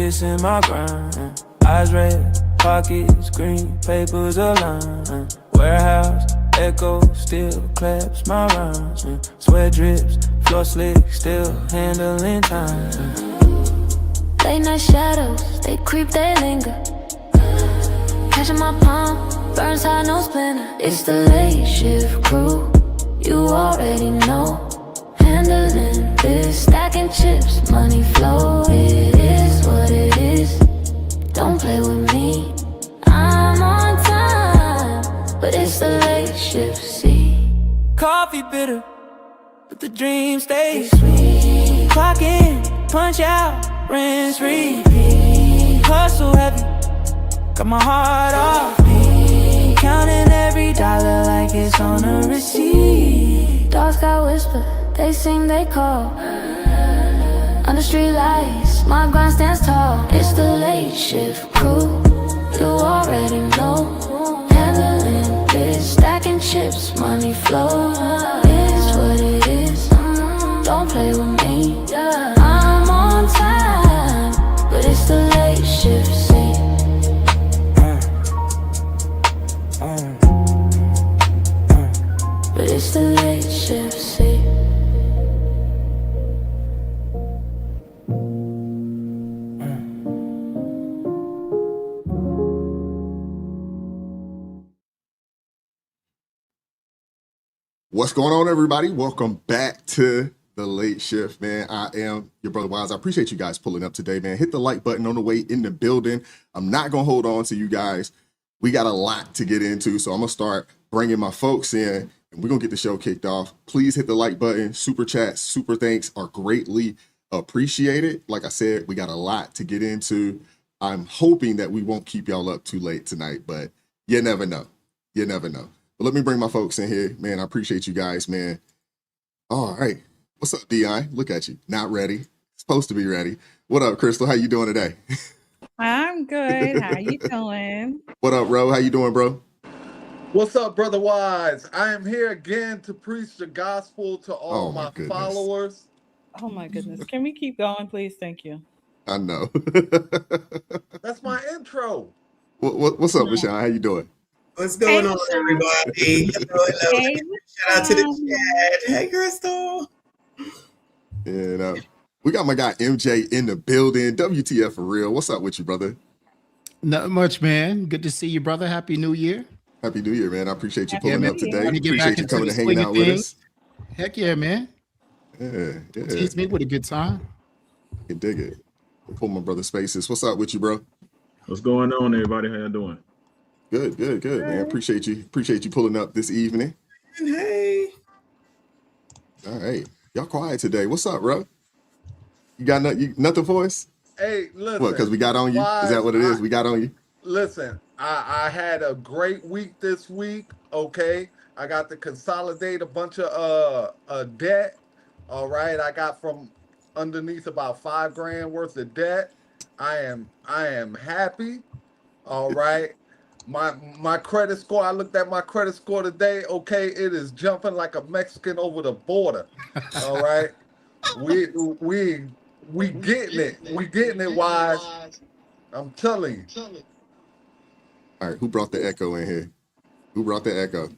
focus in my grind. Eyes red, pockets green, papers aligned. Warehouse, echo, still claps my rhymes. Sweat drips, floor slick, still handling time. Late night shadows, they creep, they linger. Catching my palm, burns high, no splinter. It's the late shift crew, you already know. Handling this, stacking chips, money flow. It is what it is, don't play with me. I'm on time, but it's the late shift, see. Coffee bitter, but the dream stays sweet. Clock in, punch out, rinse, repeat. Hustle heavy, got my heart off beat. Counting every dollar like it's on a receipt. Dogs got whisper, they sing, they call. Under street lights, my grind stands tall. It's the late shift crew, you already know. Handling this, stacking chips, money flow. It's what it is, don't play with me. I'm on time, but it's the late shift, see. But it's the late shift, see. What's going on, everybody? Welcome back to the Late Shift, man. I am your brother Wise. I appreciate you guys pulling up today, man. Hit the like button on the way in the building. I'm not going to hold on to you guys. We got a lot to get into, so I'm going to start bringing my folks in, and we're going to get the show kicked off. Please hit the like button. Super chats, super thanks are greatly appreciated. Like I said, we got a lot to get into. I'm hoping that we won't keep y'all up too late tonight, but you never know. You never know. But let me bring my folks in here. Man, I appreciate you guys, man. All right. What's up, Dion? Look at you. Not ready. Supposed to be ready. What up, Crystal? How you doing today? I'm good. How you doing? What up, Ro? How you doing, bro? What's up, Brother Wise? I am here again to preach the gospel to all my followers. Oh, my goodness. Can we keep going, please? Thank you. I know. That's my intro. What's up, Michelle? How you doing? What's going on, everybody? Hey, Shout out to the chat. Hey, Crystal. And we got my guy MJ in the building. WTF for real. What's up with you, brother? Not much, man. Good to see you, brother. Happy New Year. Happy New Year, man. I appreciate you Happy pulling New up Year. today. Want to get Appreciate back you into coming the and hanging swing out of with things? us. Heck yeah, man. Yeah. Tease me with a good time. I can dig it. Pull my brother Spaces. What's up with you, bro? What's going on, everybody? How y'all doing? Good, man. Appreciate you pulling up this evening. Hey. All right. Y'all quiet today. What's up, bro? You got nothing for us? Hey, listen. What, because we got on you? Wise, Is that what it is? We got on you? Listen, I had a great week this week, okay? I got to consolidate a bunch of debt, all right? I got from underneath about $5,000 worth of debt. I am happy, all right? My credit score, I looked at my credit score today, okay? It is jumping like a Mexican over the border, all right? We getting it. We getting it, Wise. I'm telling you. All right, who brought the echo in here? Who brought the echo?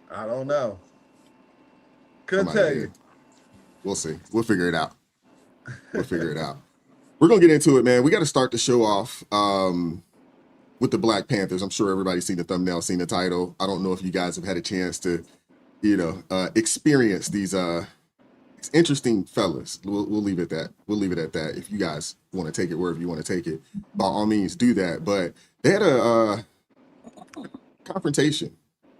I don't know. Could tell you. We'll see. We'll figure it out. We're going to get into it, man. We got to start the show off with the Black Panthers. I'm sure everybody's seen the thumbnail, seen the title. I don't know if you guys have had a chance to, experience these interesting fellas. We'll leave it at that. If you guys want to take it wherever you want to take it, by all means do that. But they had a confrontation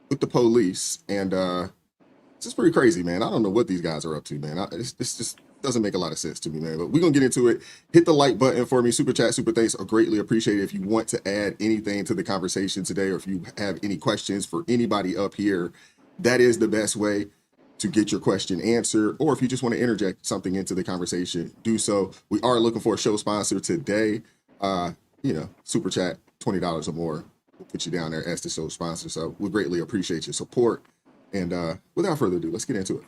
with the police, and it's just pretty crazy, man. I don't know what these guys are up to, man. This just doesn't make a lot of sense to me, man. But we're gonna get into it. Hit the like button for me. Super chat, super thanks are greatly appreciated. If you want to add anything to the conversation today, or if you have any questions for anybody up here, that is the best way to get your question answered. Or if you just want to interject something into the conversation, do so. We are looking for a show sponsor today. Super chat, $20 or more. We'll put you down there as the show sponsor. So we greatly appreciate your support. And without further ado, let's get into it.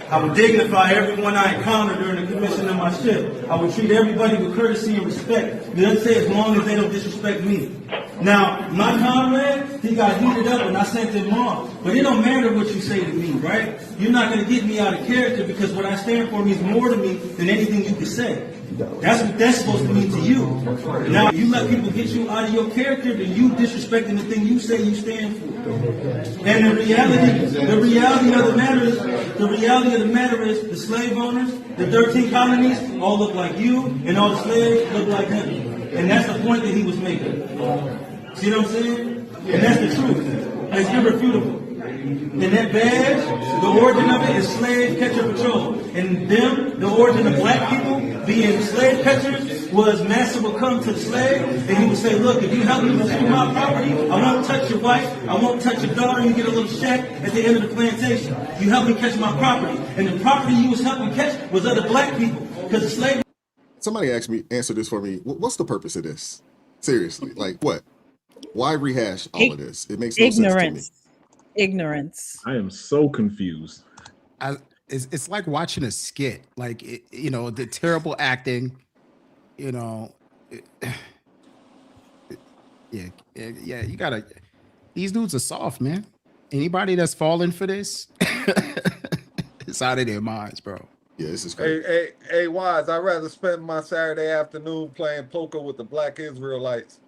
I would dignify everyone I encountered during the commission of my shift. I would treat everybody with courtesy and respect. It doesn't say as long as they don't disrespect me. Now, my comrade, he got heated up and I sent him off. But it don't matter what you say to me, right? You're not going to get me out of character because what I stand for means more to me than anything you can say. That's what that's supposed to mean to you. Now, you let people get you out of your character, then you disrespecting the thing you say you stand for. And the reality of the matter is, the slave owners, the 13 colonies, all look like you, and all the slaves look like him. And that's the point that he was making. See what I'm saying? And that's the truth. It's irrefutable. And that badge, the origin of it is slave catcher patrol. And them, the origin of black people being slave catchers was master would come to the slave and he would say, look, if you help me retrieve my property, I won't touch your wife, I won't touch your daughter, you get a little shack at the end of the plantation. You help me catch my property. And the property you was helping catch was other black people. Because the slave... Somebody answer this for me. What's the purpose of this? Seriously, like what? Why rehash all of this? It makes no sense to me. Ignorance. I am so confused. It's like watching a skit, like the terrible acting, yeah. You gotta. These dudes are soft, man. Anybody that's falling for this, it's out of their minds, bro. Yeah, this is crazy. Hey, Wise, I'd rather spend my Saturday afternoon playing poker with the Black Israelites.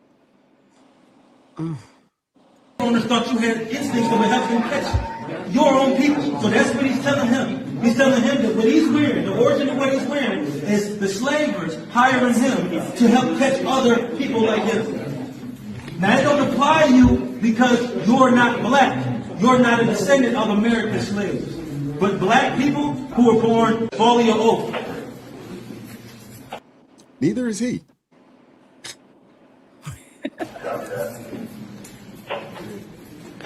Owners thought you had instincts that would help him catch your own people. So that's what he's telling him. He's telling him that what he's wearing, the origin of what he's wearing, is the slavers hiring him to help catch other people like him. Now, it don't apply to you because you're not black. You're not a descendant of American slaves. But black people who were born follow your oath. Neither is he.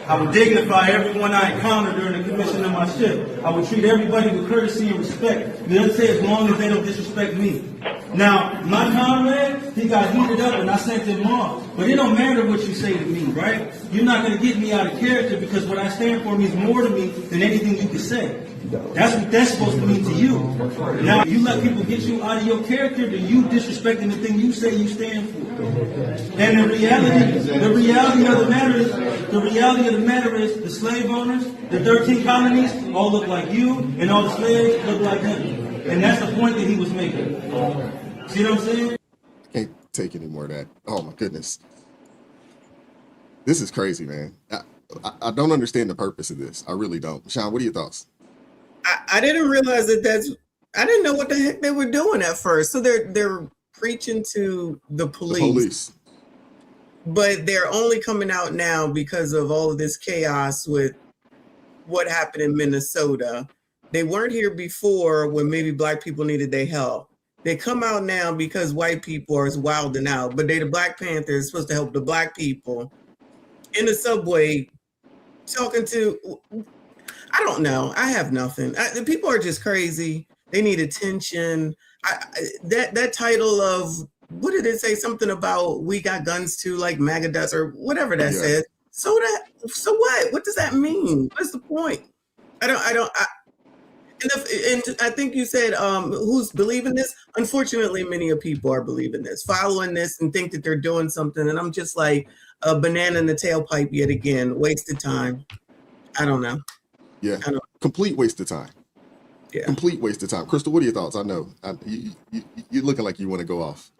I would dignify everyone I encountered during the commission of my shift. I would treat everybody with courtesy and respect. It doesn't say as long as they don't disrespect me. Now, my comrade, he got heated up and I sent him off. But it don't matter what you say to me, right? You're not going to get me out of character because what I stand for means more to me than anything you can say. That's what that's supposed to mean to you. Now, you let people get you out of your character, then you disrespecting the thing you say you stand for. And the reality of the matter is, the slave owners, the 13 colonies, all look like you, and all the slaves look like him. And that's the point that he was making. See what I'm saying? Can't take any more of that. Oh my goodness. This is crazy, man. I don't understand the purpose of this. I really don't. Sean, what are your thoughts? I didn't realize I didn't know what the heck they were doing at first. So they're preaching to the police. But they're only coming out now because of all of this chaos with what happened in Minnesota. They weren't here before when maybe black people needed their help. They come out now because white people are wilding out, but they the Black Panthers supposed to help the black people in the subway talking to, I don't know. I have nothing. The people are just crazy. They need attention. That title of, what did it say? Something about we got guns too, like MAGA does, or whatever that says. So what? What does that mean? What's the point? And I think you said who's believing this? Unfortunately, many of people are believing this, following this, and think that they're doing something. And I'm just like a banana in the tailpipe yet again. Wasted time. I don't know. Yeah, complete waste of time. Yeah, complete waste of time. Crystal, what are your thoughts? I know you're looking like you want to go off.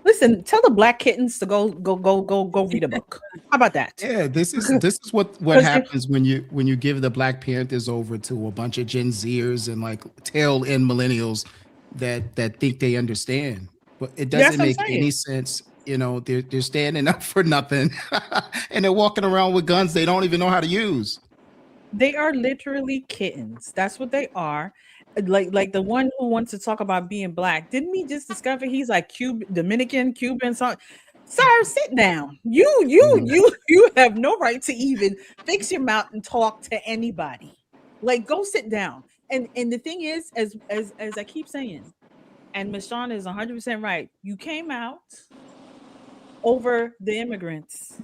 Listen, tell the black kittens to go read a book. How about that? Yeah, this is what happens when you give the Black Panthers over to a bunch of Gen Zers and like tail end millennials that think they understand, but it doesn't make any sense. You know, they're standing up for nothing, and they're walking around with guns they don't even know how to use. They are literally kittens. That's what they are. Like the one who wants to talk about being black. Didn't we just discover he's like Dominican, Cuban? Sir, sit down. You have no right to even fix your mouth and talk to anybody. Like, go sit down. And the thing is, as I keep saying, and Michonne is 100% right. You came out over the immigrants,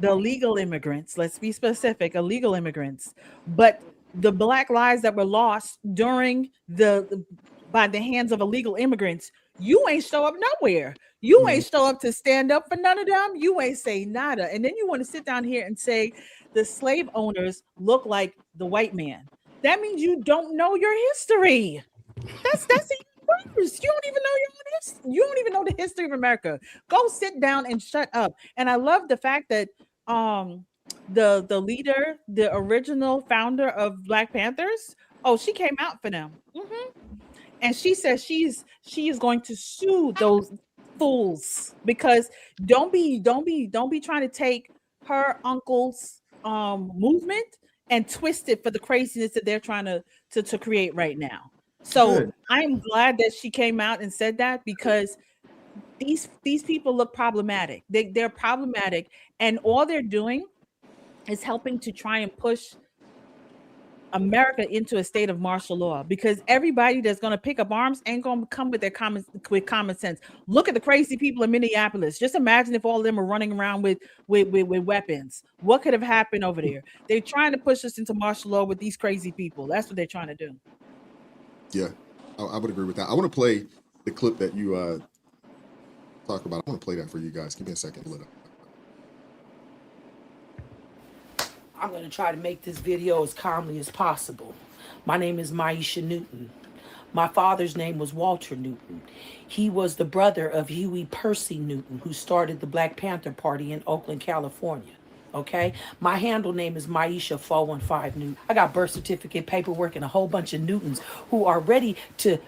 the illegal immigrants. Let's be specific, illegal immigrants. But the Black lives that were lost during by the hands of illegal immigrants, you ain't show up nowhere. You ain't show up to stand up for none of them. You ain't say nada. And then you want to sit down here and say the slave owners look like the white man. That means you don't know your history. That's even worse. You don't even know your own history. You don't even know the history of America. Go sit down and shut up. And I love the fact that the leader, the original founder of Black Panthers, she came out for them. And she says she is going to sue those fools, because don't be trying to take her uncle's movement and twist it for the craziness that they're trying to create right now. So I'm glad that she came out and said that, because these people look problematic. They're problematic, and all they're doing is helping to try and push America into a state of martial law, because everybody that's going to pick up arms ain't going to come with common sense. Look at the crazy people in Minneapolis. Just imagine if all of them are running around with weapons. What could have happened over there? They're trying to push us into martial law with these crazy people. That's what they're trying to do. Yeah, I would agree with that. I want to play the clip that you talk about. I want to play that for you guys. Give me a second. I'm going to try to make this video as calmly as possible. My name is Maisha Newton. My father's name was Walter Newton. He was the brother of Huey Percy Newton, who started the Black Panther Party in Oakland, California. Okay? My handle name is Maisha 415 Newton. I got birth certificate, paperwork, and a whole bunch of Newtons who are ready to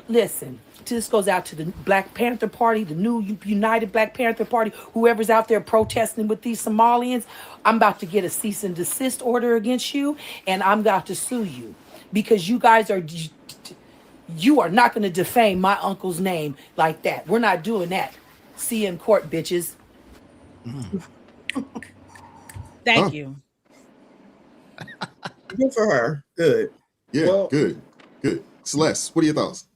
listen. This goes out to the Black Panther Party, the new United Black Panther Party, whoever's out there protesting with these Somalians. I'm about to get a cease and desist order against you, and I'm about to sue you, because you guys you are not going to defame my uncle's name like that. We're not doing that. See you in court, bitches. Thank you. Good for her. Good. Yeah, good. Celeste, what are your thoughts?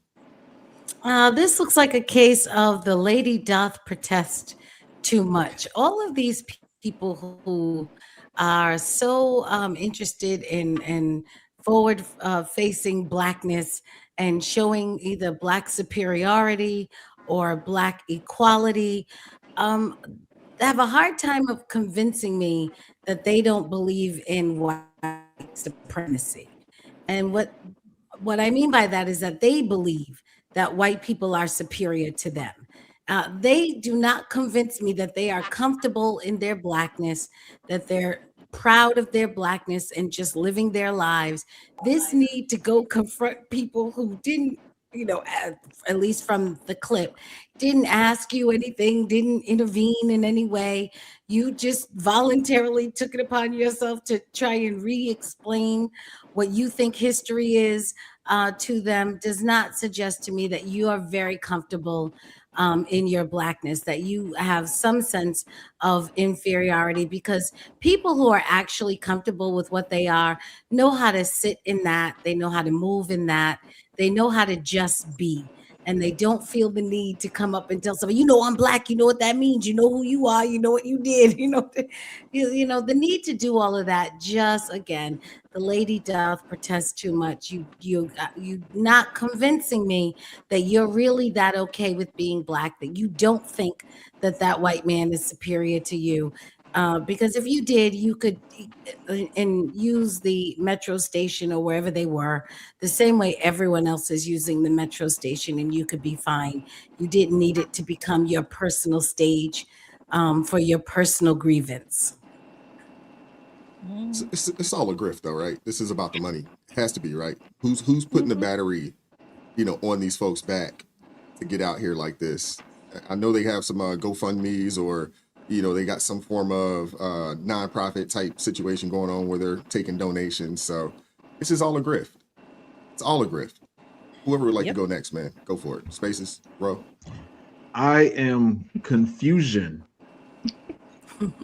This looks like a case of the lady doth protest too much. All of these people who are so interested in forward facing Blackness and showing either Black superiority or Black equality have a hard time of convincing me that they don't believe in white supremacy. And what I mean by that is that they believe that white people are superior to them. They do not convince me that they are comfortable in their Blackness, that they're proud of their Blackness and just living their lives. This need to go confront people who didn't, at least from the clip, didn't ask you anything, didn't intervene in any way. You just voluntarily took it upon yourself to try and re-explain what you think history is to them. Does not suggest to me that you are very comfortable in your Blackness, that you have some sense of inferiority, because people who are actually comfortable with what they are know how to sit in that. They know how to move in that. They know how to just be. And they don't feel the need to come up and tell somebody, I'm Black, you know what that means, you know who you are, you know what you did, the need to do all of that. Just again, the lady doth protest too much. You not convincing me that you're really that okay with being Black, that you don't think that white man is superior to you. Because if you did, you could and use the metro station or wherever they were the same way everyone else is using the metro station, and you could be fine. You didn't need it to become your personal stage for your personal grievance. It's all a grift, though, right? This is about the money. It has to be, right? Who's putting the battery, on these folks' back to get out here like this? I know they have some GoFundMe's, or they got some form of nonprofit type situation going on where they're taking donations. So this is all a grift. It's all a grift. Whoever would like to go next, man, go for it. Spaces, bro. I am confusion.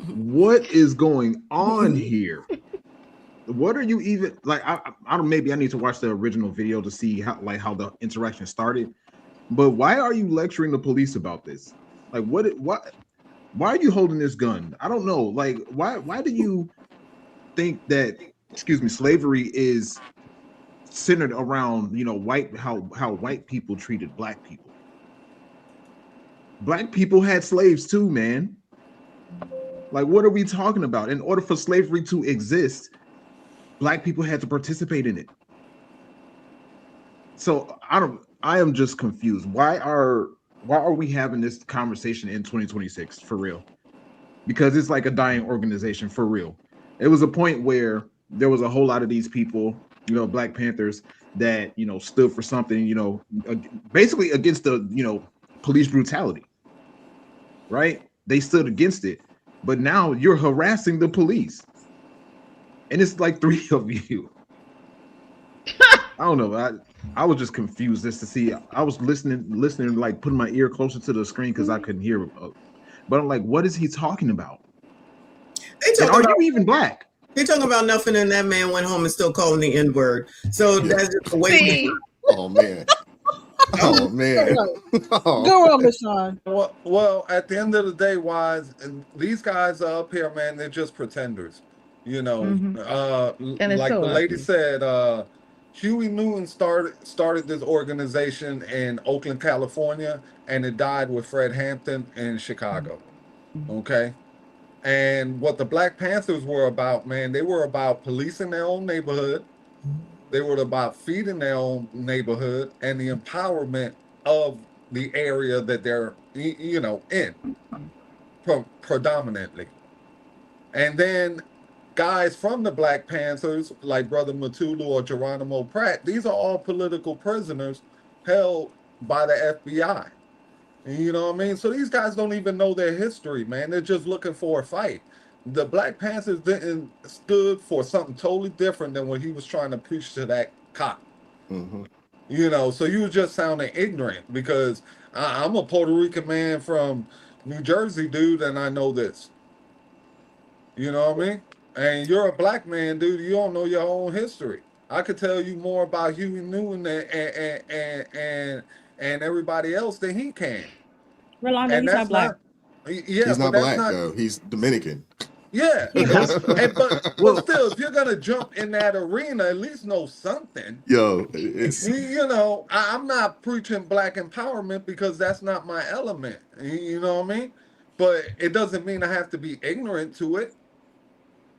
What is going on here? What are you even like? I don't. Maybe I need to watch the original video to see how the interaction started. But why are you lecturing the police about this? Like, what? Why are you holding this gun? I don't know. Like, why do you think that slavery is centered around, you know, how white people treated black people. Black people had slaves too, man. Like, what are we talking about? In order for slavery to exist, black people had to participate in it. So I am just confused. Why are we having this conversation in 2026 for real? Because it's like a dying organization for real. It was a point where there was a whole lot of these people, you know, Black Panthers, that, you know, stood for something, you know, basically against the, you know, police brutality, right? They stood against it, but now you're harassing the police, and it's like 3 of you. I don't know. I was just confused just to see. I was listening, like putting my ear closer to the screen because I couldn't hear. But I'm like, what is he talking about? And are you even black? They're talking about nothing, and that man went home and still calling the N-word. So that's just the way. Oh man. Oh man. Go on, Michon. Well, at the end of the day, Wise, and these guys are up here, man. They're just pretenders, you know. And Like so the lady obvious. said, Huey Newton started this organization in Oakland, California, and it died with Fred Hampton in Chicago. Okay. And what the Black Panthers were about, man, they were about policing their own neighborhood. They were about feeding their own neighborhood and the empowerment of the area that they're, you know, in predominantly. And then guys from the Black Panthers, like Brother Matulu or Geronimo Pratt, these are all political prisoners held by the FBI. You know what I mean? So these guys don't even know their history, man. They're just looking for a fight. The Black Panthers didn't stood for something totally different than what he was trying to preach to that cop. Mm-hmm. You know, so you were just sounding ignorant because I'm a Puerto Rican man from New Jersey, dude, and I know this. You know what I mean? And you're a black man, dude. You don't know your own history. I could tell you more about Huey Newton and everybody else than he can. Rolando, And he's not that's black. Yeah, He's but not that's black not. though. He's Dominican. Yeah, Yeah. but still, if you're gonna jump in that arena, at least know something. Yo, it's You know, I'm not preaching black empowerment because that's not my element. You know what I mean? But it doesn't mean I have to be ignorant to it.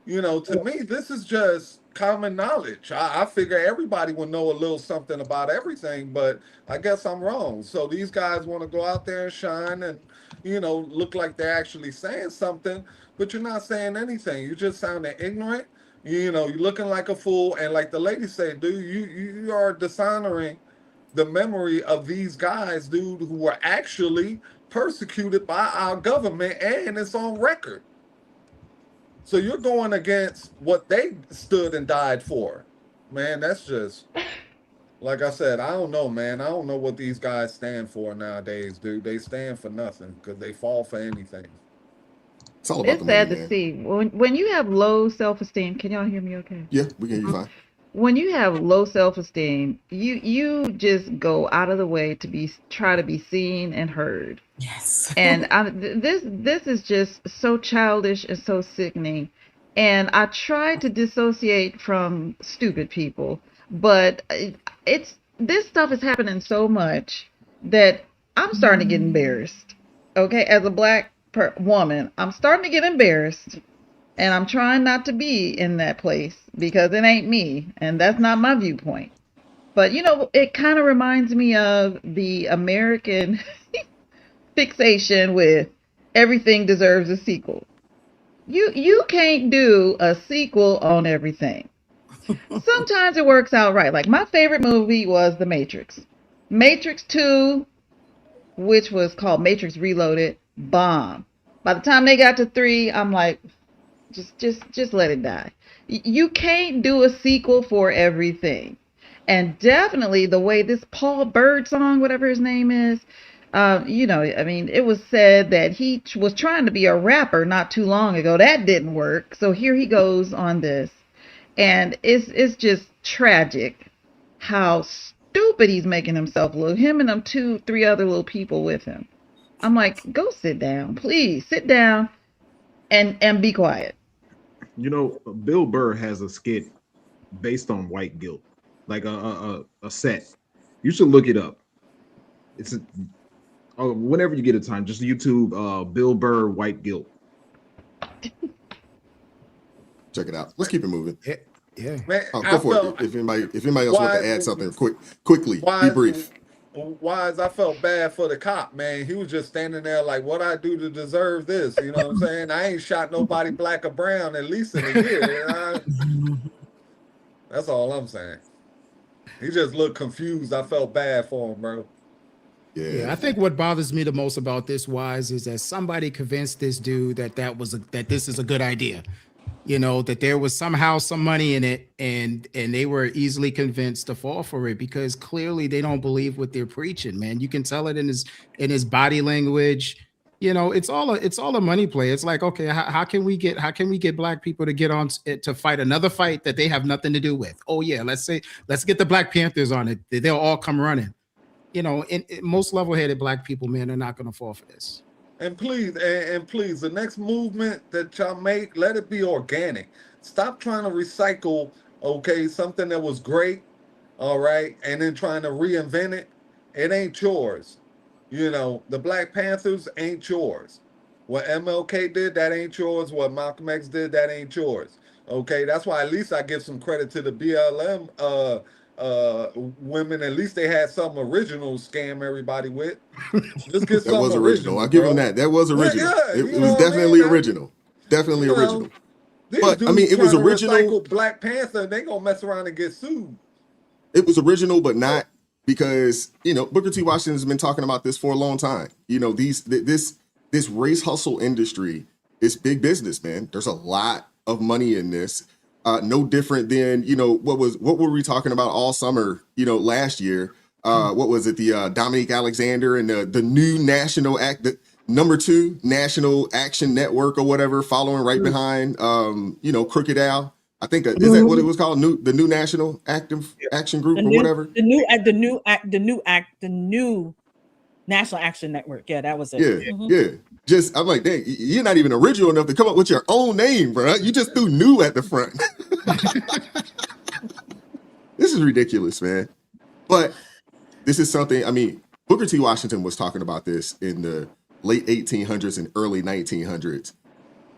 You know, to me, this is just common knowledge. I figure everybody will know a little something about everything, but I guess I'm wrong. So these guys want to go out there and shine and, you know, look like they're actually saying something, but you're not saying anything. You're just sounding ignorant. You know, you're looking like a fool. And like the lady said, dude, you are dishonoring the memory of these guys, dude, who were actually persecuted by our government, and it's on record. So you're going against what they stood and died for. Man, that's just, like I said, I don't know, man. I don't know what these guys stand for nowadays, dude. They stand for nothing because they fall for anything. it's all about It's the money, sad to man. see when you have low self-esteem. Can y'all hear me okay? Yeah, we can hear you fine. When you have low self-esteem, you just go out of the way to try to be seen and heard. Yes. And this is just so childish and so sickening. And I try to dissociate from stupid people, but it's this stuff is happening so much that I'm starting to get embarrassed. Okay, as a black woman, I'm starting to get embarrassed, and I'm trying not to be in that place because it ain't me, and that's not my viewpoint. But you know, it kind of reminds me of the American fixation with everything deserves a sequel. You can't do a sequel on everything. Sometimes it works out right. Like my favorite movie was The Matrix. Matrix 2, which was called Matrix Reloaded, bomb. By the time they got to 3, I'm like, just let it die. You can't do a sequel for everything. And definitely the way this Paul Bird song, whatever his name is, you know, I mean, it was said that he was trying to be a rapper not too long ago. That didn't work. So here he goes on this. And it's just tragic how stupid he's making himself look. Him and them 2, 3 other little people with him. I'm like, go sit down, please sit down and be quiet. You know, Bill Burr has a skit based on white guilt, like a set. You should look it up. It's whenever you get a time, just YouTube Bill Burr white guilt. Check it out. Let's keep it moving. Yeah. Man, Go for it. If anybody else wants to add something, quickly, be brief. Wise, I felt bad for the cop, man. He was just standing there like, what I do to deserve this? You know what I'm saying? I ain't shot nobody black or brown at least in a year. That's all I'm saying. He just looked confused. I felt bad for him, bro. Yeah, I think what bothers me the most about this, Wise, is that somebody convinced this dude that this is a good idea. You know, that there was somehow some money in it, and they were easily convinced to fall for it because clearly they don't believe what they're preaching, man. You can tell it in his body language. You know, it's all a money play. It's like, okay, how can we get black people to get on to fight another fight that they have nothing to do with? Oh yeah, let's get the Black Panthers on it. They'll all come running. You know, and most level-headed black people, man, are not going to fall for this. And please, the next movement that y'all make, let it be organic. Stop trying to recycle, okay, something that was great, all right, and then trying to reinvent it. It ain't yours. You know, the Black Panthers ain't yours. What MLK did, that ain't yours. What Malcolm X did, that ain't yours. Okay, that's why at least I give some credit to the BLM women. At least they had something original to scam everybody with. Just get that was original. I'll give them that. That was original. It was definitely original. Definitely original. But I mean, it was original. Black Panther, they gonna mess around and get sued. It was original, but not because, you know, Booker T. Washington's been talking about this for a long time. You know, this race hustle industry is big business, man. There's a lot of money in this. No different than, you know, what were we talking about all summer, you know, last year? What was it? The Dominique Alexander and the new national the number 2 National Action Network or whatever, following right behind, you know, Crooked Al. I think is that what it was called? The new National Action Group or whatever. The new National Action Network. Yeah, that was it. Yeah, yeah. Just, I'm like, dang, you're not even original enough to come up with your own name, bro. You just threw new at the front. This is ridiculous, man. But this is something, I mean, Booker T. Washington was talking about this in the late 1800s and early 1900s.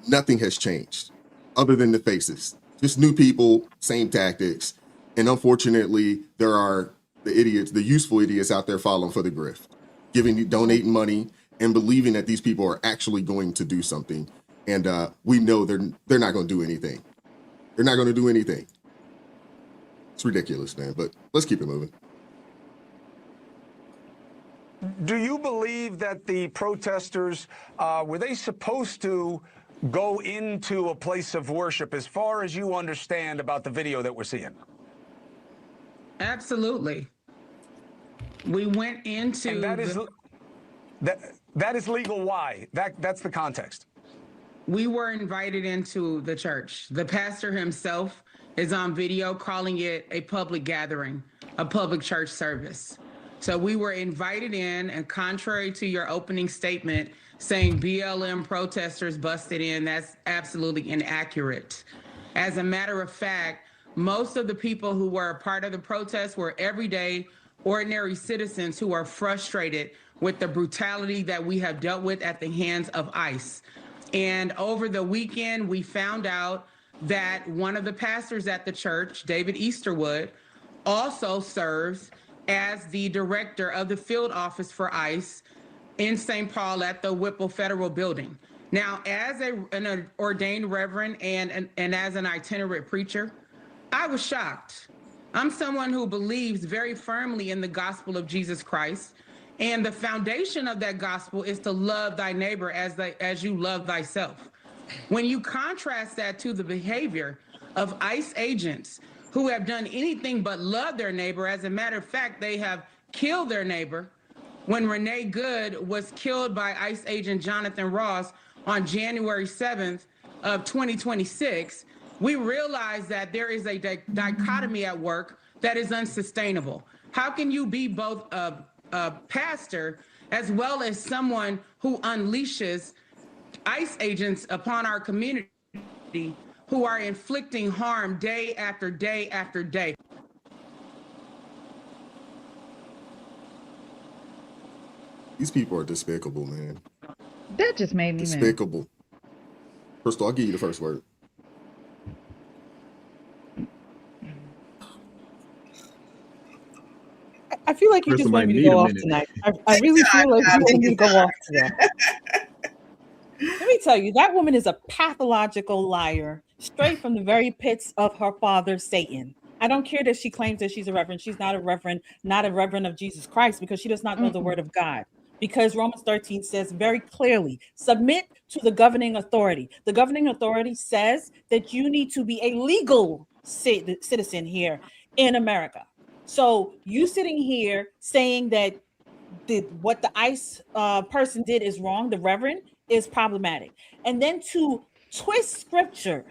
Nothing has changed other than the faces. Just new people, same tactics. And unfortunately, there are the idiots, the useful idiots out there falling for the grift, donating money, and believing that these people are actually going to do something. And we know they're not going to do anything. They're not going to do anything. It's ridiculous, man. But let's keep it moving. Do you believe that the protesters, were they supposed to go into a place of worship as far as you understand about the video that we're seeing? Absolutely. We went into and that is legal. Why? That's the context. We were invited into the church. The pastor himself is on video calling it a public gathering, a public church service. So we were invited in, and contrary to your opening statement saying BLM protesters busted in, that's absolutely inaccurate. As a matter of fact, most of the people who were a part of the protest were everyday, ordinary citizens who are frustrated with the brutality that we have dealt with at the hands of ICE. And over the weekend, we found out that one of the pastors at the church, David Easterwood, also serves as the director of the field office for ICE in St. Paul at the Whipple Federal Building. Now, as an ordained reverend and as an itinerant preacher, I was shocked. I'm someone who believes very firmly in the gospel of Jesus Christ. And the foundation of that gospel is to love thy neighbor as you love thyself. When you contrast that to the behavior of ICE agents who have done anything but love their neighbor, as a matter of fact, they have killed their neighbor. When Renee Good was killed by ICE agent Jonathan Ross on January 7th of 2026, we realized that there is a dichotomy at work that is unsustainable. How can you be both a pastor as well as someone who unleashes ICE agents upon our community who are inflicting harm day after day after day. These people are despicable, man. That just made me mad. Despicable. Crystal, I'll give you the first word. I feel like you just want me to go off tonight. I really feel like you want me to go off today. Let me tell you, that woman is a pathological liar, straight from the very pits of her father, Satan. I don't care that she claims that she's a reverend. She's not a reverend of Jesus Christ, because she does not know the word of God. Because Romans 13 says very clearly, submit to the governing authority. The governing authority says that you need to be a legal citizen here in America. So you sitting here saying that what the ICE person did is wrong, the reverend, is problematic. And then to twist scripture,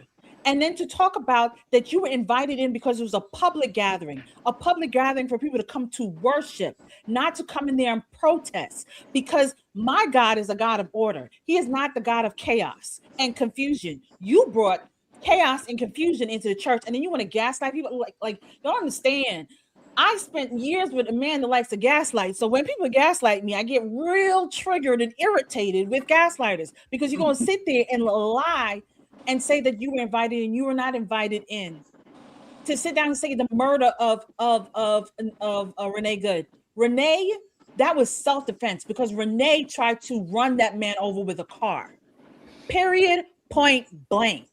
and then to talk about that you were invited in because it was a public gathering for people to come to worship, not to come in there and protest, because my God is a God of order. He is not the God of chaos and confusion. You brought chaos and confusion into the church, and then you want to gaslight people. Like you don't understand. I spent years with a man that likes to gaslight. So when people gaslight me, I get real triggered and irritated with gaslighters, because you're going to sit there and lie and say that you were invited and you were not invited in. To sit down and say the murder of Renee Good. Renee, that was self-defense, because Renee tried to run that man over with a car. Period. Point blank.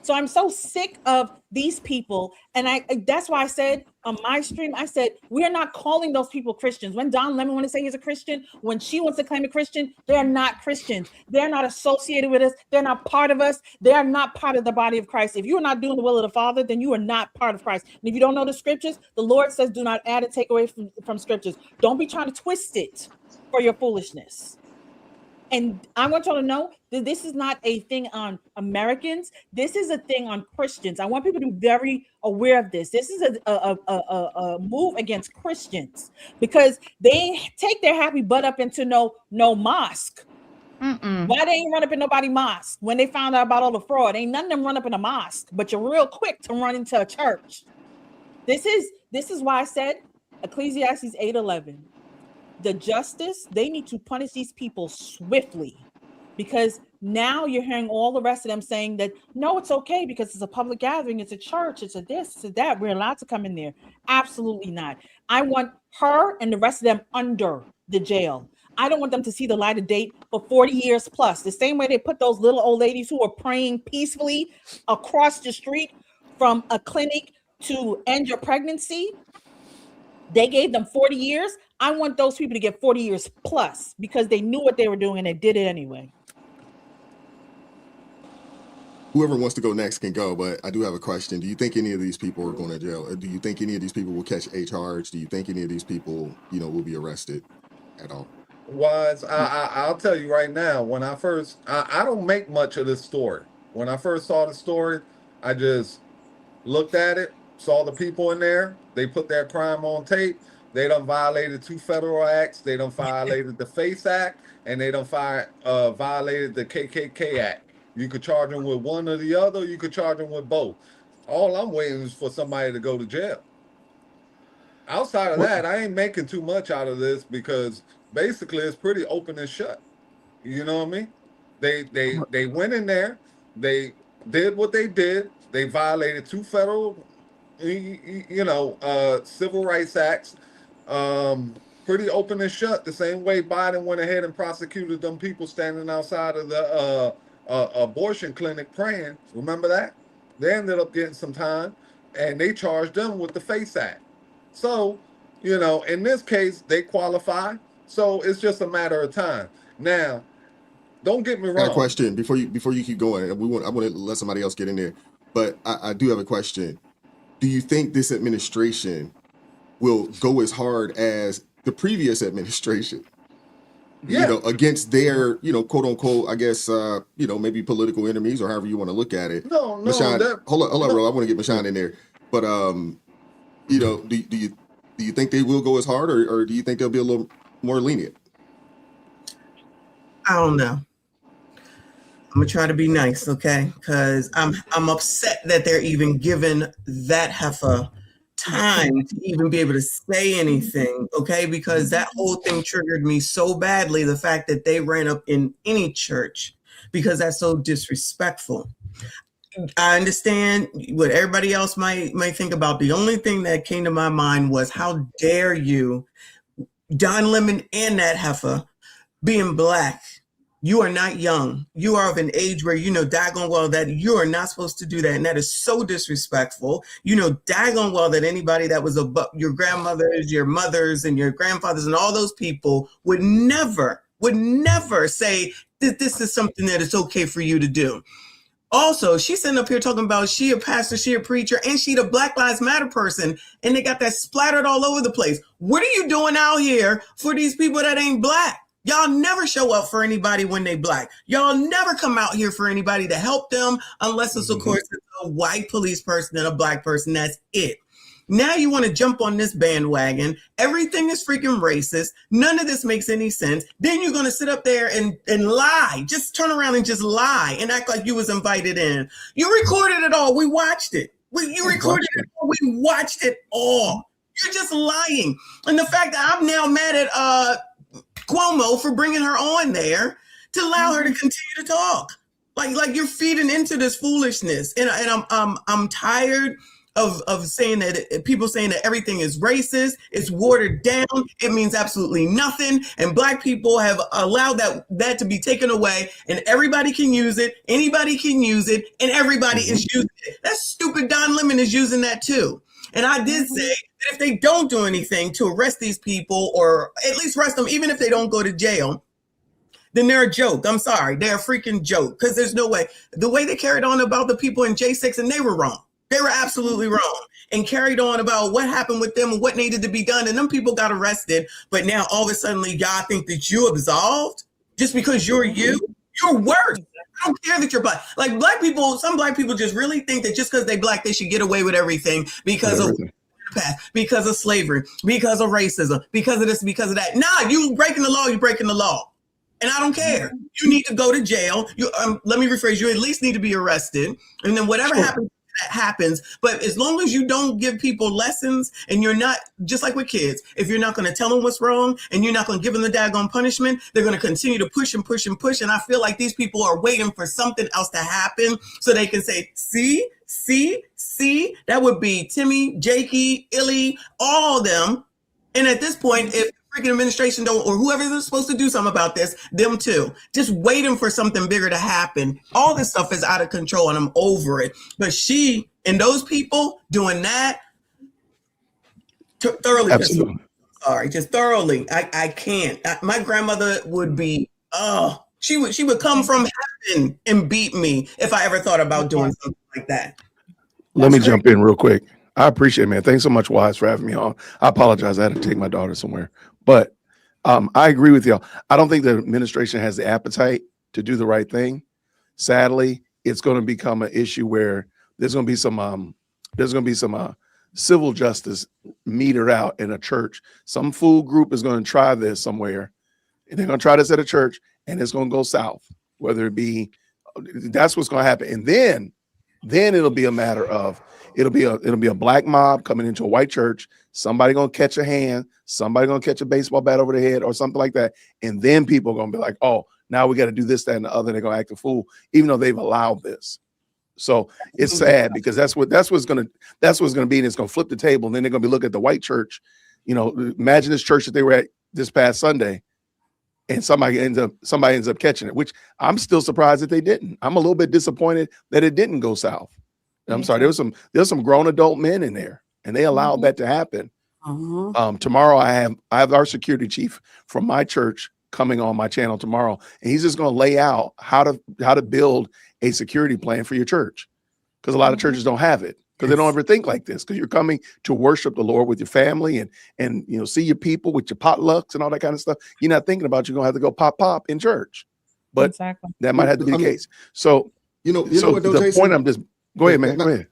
So I'm so sick of these people. And that's why I said on my stream, I said, we are not calling those people Christians. When Don Lemon wants to say he's a Christian, when she wants to claim a Christian, they're not Christians. They're not associated with us. They're not part of us. They are not part of the body of Christ. If you are not doing the will of the Father, then you are not part of Christ. And if you don't know the scriptures, the Lord says, do not add and take away from scriptures. Don't be trying to twist it for your foolishness. And I want y'all to know that this is not a thing on Americans. This is a thing on Christians. I want people to be very aware of this. This is a move against Christians, because they take their happy butt up into no mosque. Why they ain't run up in nobody mosque when they found out about all the fraud? Ain't none of them run up in a mosque, but you're real quick to run into a church. This is why I said Ecclesiastes 8:11. The justice, they need to punish these people swiftly, because now you're hearing all the rest of them saying that, no, it's okay because it's a public gathering, it's a church, it's a this, it's a that, we're allowed to come in there. Absolutely not. I want her and the rest of them under the jail. I don't want them to see the light of day for 40 years plus. The same way they put those little old ladies who were praying peacefully across the street from a clinic to end your pregnancy. They gave them 40 years. I want those people to get 40 years plus, because they knew what they were doing and they did it anyway. Whoever wants to go next can go, but I do have a question. Do you think any of these people are going to jail? Do you think any of these people will catch a charge? Do you think any of these people, will be arrested at all? Wise, I'll tell you right now, when I first, I don't make much of this story. When I first saw the story, I just looked at it, saw the people in there. They put their crime on tape. They done violated 2 federal acts. They done violated the FACE Act, and they done violated the KKK Act. You could charge them with one or the other. You could charge them with both. All I'm waiting is for somebody to go to jail. Outside of that, I ain't making too much out of this, because basically it's pretty open and shut. You know what I mean? They went in there. They did what they did. They violated 2 federal, civil rights acts. Pretty open and shut. The same way Biden went ahead and prosecuted them people standing outside of the abortion clinic praying. Remember that? They ended up getting some time, and they charged them with the FACE Act. So, in this case, they qualify. So it's just a matter of time. Now, don't get me wrong. I got a question before you keep going. I want to let somebody else get in there, but I do have a question. Do you think this administration will go as hard as the previous administration? Yeah. Against their, quote unquote, I guess, maybe political enemies, or however you want to look at it. No. Michonne, hold on, bro. I want to get Michonne in there. But, do you think they will go as hard, or do you think they'll be a little more lenient? I don't know. I'm gonna try to be nice, okay? Because I'm upset that they're even given that heifer time to even be able to say anything, okay? Because that whole thing triggered me so badly, the fact that they ran up in any church, because that's so disrespectful. I understand what everybody else might think about. The only thing that came to my mind was, how dare you, Don Lemon and that heifer, being Black. You are not young. You are of an age where you know daggone well that you are not supposed to do that. And that is so disrespectful. You know daggone well that anybody that was above your grandmothers, your mothers, and your grandfathers, and all those people would never say that this is something that it's okay for you to do. Also, she's sitting up here talking about she a pastor, she a preacher, and she the Black Lives Matter person, and they got that splattered all over the place. What are you doing out here for these people that ain't Black? Y'all never show up for anybody when they Black. Y'all never come out here for anybody to help them, unless it's, of course, a white police person and a Black person. That's it. Now you want to jump on this bandwagon. Everything is freaking racist. None of this makes any sense. Then you're going to sit up there and lie. Just turn around and just lie and act like you was invited in. You recorded it all. We watched it. You recorded it all. We watched it all. You're just lying. And the fact that I'm now mad at Cuomo for bringing her on there to allow her to continue to talk. Like you're feeding into this foolishness. And I'm tired of saying that, people saying that everything is racist, it's watered down, it means absolutely nothing, and Black people have allowed that to be taken away, and everybody can use it, anybody can use it, and everybody is using it. That stupid Don Lemon is using that too. And I did say that if they don't do anything to arrest these people, or at least arrest them, even if they don't go to jail, then they're a joke. I'm sorry, they're a freaking joke, because there's no way. The way they carried on about the people in J6, and they were wrong. They were absolutely wrong, and carried on about what happened with them and what needed to be done. And them people got arrested. But now all of a sudden, y'all think that you absolved just because you're you? You're worse. I don't care that you're Black. Like Black people, some Black people just really think that just because they Black, they should get away with everything because of because of slavery, because of racism, because of this, because of that. Nah, you breaking the law, you breaking the law. And I don't care. You need to go to jail. You let me rephrase, you at least need to be arrested. And then whatever happens, that happens. But as long as you don't give people lessons, and you're not, just like with kids, if you're not going to tell them what's wrong and you're not going to give them the daggone punishment, they're going to continue to push and push and push. And I feel like these people are waiting for something else to happen so they can say, see, that would be Timmy, Jakey, Illy, all of them. And at this point, if freaking administration don't, or whoever is supposed to do something about this, them too, just waiting for something bigger to happen. All this stuff is out of control, and I'm over it. But she and those people doing that thoroughly. Absolutely. Sorry, just thoroughly. I can't. My grandmother would be, she would come from heaven and beat me if I ever thought about doing something like that. Let me jump in real quick. I appreciate it, man. Thanks so much, Wise, for having me on. I apologize. I had to take my daughter somewhere. But I agree with y'all. I don't think the administration has the appetite to do the right thing. Sadly, it's going to become an issue where there's going to be some civil justice metered out in a church. Some fool group is going to try this somewhere, and they're going to try this at a church, and it's going to go south. Whether it be, that's what's going to happen, and then it'll be a matter of it'll be a black mob coming into a white church. Somebody gonna catch a hand, somebody gonna catch a baseball bat over the head or something like that, and then people are gonna be like, oh, now we got to do this, that, and the other. And they're gonna act a fool, even though they've allowed this. So it's sad, because that's what's gonna be, and it's gonna flip the table, and then they're gonna be looking at the white church. You know, imagine this church that they were at this past Sunday, and somebody ends up catching it, which I'm still surprised that they didn't. I'm a little bit disappointed that it didn't go south. I'm sorry, there's some grown adult men in there, and they allowed that to happen. Tomorrow I have our security chief from my church coming on my channel tomorrow, and he's just going to lay out how to build a security plan for your church, because a lot of churches don't have it, because they don't ever think like this, because you're coming to worship the Lord with your family and you know, see your people with your potlucks and all that kind of stuff. You're not thinking about you're going to have to go pop in church, but that might have to be the case. So you know what, though, the Jason? point I'm just go ahead, man. Go ahead.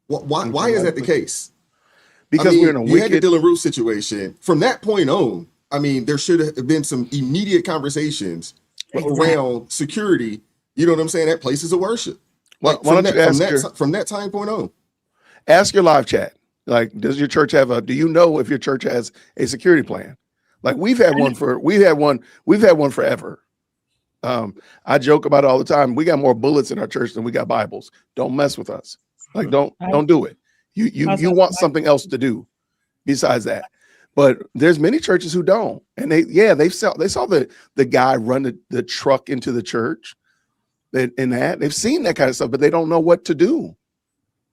Why is that the case? Because we're in a you had the Dylan Roof situation. From that point on, I mean, there should have been some immediate conversations around security. You know what I'm saying? At places of worship. Why don't you ask from that time point on? Ask your live chat. Like, does your church have do you know if your church has a security plan? Like we've had one forever. I joke about it all the time. We got more bullets in our church than we got Bibles. Don't mess with us. Like, don't do it. You want something else to do besides that. But there's many churches who don't. And they saw the guy run the truck into the church. They've seen that kind of stuff, but they don't know what to do.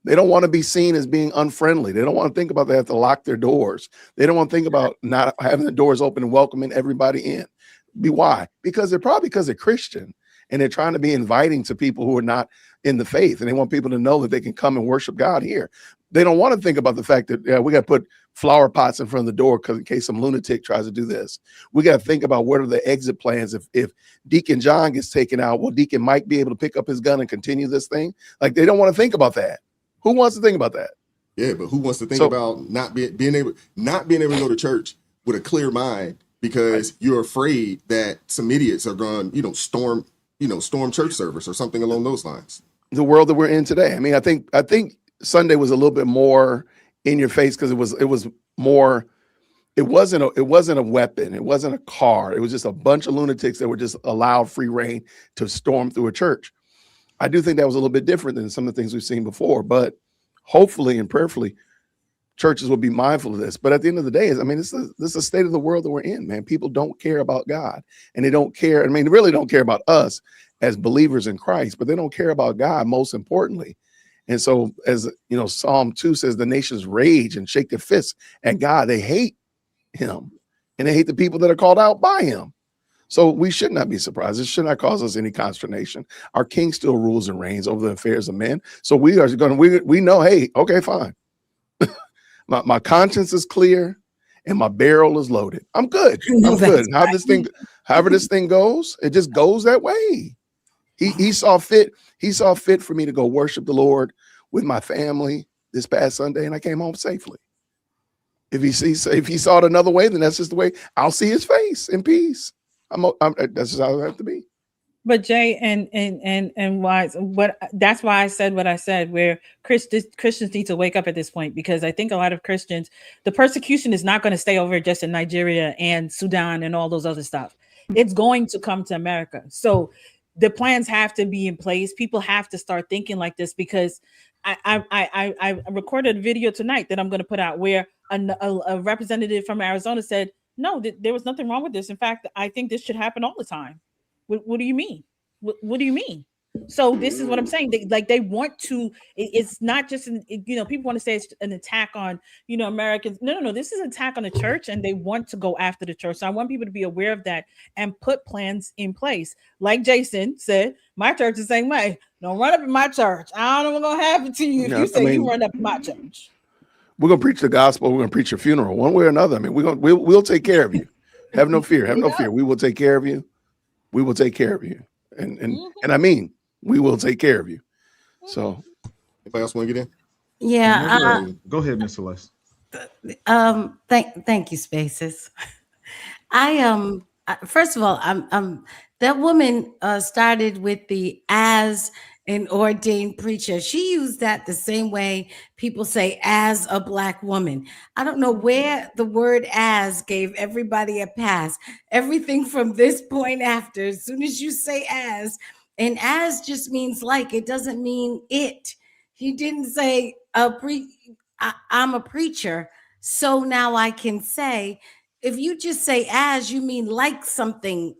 They don't want to be seen as being unfriendly. They don't want to think about they have to lock their doors. They don't want to think about not having the doors open and welcoming everybody in. Why? Because they're Christian and they're trying to be inviting to people who are not in the faith, and they want people to know that they can come and worship God here. They don't want to think about the fact that we got to put flower pots in front of the door because in case some lunatic tries to do this. We got to think about what are the exit plans if Deacon John gets taken out. Will Deacon Mike be able to pick up his gun and continue this thing? Like, they don't want to think about that. Who wants to think about that? Yeah, but who wants to think about not being able to go to church with a clear mind because you're afraid that some idiots are going, storm church service or something along those lines. The world that we're in today. I mean, I think Sunday was a little bit more in your face because it was more. It wasn't a weapon. It wasn't a car. It was just a bunch of lunatics that were just allowed free reign to storm through a church. I do think that was a little bit different than some of the things we've seen before, but hopefully and prayerfully, churches will be mindful of this. But at the end of the day, this is the state of the world that we're in, man. People don't care about God, and they don't care. I mean, they really don't care about us as believers in Christ, but they don't care about God most importantly. And so, as Psalm 2 says, the nations rage and shake their fists at God. They hate him, and they hate the people that are called out by him. So we should not be surprised. It should not cause us any consternation. Our king still rules and reigns over the affairs of men. So we know, hey, okay, fine. my conscience is clear and my barrel is loaded. I'm good. I'm good. However this thing goes, it just goes that way. He saw fit for me to go worship the Lord with my family this past Sunday, and I came home safely. If he saw it another way, then that's just the way I'll see his face in peace. That's just how I have to be. But Jay and Wise, that's why I said what I said, where Christians need to wake up at this point, because I think a lot of Christians, the persecution is not going to stay over just in Nigeria and Sudan and all those other stuff. It's going to come to America. So the plans have to be in place. People have to start thinking like this, because I recorded a video tonight that I'm going to put out where a representative from Arizona said, no, there was nothing wrong with this. In fact, I think this should happen all the time. What do you mean? What do you mean? So this is what I'm saying. They want to. It's not just people want to say it's an attack on Americans. No. This is an attack on the church, and they want to go after the church. So I want people to be aware of that and put plans in place. Like Jason said, my church is the same way. Don't run up in my church. I don't know what's gonna happen to you if you say you run up in my church. We're gonna preach the gospel. We're gonna preach your funeral, one way or another. I mean, we'll take care of you. Have no fear. Have no fear. We will take care of you. We will take care of you. And I mean, we will take care of you. So, anybody else want to get in? Yeah. Go ahead, Miss Celeste. Thank you, Spaces. First of all, that woman started with the as an ordained preacher. She used that the same way people say as a Black woman. I don't know where the word as gave everybody a pass. Everything from this point after, as soon as you say as, and as just means like, it doesn't mean it. He didn't say I'm a preacher, so now I can say. If you just say as, you mean like something,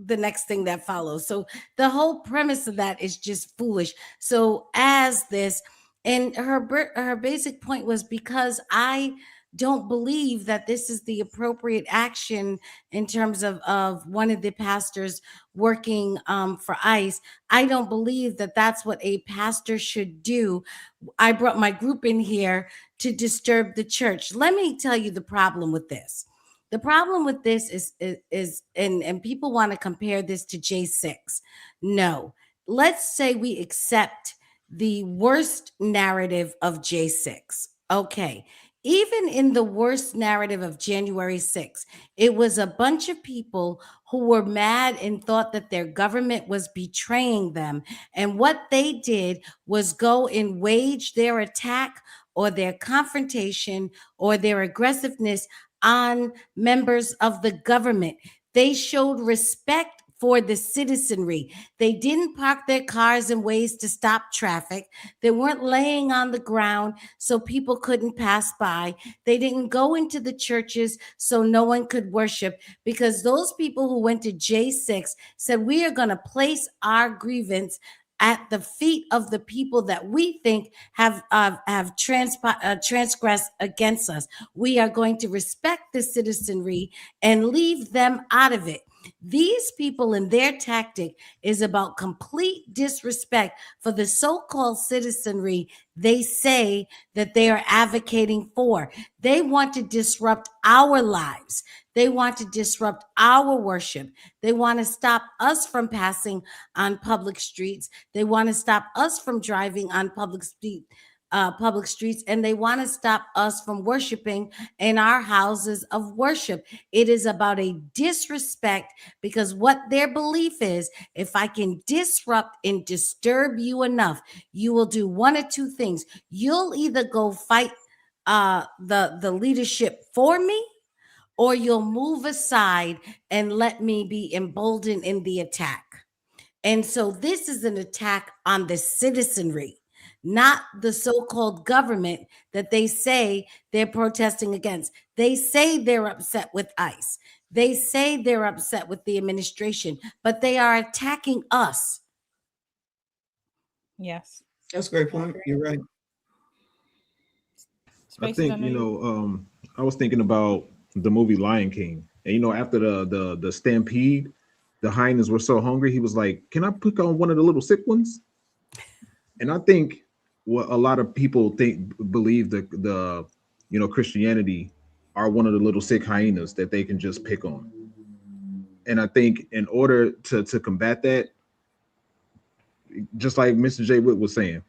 the next thing that follows. So the whole premise of that is just foolish. So as this, and her basic point was, because I don't believe that this is the appropriate action in terms of one of the pastors working for ICE. I don't believe that that's what a pastor should do. I brought my group in here to disturb the church. Let me tell you the problem with this. The problem with this is and people want to compare this to J6. No, let's say we accept the worst narrative of J6. Okay, Even in the worst narrative of January 6th, it was a bunch of people who were mad and thought that their government was betraying them. And what they did was go and wage their attack or their confrontation or their aggressiveness on members of the government. They showed respect for the citizenry. They didn't park their cars in ways to stop traffic. They weren't laying on the ground so people couldn't pass by. They didn't go into the churches so no one could worship, because those people who went to J6 said, we are going to place our grievance at the feet of the people that we think have transgressed against us. We are going to respect the citizenry and leave them out of it. These people and their tactic is about complete disrespect for the so-called citizenry they say that they are advocating for. They want to disrupt our lives. They want to disrupt our worship. They want to stop us from passing on public streets. They want to stop us from driving on public streets, and they want to stop us from worshiping in our houses of worship. It is about a disrespect, because what their belief is, if I can disrupt and disturb you enough, you will do one or two things. You'll either go fight the leadership for me, or you'll move aside and let me be emboldened in the attack. And so this is an attack on the citizenry, not the so-called government that they say they're protesting against. They say they're upset with ICE. They say they're upset with the administration, but they are attacking us. Yes. That's a great point. You're right. I think, I was thinking about the movie Lion King. And, after the stampede, the hyenas were so hungry, he was like, can I pick on one of the little sick ones? And I think what a lot of people believe the Christianity are one of the little sick hyenas that they can just pick on. And I think in order to combat that, just like Mr. J. Witt was saying,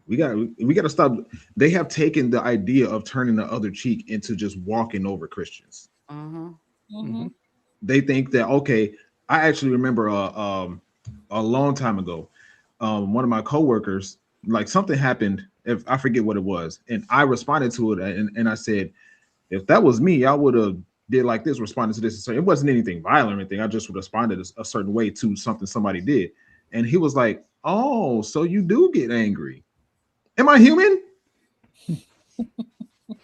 we got to stop. They have taken the idea of turning the other cheek into just walking over Christians. They think that, okay, I actually remember a long time ago, one of my coworkers, like something happened, if I forget what it was, and I responded to it, and I said, if that was me, I would have did like this, responded to this. So it wasn't anything violent or anything. I just responded a certain way to something somebody did, and he was like, "Oh, so you do get angry? Am I human?"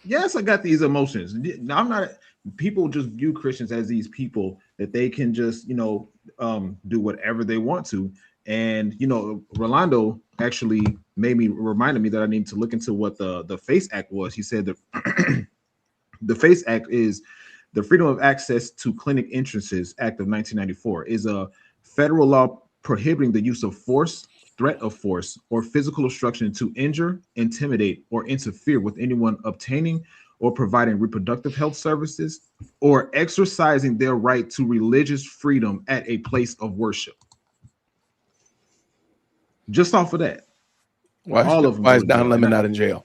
Yes, I got these emotions. I'm not. People just view Christians as these people that they can just, do whatever they want to. And, Rolando actually reminded me that I need to look into what the FACE Act was. He said that the FACE Act is the Freedom of Access to Clinic Entrances Act of 1994, is a federal law prohibiting the use of force, threat of force, or physical obstruction to injure, intimidate, or interfere with anyone obtaining or providing reproductive health services or exercising their right to religious freedom at a place of worship. Just off of that. All of them. Why is Don Lemon not in jail?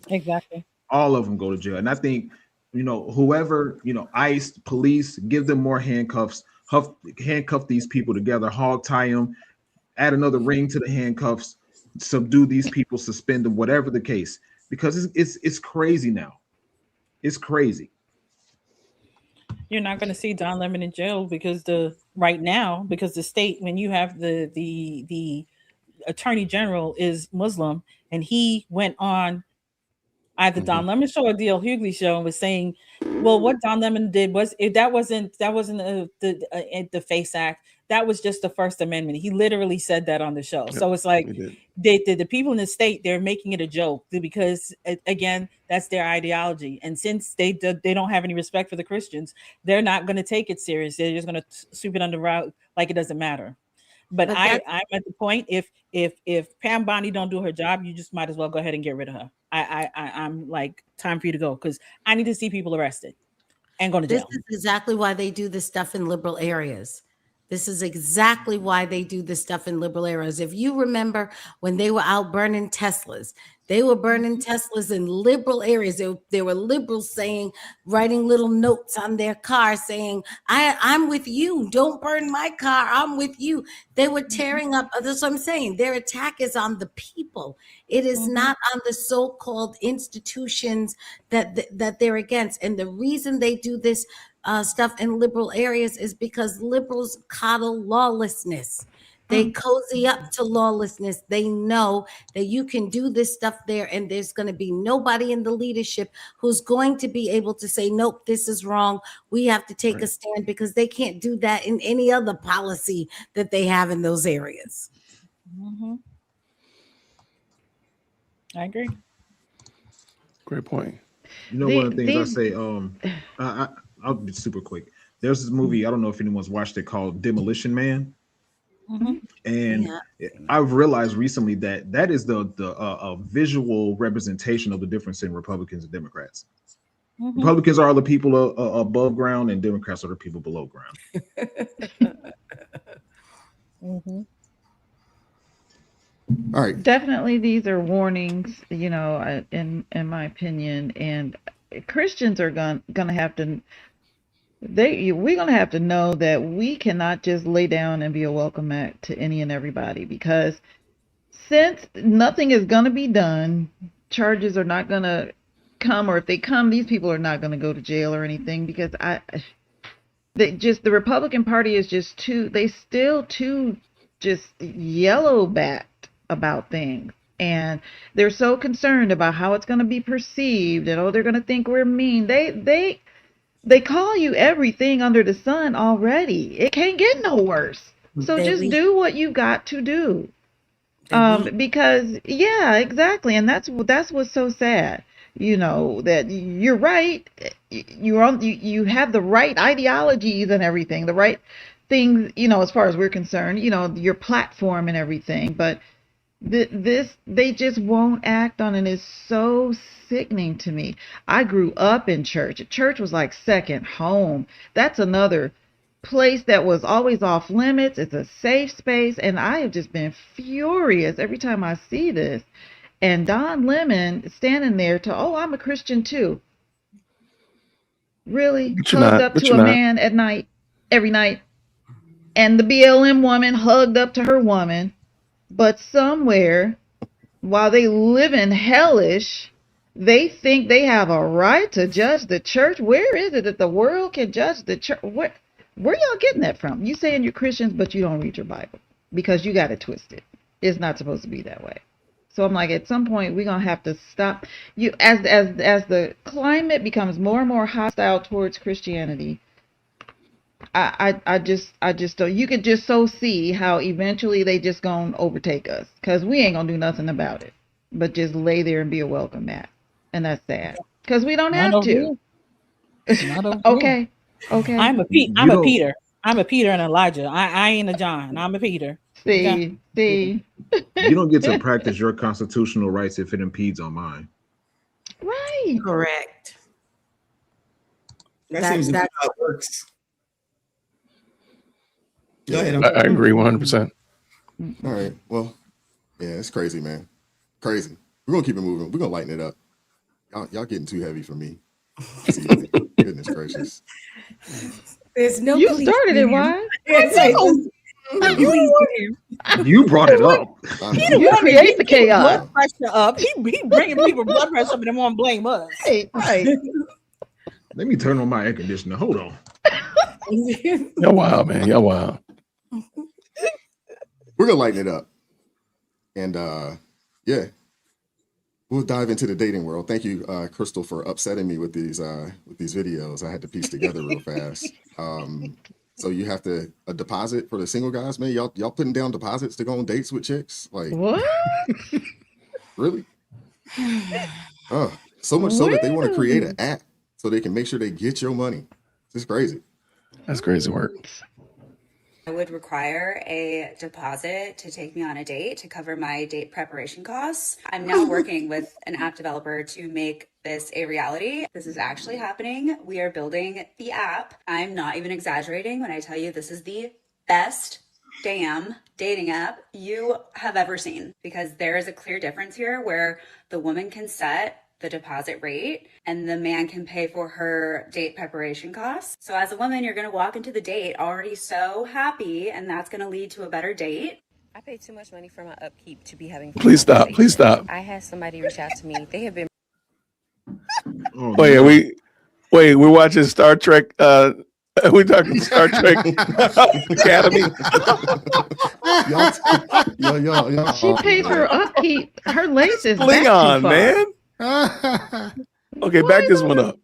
Exactly. All of them go to jail. And I think, whoever, ICE, police, give them more handcuffs, handcuff these people together, hog tie them, add another ring to the handcuffs, subdue these people, suspend them, whatever the case, because it's crazy now. It's crazy. You're not going to see Don Lemon in jail because the state, when you have the attorney general is Muslim, and he went on either Don Lemon show or D.L. Hughley show and was saying, well, what Don Lemon did that wasn't the FACE Act. That was just the First Amendment. He literally said that on the show. So it's like the people in the state, they're making it a joke because, again, that's their ideology. And since they don't have any respect for the Christians, they're not going to take it serious. They're just going to sweep it under the rug like it doesn't matter. But I'm at the point, if Pam Bondi don't do her job, you just might as well go ahead and get rid of her. I'm like, time for you to go, because I need to see people arrested and going to jail. This is exactly why they do this stuff in liberal areas. This is exactly why they do this stuff in liberal areas. If you remember when they were out burning Teslas, they were burning Teslas in liberal areas. There were liberals saying, writing little notes on their car saying, I'm with you. Don't burn my car. I'm with you. They were tearing up. That's what I'm saying. Their attack is on the people. It is not on the so-called institutions that they're against. And the reason they do this stuff in liberal areas is because liberals coddle lawlessness. They cozy up to lawlessness. They know that you can do this stuff there, and there's going to be nobody in the leadership who's going to be able to say, nope, this is wrong. We have to take a stand, because they can't do that in any other policy that they have in those areas. I agree. Great point. You know, one of the things I say, I'll be super quick. There's this movie, I don't know if anyone's watched it, called Demolition Man. And I've realized recently that that is the visual representation of the difference in Republicans and Democrats. Republicans are the people above ground, and Democrats are the people below ground. All right. Definitely, these are warnings, you know, in my opinion, and Christians are gonna have to. We're gonna have to know that we cannot just lay down and be a welcome mat to any and everybody, because since nothing is gonna be done, charges are not gonna come, or if they come, these people are not gonna go to jail or anything, because the Republican Party is just too just yellow backed about things. And they're so concerned about how it's going to be perceived, and they're going to think we're mean. They call you everything under the sun already. It can't get no worse. So just do what you got to do. Because yeah, exactly. And that's what's so sad. You know, that you're right. You have the right ideologies and everything, the right things, you know, as far as we're concerned, you know, your platform and everything, but they just won't act on it. Is so sickening to me. I grew up in church. Church was like second home. That's another place that was always off limits. It's a safe space, and I have just been furious every time I see this. And Don Lemon standing there I'm a Christian too. Really? Hugged up to a man at night, every night. And the BLM woman hugged up to her woman. But somewhere, while they live in hellish, they think they have a right to judge the church. Where is it that the world can judge the church? Where y'all getting that from? You saying you're Christians, but you don't read your Bible because you got it twisted. It's not supposed to be that way. So I'm like, at some point, we're gonna have to stop. As the climate becomes more and more hostile towards Christianity, I just don't. You could just so see how eventually they just gonna overtake us, because we ain't gonna do nothing about it, but just lay there and be a welcome mat, and that's sad, because we don't have to. Okay. I'm a Peter. I'm a Peter and Elijah. I ain't a John. I'm a Peter. See. You don't get to practice your constitutional rights if it impedes on mine. Right. Correct. That seems to be how it works. Go ahead. I agree 100%. All right. Well, yeah, it's crazy, man. Crazy. We're gonna keep it moving. We're gonna lighten it up. Y'all getting too heavy for me. Goodness gracious. There's no. You started it, why? You brought it up. You create the chaos. Blood pressure up. He bringing people blood pressure up, and they want to blame us. Right. Let me turn on my air conditioner. Hold on. Y'all wild, man. Y'all wild. We're gonna lighten it up, and yeah, we'll dive into the dating world. Thank you, Crystal, for upsetting me with these videos. I had to piece together real fast. So you have a deposit for the single guys, man. Y'all putting down deposits to go on dates with chicks? Like what? Really? So much so that they want to create an app so they can make sure they get your money. This is crazy. That's crazy work. I would require a deposit to take me on a date to cover my date preparation costs. I'm now working with an app developer to make this a reality. This is actually happening. We are building the app. I'm not even exaggerating when I tell you this is the best damn dating app you have ever seen, because there is a clear difference here where the woman can set the deposit rate and the man can pay for her date preparation costs. So as a woman, you're going to walk into the date already so happy, and that's going to lead to a better date. I pay too much money for my upkeep to be having Please stop. Please stop. I had somebody reach out to me. They have been We're watching Star Trek. We talking Star Trek Academy. Y'all. She paid for upkeep. Her lace is Klingon, back too man. Okay, back this one up.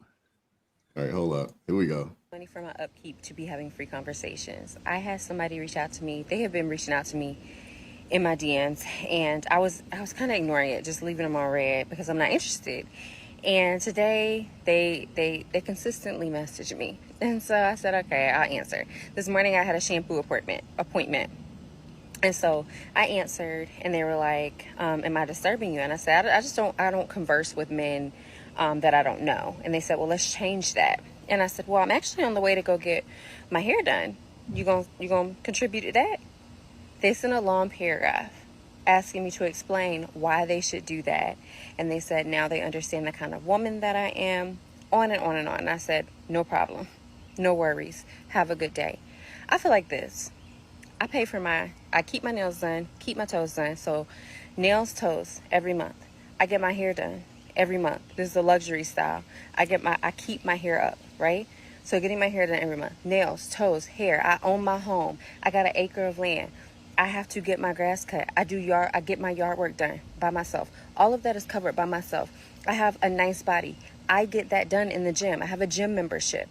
All right, hold up. Here we go. money for my upkeep to be having free conversations. I had somebody reach out to me. They have been reaching out to me in my DMs, and I was kind of ignoring it, just leaving them on red because I'm not interested. And today they consistently message me, and so I said, okay, I'll answer. This morning I had a shampoo appointment, and so I answered, and they were like, am I disturbing you? And I said, I don't converse with men that I don't know. And they said, well, let's change that. And I said, well, I'm actually on the way to go get my hair done. You gonna contribute to that? They sent a long paragraph asking me to explain why they should do that. And they said now they understand the kind of woman that I am, on and on and on. And I said, no problem, no worries, have a good day. I feel like this. I keep my nails done, keep my toes done. So nails, toes, every month. I get my hair done every month. This is a luxury style. I keep my hair up, right? So getting my hair done every month. Nails, toes, hair. I own my home. I got an acre of land. I have to get my grass cut. I get my yard work done by myself. All of that is covered by myself. I have a nice body. I get that done in the gym. I have a gym membership.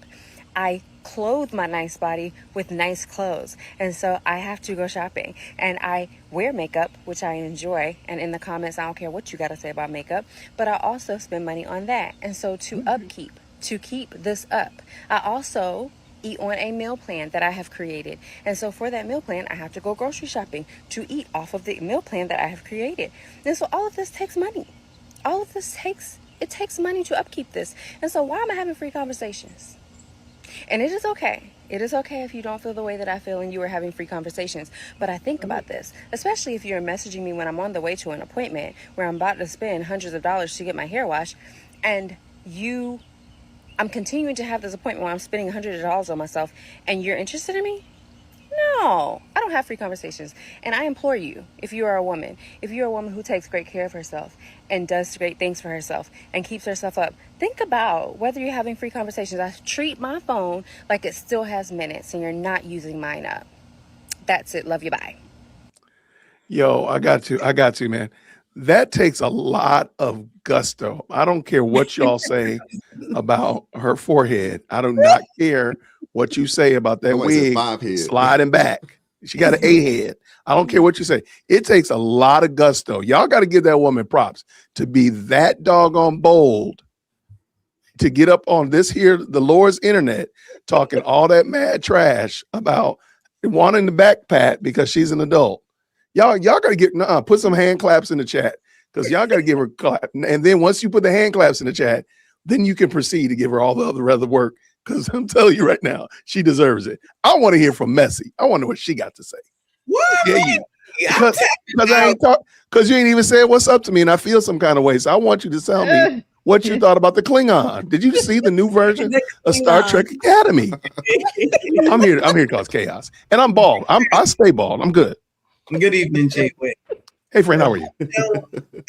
I clothe my nice body with nice clothes. And so I have to go shopping. And I wear makeup, which I enjoy. And in the comments, I don't care what you got to say about makeup. But I also spend money on that. And so to keep this up, I also eat on a meal plan that I have created. And so for that meal plan, I have to go grocery shopping to eat off of the meal plan that I have created. And so all of this takes money. It takes money to upkeep this. And so why am I having free conversations? And it is okay. It is okay if you don't feel the way that I feel and you are having free conversations. But I think about this, especially if you're messaging me when I'm on the way to an appointment where I'm about to spend hundreds of dollars to get my hair washed, and I'm continuing to have this appointment where I'm spending hundreds of dollars on myself, and you're interested in me? No, I don't have free conversations. And I implore you, if you're a woman who takes great care of herself and does great things for herself and keeps herself up, think about whether you're having free conversations. I treat my phone like it still has minutes and you're not using mine up. That's it. Love you. Bye. Yo, I got to, man. That takes a lot of gusto. I don't care what y'all say about her forehead. I do not care what you say about that wig sliding back. She got an A head. I don't care what you say. It takes a lot of gusto. Y'all got to give that woman props to be that doggone bold to get up on this here, the Lord's internet, talking all that mad trash about wanting the back pat because she's an adult. Y'all got to get put some hand claps in the chat, because y'all got to give her clap. And then once you put the hand claps in the chat, then you can proceed to give her all the other work, because I'm telling you right now, she deserves it. I want to hear from Messy. I want to know what she got to say. What? Yeah, because you ain't even said what's up to me, and I feel some kind of way. So I want you to tell me what you thought about the Klingon. Did you see the new version of Star Trek Academy? I'm here to cause chaos, and I'm bald. I stay bald. I'm good. Good evening, Jay. Hey, friend, how are you?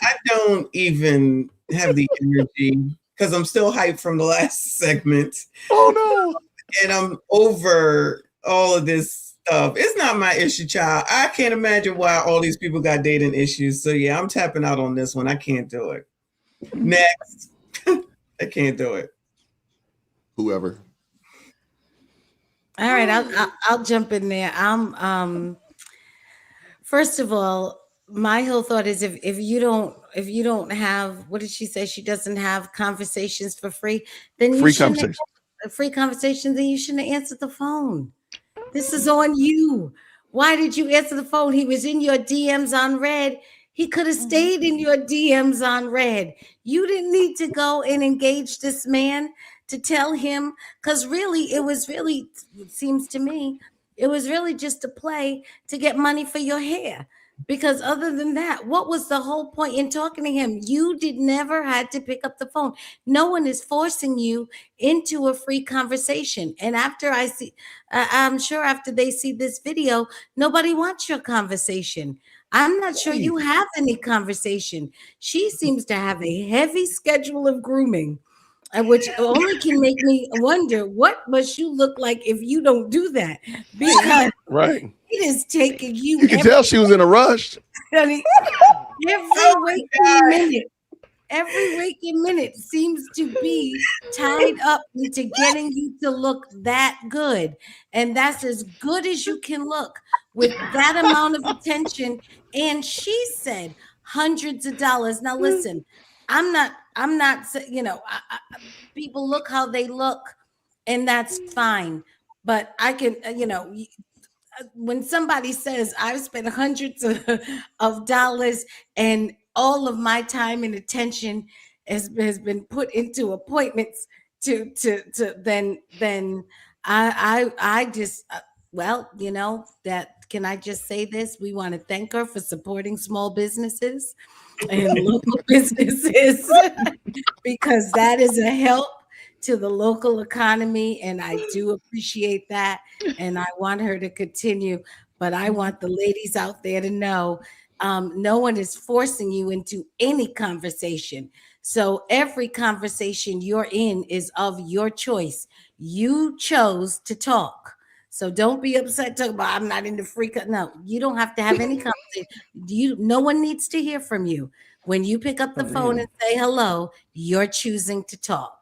I don't even have the energy because I'm still hyped from the last segment. Oh, no. And I'm over all of this stuff. It's not my issue, child. I can't imagine why all these people got dating issues. So, yeah, I'm tapping out on this one. I can't do it. Next. I can't do it. Whoever. All right, I'll jump in there. First of all, my whole thought is if you don't have, what did she say? She doesn't have conversations for free. Then you shouldn't have free conversations. Then you shouldn't have answered the phone. This is on you. Why did you answer the phone? He was in your DMs on red. He could have stayed in your DMs on red. You didn't need to go and engage this man to tell him, because really, it seems to me, It was really just a play to get money for your hair. Because other than that, what was the whole point in talking to him? You never had to pick up the phone. No one is forcing you into a free conversation. And after I'm sure after they see this video, nobody wants your conversation. I'm not sure you have any conversation. She seems to have a heavy schedule of grooming, which only can make me wonder what must you look like if you don't do that, because right, it is taking you. You can tell she was in a rush. Honey, every waking minute seems to be tied up into getting you to look that good, and that's as good as you can look with that amount of attention. And she said hundreds of dollars. Now listen, I'm not people look how they look, and that's fine, but I can when somebody says I've spent hundreds of dollars and all of my time and attention has been put into appointments to then I just that, can I just say this? We want to thank her for supporting small businesses and local businesses because that is a help to the local economy, and I do appreciate that, and I want her to continue. But I want the ladies out there to know no one is forcing you into any conversation. So every conversation you're in is of your choice. You chose to talk. So don't be upset talking about I'm not in the free. No, you don't have to have any conversation. No one needs to hear from you. When you pick up the phone and say hello, you're choosing to talk.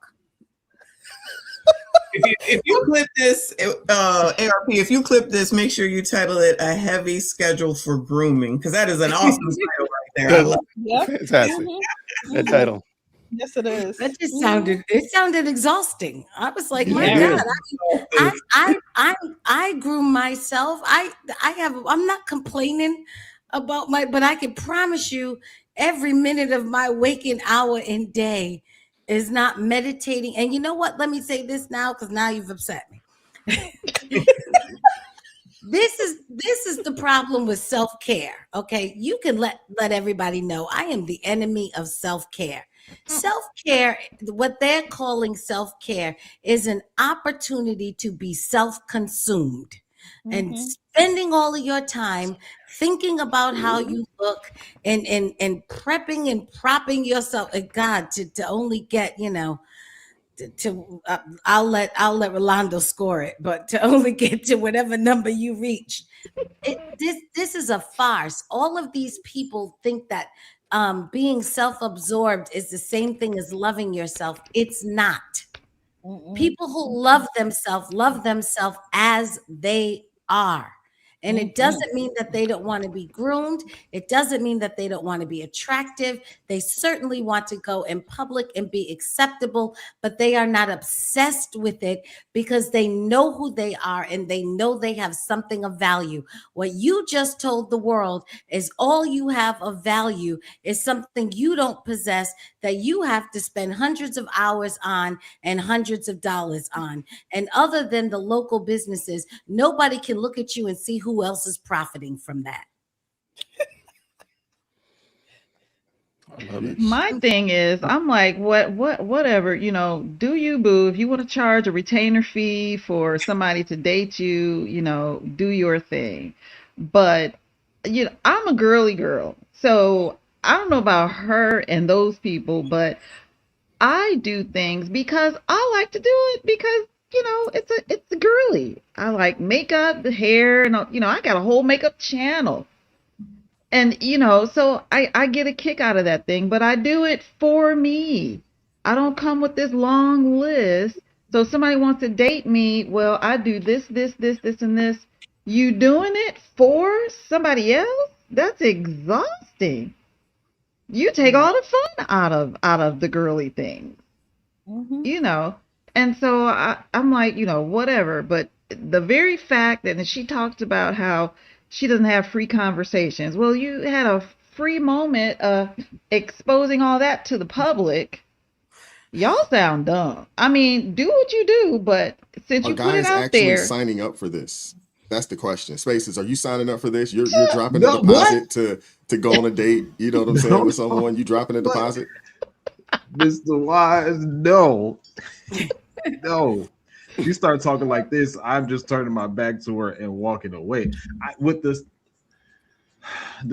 If you clip this, ARP, if you clip this, make sure you title it "A Heavy Schedule for Grooming," because that is an awesome title right there. I love it. Fantastic. That title. Yes, it is. That just sounded exhausting. I was like, my God, I groom myself. I'm not complaining about but I can promise you every minute of my waking hour and day is not meditating. And you know what? Let me say this now, because now you've upset me. This is the problem with self-care. Okay. You can let everybody know I am the enemy of self-care. Self-care, what they're calling self-care, is an opportunity to be self-consumed and spending all of your time thinking about how you look and prepping and propping yourself at God to only get, I'll let Rolando score it, but to only get to whatever number you reach. This is a farce. All of these people think that being self-absorbed is the same thing as loving yourself. It's not. People who love themselves as they are. And it doesn't mean that they don't want to be groomed. It doesn't mean that they don't want to be attractive. They certainly want to go in public and be acceptable, but they are not obsessed with it because they know who they are and they know they have something of value. What you just told the world is all you have of value is something you don't possess that you have to spend hundreds of hours on and hundreds of dollars on. And other than the local businesses, nobody can look at you and see who else is profiting from that. My thing is, I'm like, whatever, do you, boo? If you want to charge a retainer fee for somebody to date you, do your thing. But, I'm a girly girl. So I don't know about her and those people, but I do things because I like to do it because, it's girly. I like makeup, the hair, and, I got a whole makeup channel. And, so I get a kick out of that thing, but I do it for me. I don't come with this long list. So if somebody wants to date me, well, I do this, and this. You doing it for somebody else? That's exhausting. You take all the fun out of the girly things, And so I'm like, whatever. But the very fact that she talked about how she doesn't have free conversations. Well, you had a free moment of exposing all that to the public. Y'all sound dumb. I mean, do what you do, but since you put it out there, signing up for this. That's the question. Spaces, are you signing up for this? You're dropping a deposit to go on a date. You know what I'm saying with someone. You dropping a deposit. Mr. Wise, no. No. You start talking like this, I'm just turning my back to her and walking away. The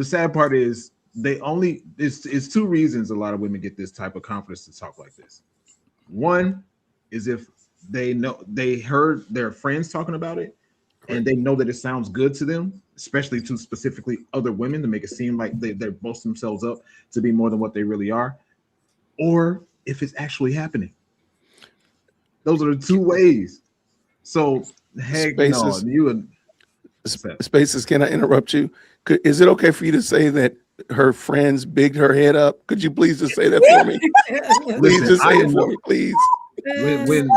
sad part is it's two reasons a lot of women get this type of confidence to talk like this. One is if they heard their friends talking about it and they know that it sounds good to them, especially to specifically other women, to make it seem like they're boasting themselves up to be more than what they really are, or if it's actually happening. Those are the two ways. So, heck Spaces, no. Spaces, can I interrupt you? Is it okay for you to say that her friends bigged her head up? Could you please just say that for me? Please just say it for me, please. When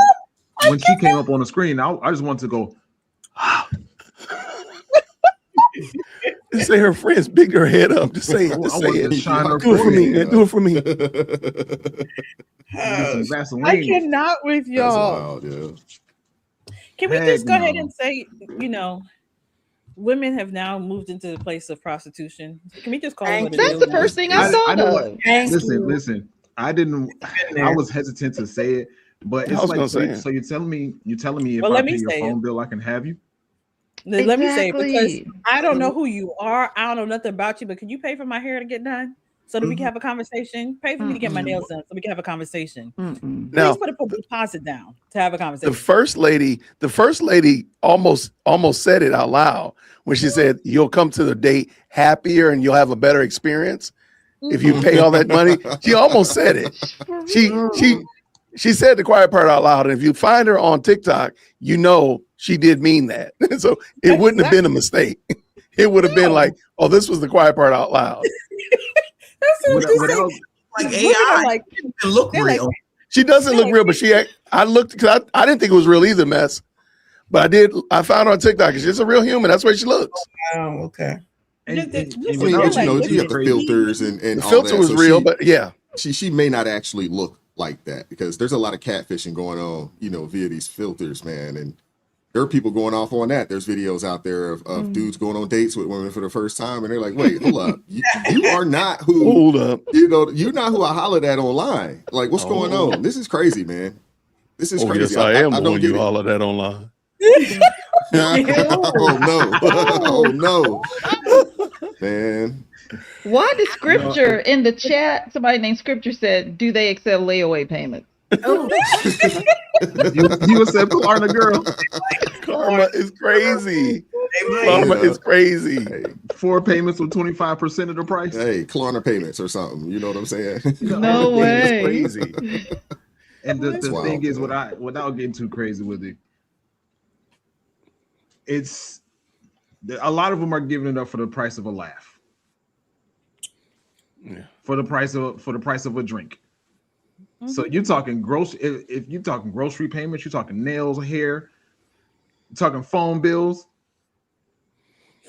she came up on the screen, I just wanted to go. Just say her friends bigged her head up. Just say it. Just say it. Do it for me, man. Do it for me. I cannot with y'all. That's wild, yeah. Can we just go ahead and say, women have now moved into the place of prostitution? Can we just call it what it is? That's the first thing I saw. Listen. I was hesitant to say it, but it's like, so you're telling me if I pay your phone bill, I can have you? Let me say it, because I don't know who you are. I don't know nothing about you, but can you pay for my hair to get done so that we can have a conversation? Pay for me to get my nails done so we can have a conversation. Please put a deposit down to have a conversation. The first lady almost said it out loud when she said, "You'll come to the date happier and you'll have a better experience if you pay all that money." She almost said it. She said the quiet part out loud. And if you find her on TikTok, she did mean that. So it wouldn't have been a mistake. It would have been like, "Oh, this was the quiet part out loud." Like AI, look real. She doesn't look real, but I looked because I didn't think it was real either, mess. But I found her on TikTok. She's just a real human. That's where she looks. Oh, okay. You have the filters and the filter was real, but yeah, she may not actually look like that because there's a lot of catfishing going on, via these filters, man. And there are people going off on that. There's videos out there of dudes going on dates with women for the first time, and they're like, "Wait, hold up, you are not who. Hold up, you're not who I hollered at online. Like, what's going on? This is crazy, man. This is crazy. Yes, I am the one you hollered at online." Oh no, man. Why did Scripture in the chat? Somebody named Scripture said, "Do they accept layaway payments?" You said Klarna girl. Karma is crazy. Karma is crazy. Hey, 4 payments with 25% of the price. Hey, Klarna payments or something. You know what I'm saying? No way. It's crazy. And the thing is, without getting too crazy with it, it's a lot of them are giving it up for the price of a laugh. Yeah. For the price of a drink. So you're talking if you're talking grocery payments, you're talking nails, hair, you're talking phone bills.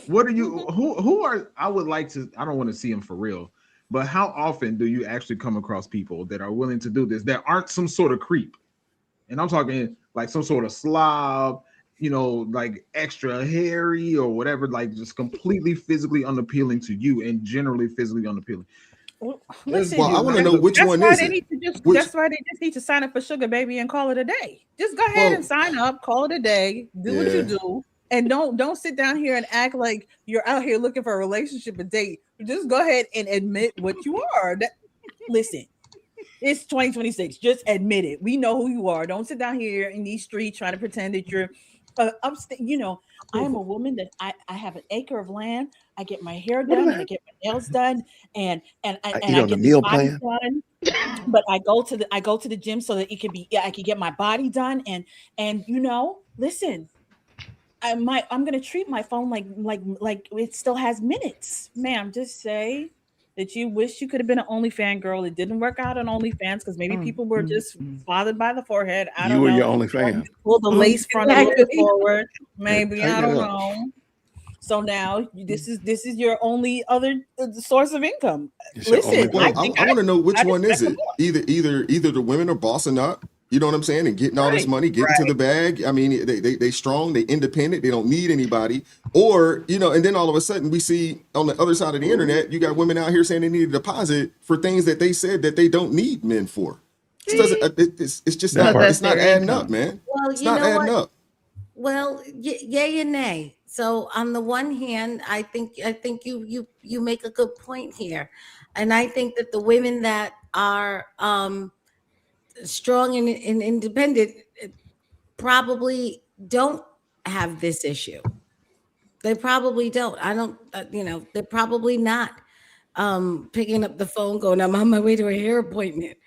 What are you who are I would like to I don't want to see them for real, but how often do you actually come across people that are willing to do this that aren't some sort of creep? And I'm talking like some sort of slob, like extra hairy or whatever, like just completely physically unappealing to you and generally physically unappealing. Listen, I want to know which one is it. That's why they just need to sign up for Sugar Baby and call it a day. Just go ahead and sign up, call it a day, do what you do, and don't sit down here and act like you're out here looking for a relationship, a date. Just go ahead and admit what you are. Listen, it's 2026. Just admit it. We know who you are. Don't sit down here in these streets trying to pretend that you're upstate. I am a woman that I have an acre of land. I get my hair done, and I get my nails done, and I get the body done. But I go to the gym so that I can get my body done, and listen, I'm gonna treat my phone like it still has minutes, ma'am. Just say that you wish you could have been an OnlyFans girl. It didn't work out on OnlyFans because maybe people were just bothered by the forehead. I don't know. You were your OnlyFans. Pull the lace front a little bit forward. Maybe I don't know. So now this is your only other source of income. Listen, I want to know which one is it. Either the women are bossing up You know what I'm saying? And getting all this money, getting to the bag. I mean, they strong, they independent, they don't need anybody. Or, you know, and then all of a sudden we see on the other side of the internet, you got women out here saying they need a deposit for things that they said that they don't need men for. It doesn't, it's just not, it's not adding up, man. Well, It's you not know adding what? up. Well, yay and nay. So on the one hand, I think you make a good point here, and I think that the women that are strong and independent probably don't have this issue. They probably don't. I don't. You know, they're probably not picking up the phone, going, "I'm on my way to a hair appointment.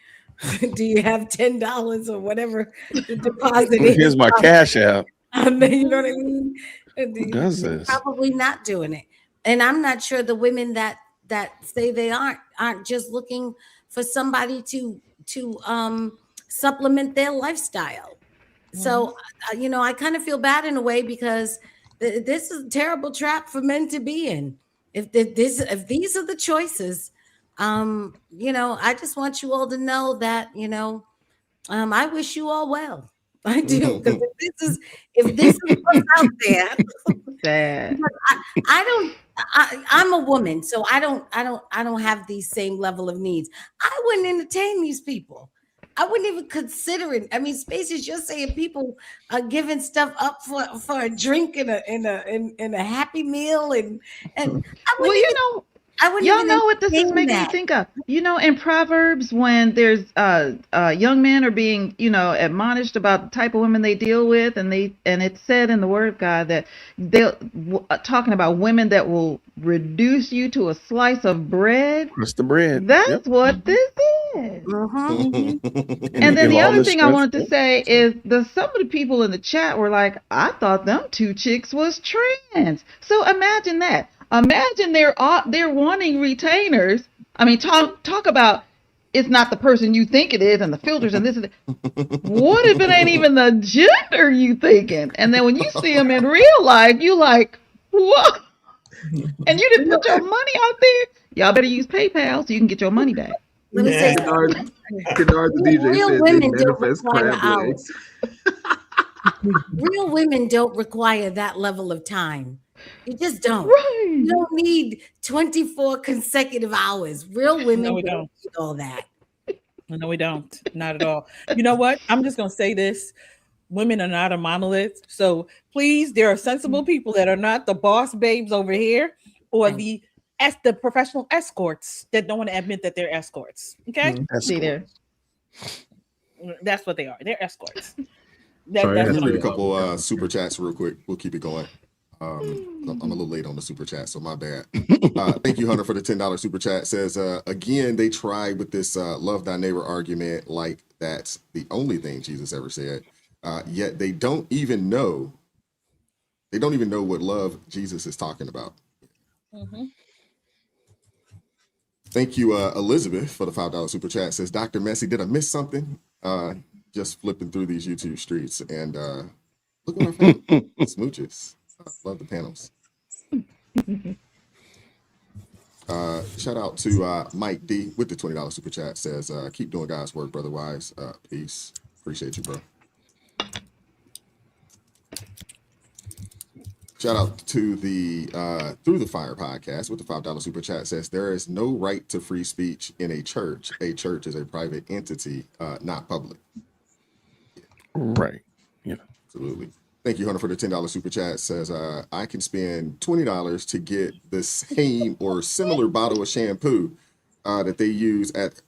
Do you have $10 or whatever the deposit is?" Here's my cash app. You know what I mean? Who does They're this? probably not doing it. And I'm not sure the women that say they aren't just looking for somebody to supplement their lifestyle. So you know, I kind of feel bad in a way because this is a terrible trap for men to be in. If these are the choices, you know, I just want you all to know that, you know, I wish you all well. I do, because if this is what's out there, Sad. I'm a woman, so I don't have these same level of needs. I wouldn't entertain these people. I wouldn't even consider it. I mean, Spaces, you're saying people are giving stuff up for a drink and a happy meal, and I wouldn't Well, even I wouldn't y'all even know what this is entertain making me that. think of. You know, in Proverbs, when there's young men are being, you know, admonished about the type of women they deal with, and it's said in the Word of God that they're talking about women that will reduce you to a slice of bread. What's the bread? That's what this is. And then the other thing I wanted to say is some of the people in the chat were like, I thought them two chicks was trans. So imagine that. Imagine they're wanting retainers. I mean, talk about it's not the person you think it is and the filters and this and that. What if it ain't even the gender you thinking? And then when you see them in real life, you like, what? And you didn't put your money out there. Y'all better use PayPal so you can get your money back. Let me say Kennard, something. Kennard, the DJ Real said they women don't manifest require crab hours. legs. Real women don't require that level of time. You just don't. Right. You don't need 24 consecutive hours. Real women No, we don't don't. need all that. No, we don't. Not at all. You know what? I'm just going to say this. Women are not a monolith. So please, there are sensible people that are not the boss babes over here or the professional escorts that don't want to admit that they're escorts. Okay? See there. That's what they are. They're escorts. Sorry, that's let me what read a I'm couple super chats real quick. We'll keep it going. I'm a little late on the super chat, so my bad. Thank you, Hunter, for the $10 super chat. Says again, they tried with this love thy neighbor argument like that's the only thing Jesus ever said. Yet they don't even know what love Jesus is talking about. Thank you, Elizabeth, for the $5 super chat. Says Dr. Messi, did I miss something? Just flipping through these YouTube streets and look what I found. Smooches. Love the panels. Shout out to Mike D with the $20 super chat. Says keep doing God's work, brother Wise. Peace. Appreciate you, bro. Shout out to the Through the Fire podcast with the $5 super chat. Says there is no right to free speech in a church. A church is a private entity, not public. Right. Yeah. Absolutely. Thank you, Hunter, for the $10 super chat. Says I can spend $20 to get the same or similar bottle of shampoo that they use at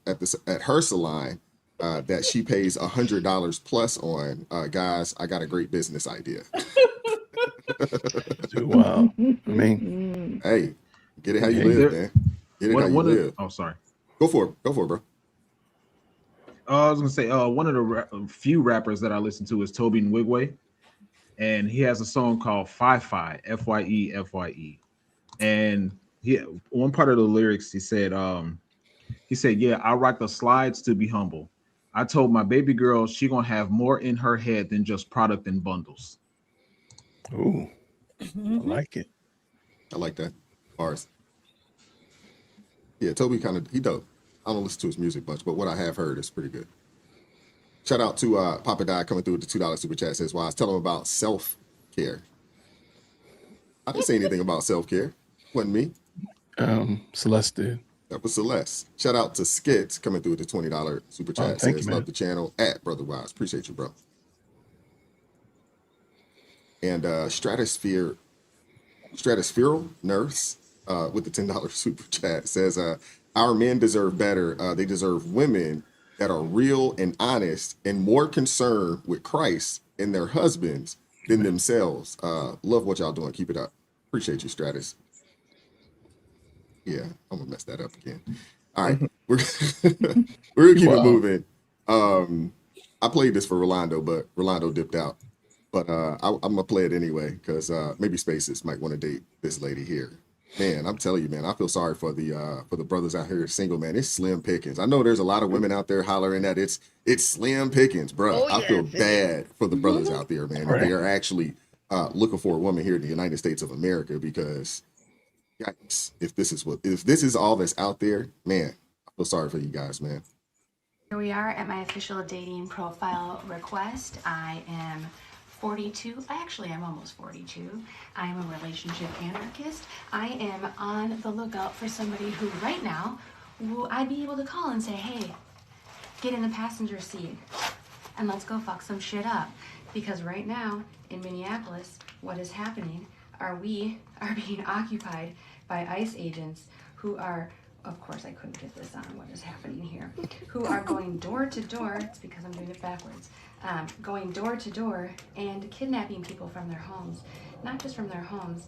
her salon that she pays $100 plus on. Guys, I got a great business idea. Wow. I mean, hey, get it how you live, man. Get it how you live. Oh, sorry. Go for it, bro. I was gonna say one of the few rappers that I listen to is Toby Nwigwe, and he has a song called Fi-Fi, F-Y-E, and one part of the lyrics he said, yeah, I rock the slides to be humble. I told my baby girl she gonna have more in her head than just product and bundles. Ooh, I like it. I like that. Bars. Yeah, Toby he dope. I don't listen to his music much, but what I have heard is pretty good. Shout out to Papa Die coming through with the $2 super chat. Says, Wise, tell them about self-care. I didn't say anything about self-care. Wasn't me. Celeste did. That was Celeste. Shout out to Skits coming through with the $20 super chat. Thank Says, you, man. love the channel at Brother Wise. Appreciate you, bro. And Stratospheral Nurse with the $10 super chat says, our men deserve better. They deserve women that are real and honest and more concerned with Christ and their husbands than themselves. Love what y'all doing. Keep it up. Appreciate you, Stratus. Yeah, I'm gonna mess that up again. All right, we're gonna keep it moving. I played this for Rolando, but Rolando dipped out. But I'm gonna play it anyway because maybe Spaces might want to date this lady here. Man, I'm telling you, man, I feel sorry for the brothers out here single, man. It's slim pickings. I know there's a lot of women out there hollering that it's slim pickings, bro. Oh, I feel yes, it bad for the brothers out there, man. Right. They are actually looking for a woman here in the United States of America because, yikes, if this is all that's out there, man, I feel sorry for you guys, man. Here we are at my official dating profile request. I am 42. Actually, I'm almost 42. I am a relationship anarchist. I am on the lookout for somebody who right now I'd be able to call and say, hey, get in the passenger seat and let's go fuck some shit up. Because right now in Minneapolis, what is happening are we are being occupied by ICE agents who are, of course I couldn't get this on what is happening here, who are going door to door, it's because I'm doing it backwards, going door to door and kidnapping people from their homes. Not just from their homes,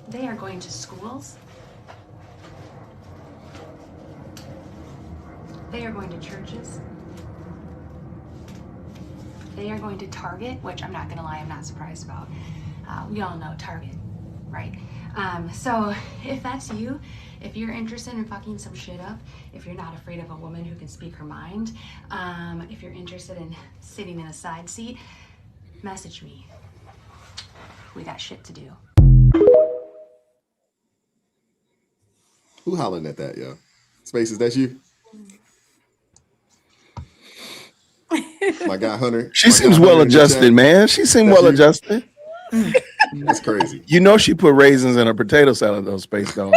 they are going to schools, they are going to churches, they are going to Target, which I'm not gonna lie, I'm not surprised about. We all know Target, right? So if that's you, if you're interested in fucking some shit up, if you're not afraid of a woman who can speak her mind, if you're interested in sitting in a side seat, message me. We got shit to do. Who hollering at that, yo? Spaces, that's you? My guy Hunter. She seems well adjusted, man. She seemed well adjusted. That's crazy. You know she put raisins in a potato salad, though, Space Dog.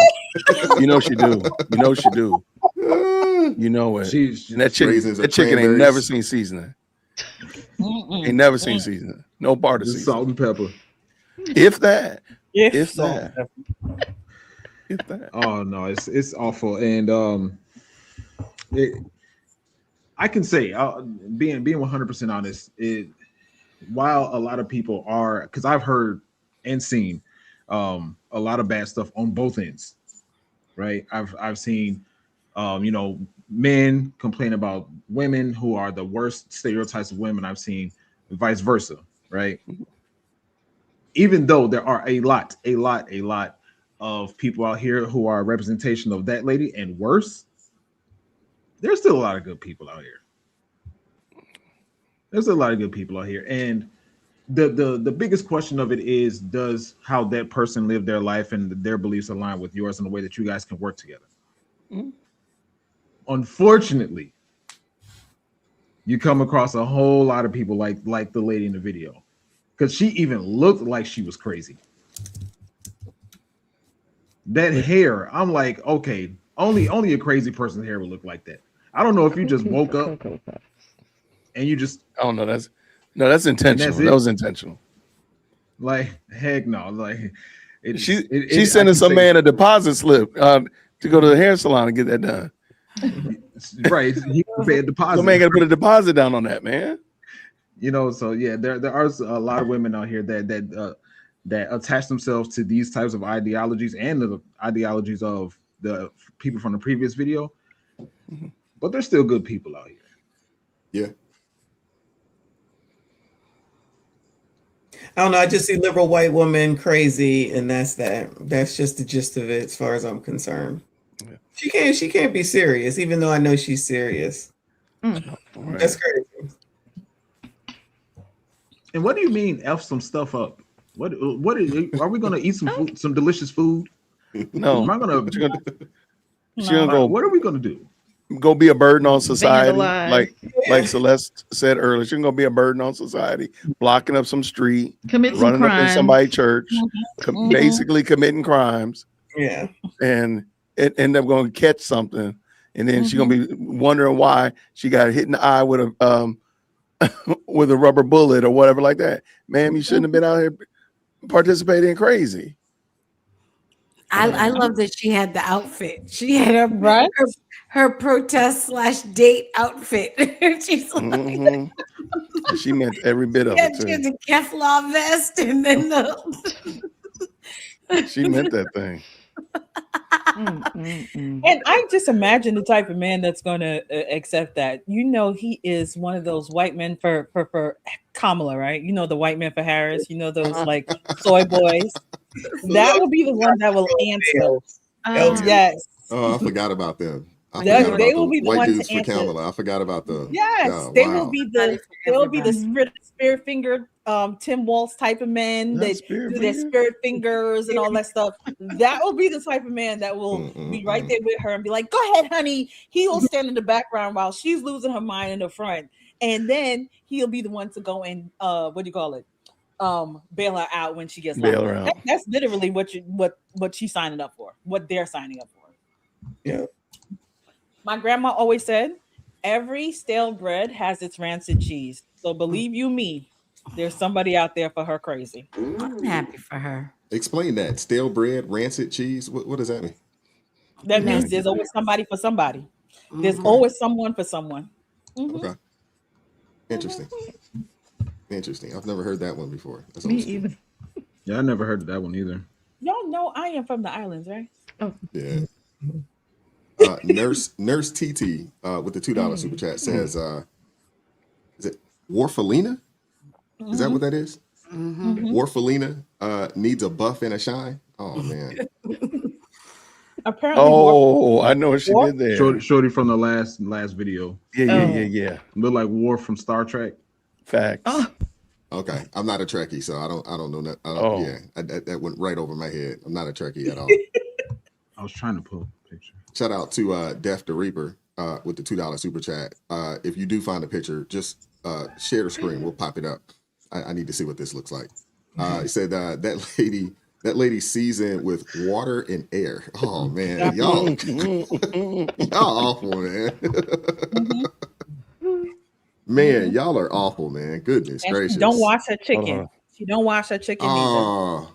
You know she do. You know she do. You know it. And that chicken ain't never seen seasoning. Ain't never seen seasoning. No part of seasoning. Salt and pepper. If that. If that. If that. Oh no, it's awful. And I can say, being 100% honest, while a lot of people are, because I've heard and seen a lot of bad stuff on both ends, right? I've seen men complain about women who are the worst stereotypes of women. I've seen vice versa, right? Even though there are a lot of people out here who are a representation of that lady and worse, there's still a lot of good people out here. There's a lot of good people out here. And the biggest question of it is, does how that person live their life and their beliefs align with yours in a way that you guys can work together? Mm-hmm. Unfortunately, you come across a whole lot of people like the lady in the video, because she even looked like she was crazy. That hair, I'm like, okay, only a crazy person's hair would look like that. I don't know if you just woke up and you just, I don't know. That's intentional. That was intentional. Like, heck no. Like, she's sending some man a deposit slip to go to the hair salon and get that done. Right. He pay a deposit. Some man got to put a deposit down on that, man. So yeah, there are a lot of women out here that attach themselves to these types of ideologies and the ideologies of the people from the previous video. Mm-hmm. But there's still good people out here. Yeah. I don't know. I just see liberal white woman crazy, and that's that. That's just the gist of it, as far as I'm concerned. Yeah. She can't be serious, even though I know she's serious. Right. That's crazy. And what do you mean F some stuff up? What are we gonna eat some food, some delicious food? No. Am I gonna? What are we gonna do? go be a burden on society, Vandalized. like Celeste said earlier. She's gonna be a burden on society, blocking up some street, Commit some running up in crimes. somebody's church, basically committing crimes, Yeah. and it end up going to catch something, and then she's gonna be wondering why she got hit in the eye with a with a rubber bullet or whatever like that. Ma'am, you shouldn't have been out here participating crazy. I love that she had the outfit. She had her protest / date outfit. She's like, She meant every bit of yeah, it she had too. the Kevlar vest and then the She meant that thing. And I just imagine the type of man that's going to accept that. You know, he is one of those white men for Kamala, right? You know, the white men for Harris. You know, those like soy boys. That will be the one that will answer. Yes. Oh, I forgot about them. They will be the white one dudes to for answer. Kamala. I forgot about them. Yes, Oh, they wow. will be the spirit fingered Tim Walz type of men that do their spirit fingers and all that stuff. That will be the type of man that will be right there with her and be like, "Go ahead, honey." He will stand in the background while she's losing her mind in the front, and then he'll be the one to go and bail her out when she gets Bail locked her up. out. That's literally what she's signing up for. What they're signing up for. Yeah. My grandma always said, every stale bread has its rancid cheese. So believe you me, there's somebody out there for her crazy. I'm happy for her. Explain that. Stale bread, rancid cheese. What does that mean? That means there's always somebody for somebody. There's always someone for someone. Okay. Interesting. Interesting. I've never heard that one before. That's Me old school. either. Yeah, I never heard of that one either. Y'all know I am from the islands, right? Oh. Yeah. Nurse TT with the $2 super chat says, is it Warfalina? Is that what that is? Warfalina needs a buff and a shine. Oh man. Apparently, I know what she did there. Shorty from the last video. Yeah. Look like Worf from Star Trek. Facts. Okay, I'm not a Trekkie, so I don't know that. That went right over my head. I'm not a Trekkie at all. I was trying to pull a picture. Shout out to Def the Reaper with the $2 super chat. If you do find a picture, just share the screen. We'll pop it up. I need to see what this looks like. It said that lady seasoned with water and air. Oh man, y'all awful, man. Man, y'all are awful, man. Goodness and gracious. she don't wash her chicken. She don't wash her chicken either. Oh,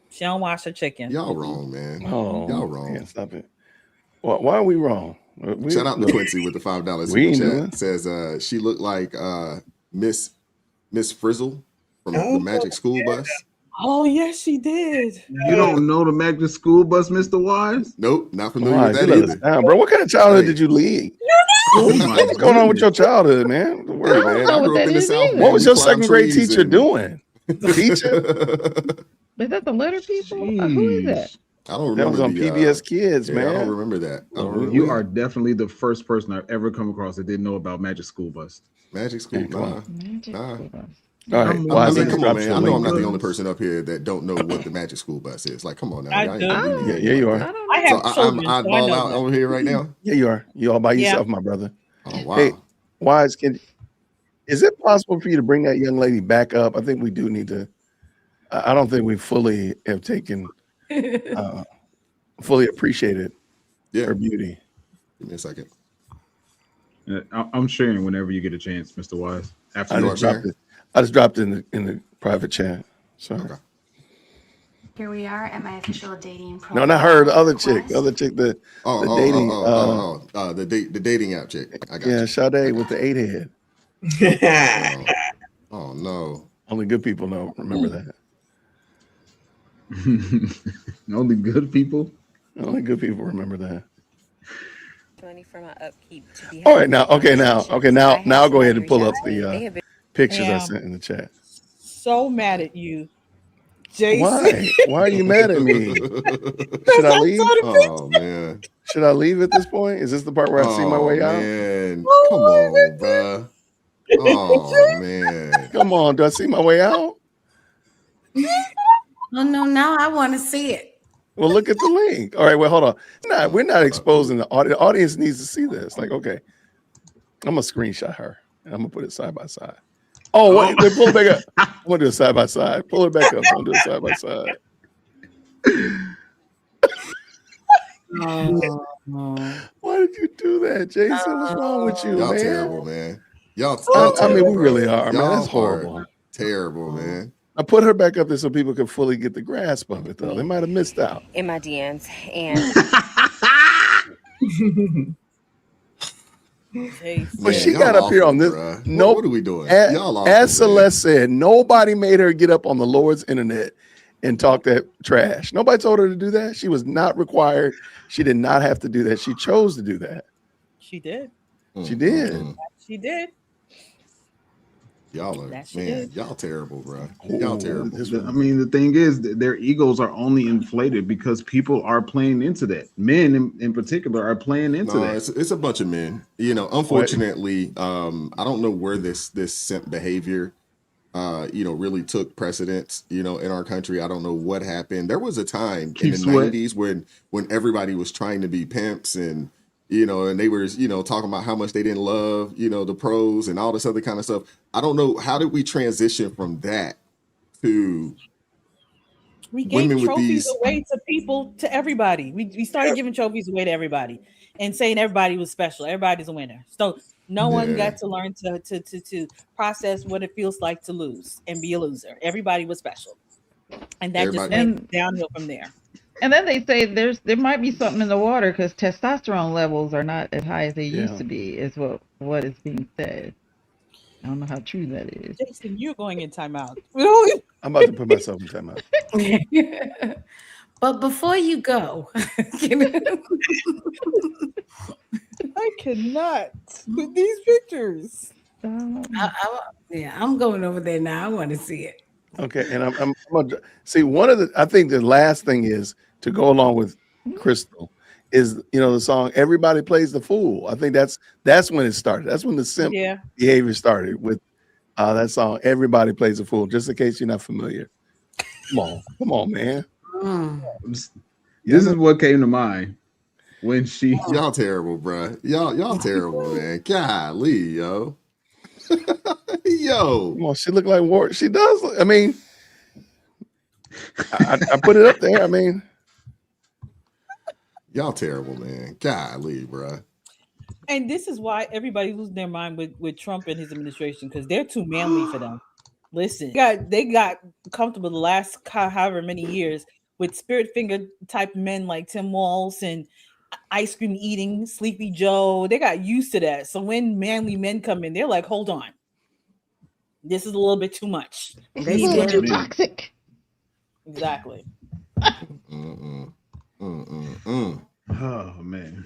She don't wash her chicken. y'all wrong, man. Oh, Y'all wrong. man, stop it. Why are we wrong? Shout out to Quincy with the $5 super chat. Says she looked like Miss Frizzle from the Magic School Bus. Oh yes, she did. You don't know the Magic School Bus, Mr. Wise? Nope, not familiar Wise, with you that let us either. down, bro. What kind of childhood did you lead? What's going on with your childhood, man? Don't worry, man. I grew up in the South. What was your second grade teacher doing? Teacher? Is that the letter people? Who is that? I don't remember. That was on PBS Kids, man. I don't remember that. You are definitely the first person I've ever come across that didn't know about Magic School Bus. Magic School Bus. All right. I mean, come on, man. I know I'm not the only person up here that don't know what the Magic School Bus is. Like, come on now. Yeah, you are. I have I'm children, oddball out over here right now. Yeah, you are. You all by yourself, my brother. Oh wow. Hey, Wise, is it possible for you to bring that young lady back up? I think we do need to. I don't think we fully have taken, fully appreciated her beauty. Give me a second. I'm sharing whenever you get a chance, Mr. Wise. After I just dropped it in the private chat. So. Okay. Here we are at my official dating profile. No, not her. The other chick. The other chick. The dating. The dating app chick. I got you. Sade with the 8 head. Oh no. Only good people remember that. Only good people. Only good people remember that. Money for my upkeep. All right, now, now go ahead and pull up the pictures I sent in the chat. So mad at you, Jason. Why are you mad at me? Should I leave? Oh man. Should I leave at this point? Is this the part where I see my way out? Man. Come on, bro. Oh man. Come on, do I see my way out? Oh no, now I want to see it. Well, look at the link. All right, well, hold on. Nah, we're not exposing the audience. The audience needs to see this. Like, okay, I'm gonna screenshot her and I'm gonna put it side by side. Oh, wait, pull it back up. I'm gonna do it side by side. Pull it back up. I'm gonna do it side by side. Why did you do that, Jason? What's wrong with you, Y'all man? terrible, man. Y'all I mean, we bro. really are, man. Y'all That's horrible. Terrible, man. I put her back up there so people can fully get the grasp of it, though. They might have missed out. In my DMs. And But she got up here on this. No, what are we doing? As Celeste said, nobody made her get up on the Lord's internet and talk that trash. Nobody told her to do that. She was not required. She did not have to do that. She chose to do that. She did. She did. She did. Y'all are, man, y'all terrible, bro. Y'all terrible. I mean, the thing is, their egos are only inflated because people are playing into that. Men, in particular, are playing into that. It's a bunch of men. You know, unfortunately, I don't know where this simp behavior, really took precedence. You know, in our country, I don't know what happened. There was a time in the 90s when everybody was trying to be pimps and. And they were, talking about how much they didn't love, the pros and all this other kind of stuff. I don't know. How did we transition from that to we gave trophies away to people, to everybody. We started giving trophies away to everybody and saying everybody was special. Everybody's a winner. So no one got to learn to process what it feels like to lose and be a loser. Everybody was special. And that just went downhill from there. And then they say there might be something in the water because testosterone levels are not as high as they used to be, is what is being said. I don't know how true that is. Jason, you're going in timeout. I'm about to put myself in timeout. But before you go, I cannot with these pictures. I'm going over there now. I want to see it. Okay, and I'm gonna see I think the last thing is to go along with Crystal is the song "Everybody Plays the Fool." I think that's when it started. That's when the simp behavior started with that song "Everybody Plays the Fool." Just in case you're not familiar, come on, man. This is what came to mind when she. Y'all terrible, bro. Y'all terrible, man. Golly, yo. Yo, well, she looked like war. She does. I mean, I put it up there. I mean, y'all terrible, man. Golly, bro. And this is why everybody's losing their mind with Trump and his administration because they're too manly for them. Listen, they got comfortable the last however many years with spirit finger type men like Tim Walz and ice cream eating Sleepy Joe. They got used to that. So when manly men come in, they're like, hold on. This is a little bit too much. They get too toxic. Exactly. Oh man.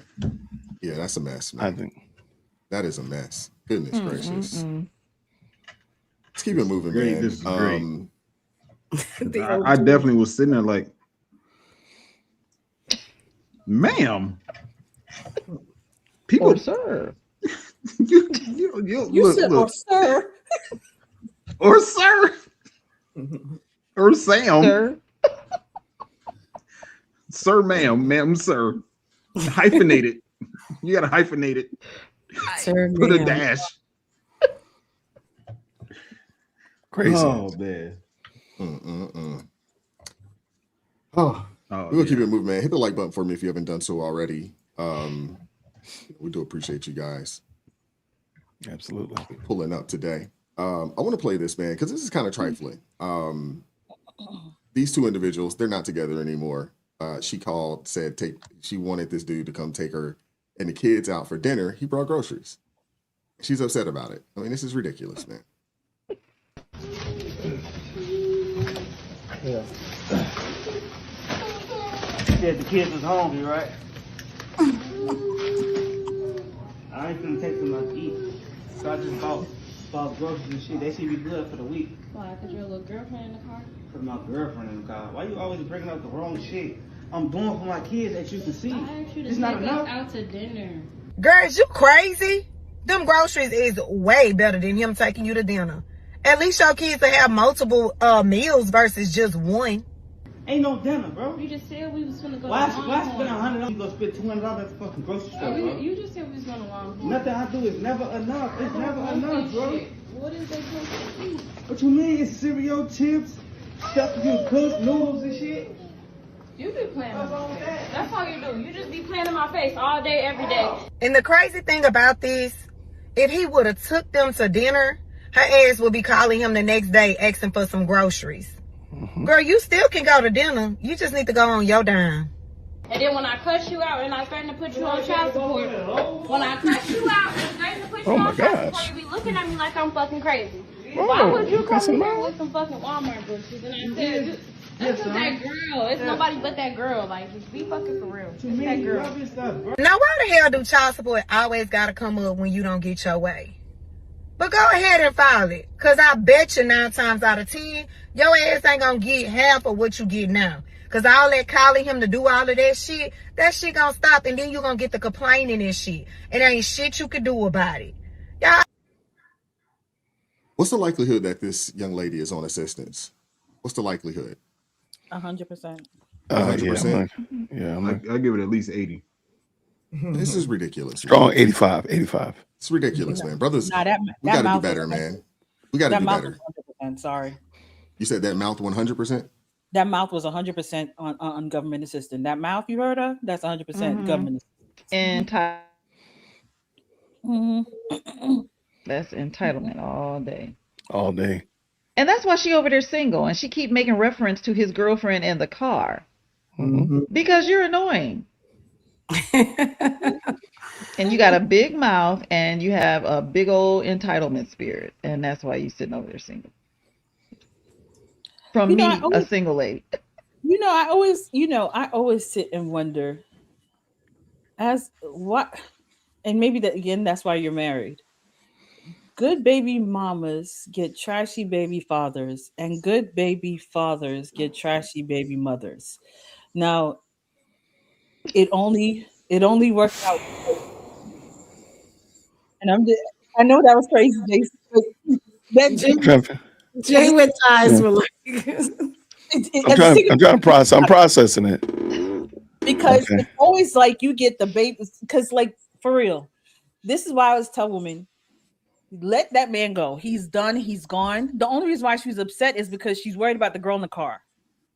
Yeah, that's a mess, man. I think that is a mess. Goodness gracious. Let's keep it moving, man. This is great. I definitely was sitting there like, ma'am. People, sir. you look, sir. Or sir. Or Sam. Sir. Sir, ma'am, sir. Hyphenate it. You gotta hyphenate it. Sir, put a dash. Crazy. Oh man. We'll keep it moving, man. Hit the like button for me if you haven't done so already. We do appreciate you guys. Absolutely. Pulling up today. I want to play this, man, because this is kind of trifling. These two individuals, they're not together anymore. She called, said she wanted this dude to come take her and the kids out for dinner. He brought groceries. She's upset about it. I mean, this is ridiculous, man. Yeah. Said the kids was hungry, right? I ain't gonna take them out to eat. So I just bought groceries and shit. They should be good for the week. Why? Cause your little girlfriend in the car? Put my girlfriend in the car. Why you always bringing up the wrong shit? I'm doing for my kids that you can see. I asked you to it's take not us enough. out to dinner. Girls, you crazy? Them groceries is way better than him taking you to dinner. At least your kids will have multiple meals versus just one. Ain't no dinner, bro. You just said we was gonna go. Why to spend Longhorn. $100? You gonna spend $200 at the fucking grocery store, bro? You just said we was going to Longhorn. Nothing I do is never enough. It's never enough, bro. Shit. What is they supposed to eat? What you mean? It's cereal, chips, stuff you cook, noodles and shit. You be playing in my face. That's all you do. You just be playing in my face all day, every day. And the crazy thing about this, if he would have took them to dinner, her ass would be calling him the next day asking for some groceries. Girl, you still can go to dinner. You just need to go on your dime. And then when I cuss you out and I threaten to put you on child support, when I cuss you out and threaten to put you on child support, you be looking at me like I'm fucking crazy. Why would you come in here with some fucking Walmart groceries? And I said, that's just that girl. It's nobody but that girl. Like, just be fucking for real. It's that girl. Now, why the hell do child support always got to come up when you don't get your way? But go ahead and file it. Because I bet you 9 times out of 10, your ass ain't going to get half of what you get now. Because all that calling him to do all of that shit going to stop. And then you're going to get the complaining and shit. And there ain't shit you can do about it. Y'all. What's the likelihood that this young lady is on assistance? What's the likelihood? 100%. 100%. Yeah, I give it at least 80. This is ridiculous. Strong 85. It's ridiculous, man. Brothers, Nah, we got to do better, man. We got to do better. 100%, sorry. You said that mouth 100%? That mouth was 100% on government assistance. That mouth you heard of, that's 100% government assistance. Mm-hmm. That's entitlement all day. All day. And that's why she over there single, and she keep making reference to his girlfriend in the car. Because you're annoying. And you got a big mouth and you have a big old entitlement spirit, and that's why you sitting over there single. From me, a single lady. I always sit and wonder as what, and maybe that again, that's why you're married. Good baby mamas get trashy baby fathers, and good baby fathers get trashy baby mothers. Now, it only works out. And I know that was crazy, Jason. That Jay with eyes were like. I'm trying to process. I'm processing it because it's always like you get the babies. Because, like, for real, this is why I always tell women, let that man go. He's done. He's gone. The only reason why she's upset is because she's worried about the girl in the car.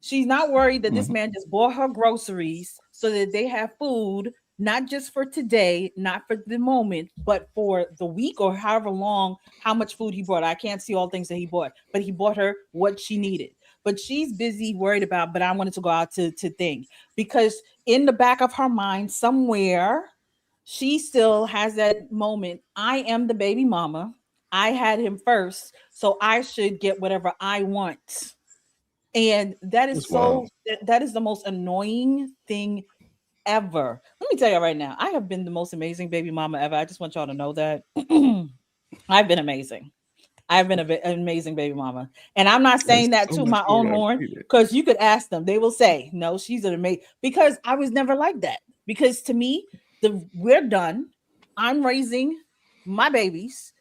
She's not worried that this man just bought her groceries so that they have food, not just for today, not for the moment, but for the week or however long, how much food he bought. I can't see all things that he bought, but he bought her what she needed. But she's busy worried about, but I wanted to go out to thing, because in the back of her mind somewhere, she still has that moment. I am the baby mama. I had him first, so I should get whatever I want. And that is that is the most annoying thing ever. Let me tell you right now, I have been the most amazing baby mama ever. I just want y'all to know that. I've been amazing. I've been an amazing baby mama. And I'm not saying that to my own horn, because you could ask them. They will say, no, she's an amazing, because I was never like that. Because to me, we're done. I'm raising my babies.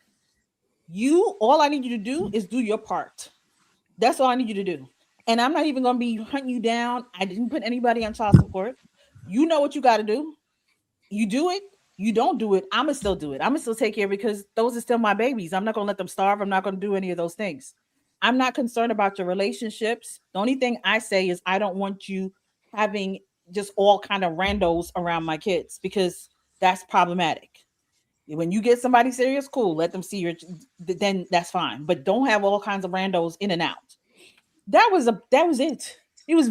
All I need you to do is do your part. That's all I need you to do. And I'm not even going to be hunting you down. I didn't put anybody on child support. You know what you got to do. You do it. You don't do it. I'm going to still do it. I'm going to still take care, because those are still my babies. I'm not going to let them starve. I'm not going to do any of those things. I'm not concerned about your relationships. The only thing I say is I don't want you having just all kind of randos around my kids, because that's problematic. When you get somebody serious, cool. Let them see then that's fine. But don't have all kinds of randos in and out. That was it. It was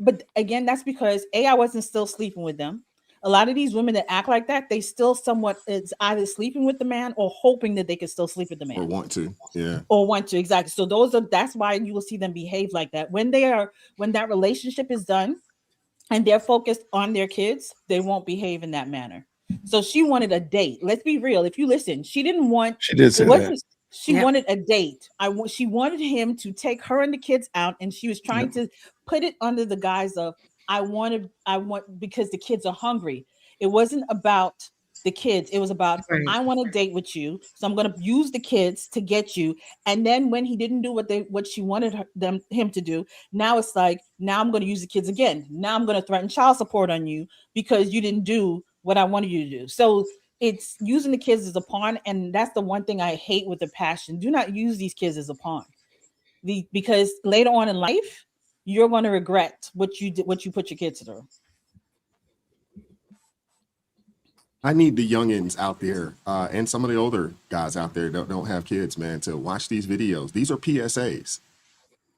but again, that's because I wasn't still sleeping with them. A lot of these women that act like that, they still somewhat it's either sleeping with the man or hoping that they can still sleep with the man. Or want to, yeah. Or want to, exactly. So that's why you will see them behave like that. When that relationship is done and they're focused on their kids, they won't behave in that manner. So she wanted a date. Let's be real. If you listen, she didn't want. She did say that. She wanted a date. She wanted him to take her and the kids out, and she was trying to put it under the guise of I want because the kids are hungry. It wasn't about the kids. It was about, I want to date with you, so I'm going to use the kids to get you. And then when he didn't do what she wanted him to do, now it's like, now I'm going to use the kids again. Now I'm going to threaten child support on you because you didn't do what I wanted you to do. So it's using the kids as a pawn, and that's the one thing I hate with the passion. Do not use these kids as a pawn. Because later on in life, you're going to regret what you did, what you put your kids through. I need the youngins out there and some of the older guys out there that don't have kids, man, to watch these videos. These are PSAs.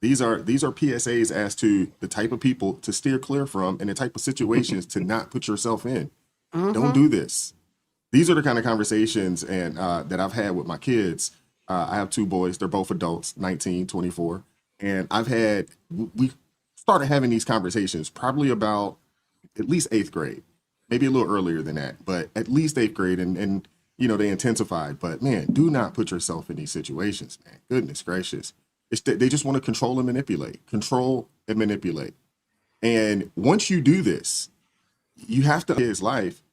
These are PSAs as to the type of people to steer clear from and the type of situations to not put yourself in. Don't do this. These are the kind of conversations and that I've had with my kids. I have 2 boys. They're both adults, 19, 24. And we started having these conversations probably about at least 8th grade. Maybe a little earlier than that, but at least 8th grade, and they intensified. But man, do not put yourself in these situations, man. Goodness gracious. They just want to control and manipulate. And once you do this, you have to his life.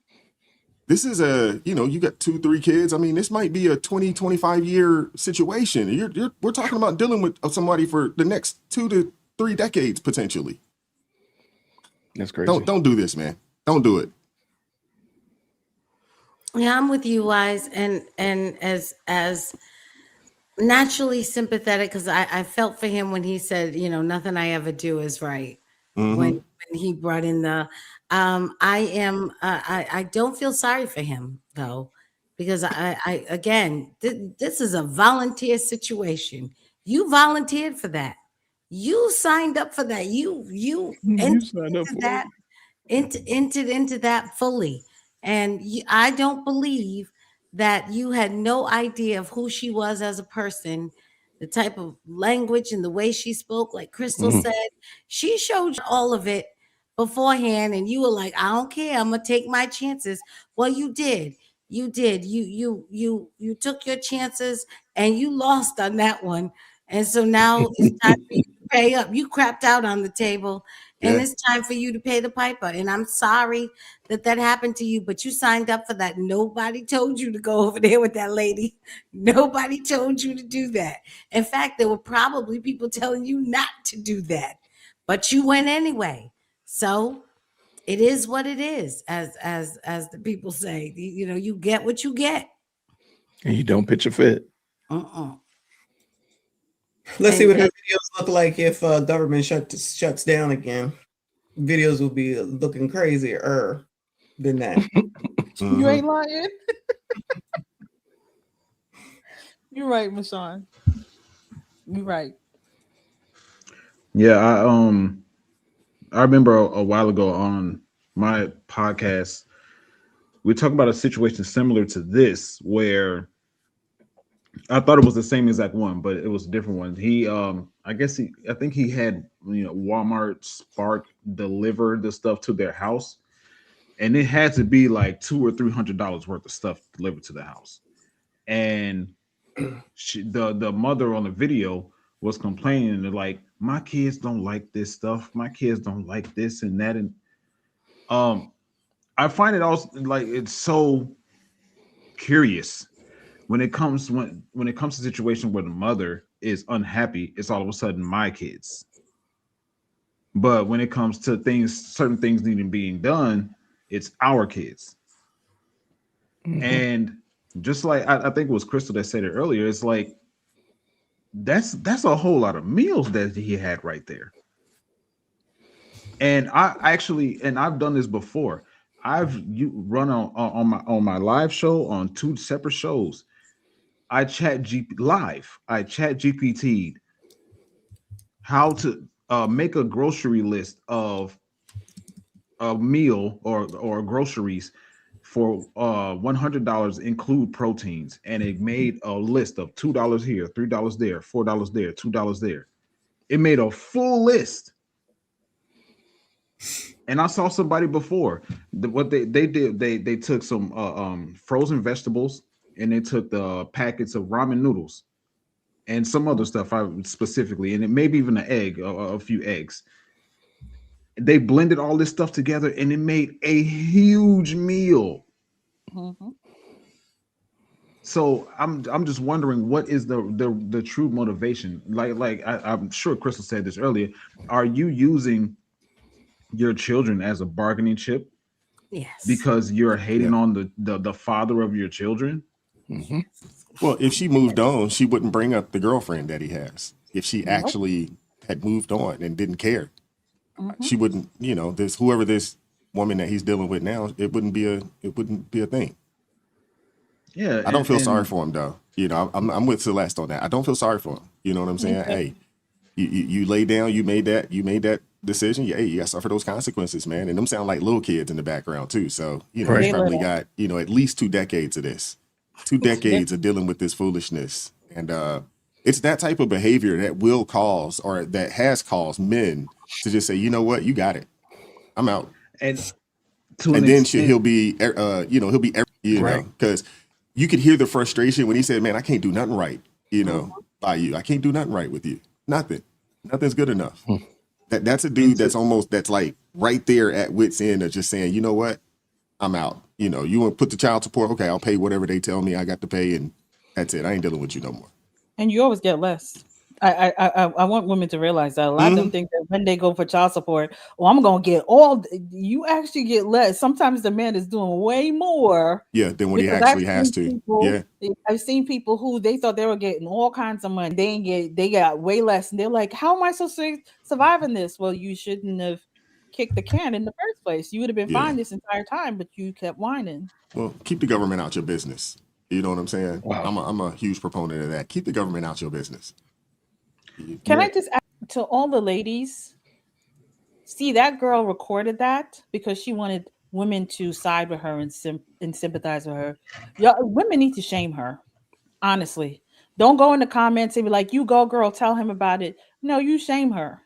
This is you got 2, 3 kids. I mean, this might be a 20, 25 year situation. We're talking about dealing with somebody for the next 2 to 3 decades, potentially. That's crazy. Don't do this, man. Don't do it. Yeah, I'm with you, Wise, and as naturally sympathetic, because I felt for him when he said, nothing I ever do is right. When he brought in the, I don't feel sorry for him though, because I again, this is a volunteer situation. You volunteered for that. You signed up for that. You signed up for that. Entered into that fully. And I don't believe that you had no idea of who she was as a person, the type of language and the way she spoke. Like Crystal said, she showed you all of it beforehand, and you were like, I don't care, I'm gonna take my chances. Well, you did. You took your chances and you lost on that one. And so now it's time for you to pay up. You crapped out on the table. And it's time for you to pay the piper. And I'm sorry that happened to you, but you signed up for that. Nobody told you to go over there with that lady. Nobody told you to do that. In fact, there were probably people telling you not to do that, but you went anyway. So it is what it is, as the people say. You get what you get. And you don't pitch a fit. Let's see what her videos look like if government shuts down again. Videos will be looking crazier than that. You ain't lying. You're right, Michonne. You're right. Yeah, I remember a while ago on my podcast, we talked about a situation similar to this where I thought it was the same exact one, but it was a different one. I think he had Walmart Spark deliver the stuff to their house, and it had to be like $200 or $300 worth of stuff delivered to the house. And the mother on the video was complaining like, my kids don't like this stuff, my kids don't like this and that, and I find it also like it's so curious. When it comes to a situation where the mother is unhappy, it's all of a sudden my kids. But when it comes to certain things needing being done, it's our kids. And just like I think it was Crystal that said it earlier, it's like that's a whole lot of meals that he had right there. And I've done this before. I've run on my live show on 2 separate shows. I chat GPT'd how to make a grocery list of a meal or groceries for $100, include proteins, and it made a list of $2 here, $3 there, $4 there, $2 there. It made a full list. And I saw somebody before. What they did, they took some frozen vegetables, and they took the packets of ramen noodles and some other stuff specifically, and it maybe even an egg, a few eggs. They blended all this stuff together, and it made a huge meal. Mm-hmm. So I'm just wondering what is the true motivation? I'm sure Crystal said this earlier. Are you using your children as a bargaining chip Yes. because you're hating on the father of your children? Mm-hmm. Well, if she moved on, she wouldn't bring up the girlfriend that he has. If she actually had moved on and didn't care, she wouldn't. You know, whoever this woman that he's dealing with now, it wouldn't be a thing. Yeah, I don't feel sorry for him though. You know, I'm with Celeste on that. I don't feel sorry for him. You know what I'm saying? Hey, you lay down, you made that decision. Hey, you got to suffer those consequences, man. And them sound like little kids in the background too. So you know, he's probably got at least 2 decades of this, 2 decades of dealing with this foolishness, and it's that type of behavior that will cause or that has caused men to just say, you know what, you got it, I'm out, and then he'll be because you could hear the frustration when he said, man, I can't do nothing right, by you. I can't do nothing right with you. Nothing's good enough. That's a dude that's like right there at wit's end of just saying, you know what, I'm out. You want to put the child support, okay, I'll pay whatever they tell me I got to pay, and that's it. I ain't dealing with you no more. And you always get less. I want women to realize that a lot of them think that when they go for child support, I'm gonna get all. You actually get less. Sometimes the man is doing way more. Than what he actually has to. I've seen people who they thought they were getting all kinds of money. They got way less, and they're like, "How am I supposed to survive in this?" Well, you shouldn't have kicked the can in the first place. You would have been fine this entire time, but you kept whining. Well, keep the government out your business. You know what I'm saying? Wow. I'm a huge proponent of that. Keep the government out your business. Can I just ask to all the ladies? See, that girl recorded that because she wanted women to side with her and sympathize with her. Women need to shame her. Honestly, don't go in the comments and be like, "You go, girl, tell him about it." No, you shame her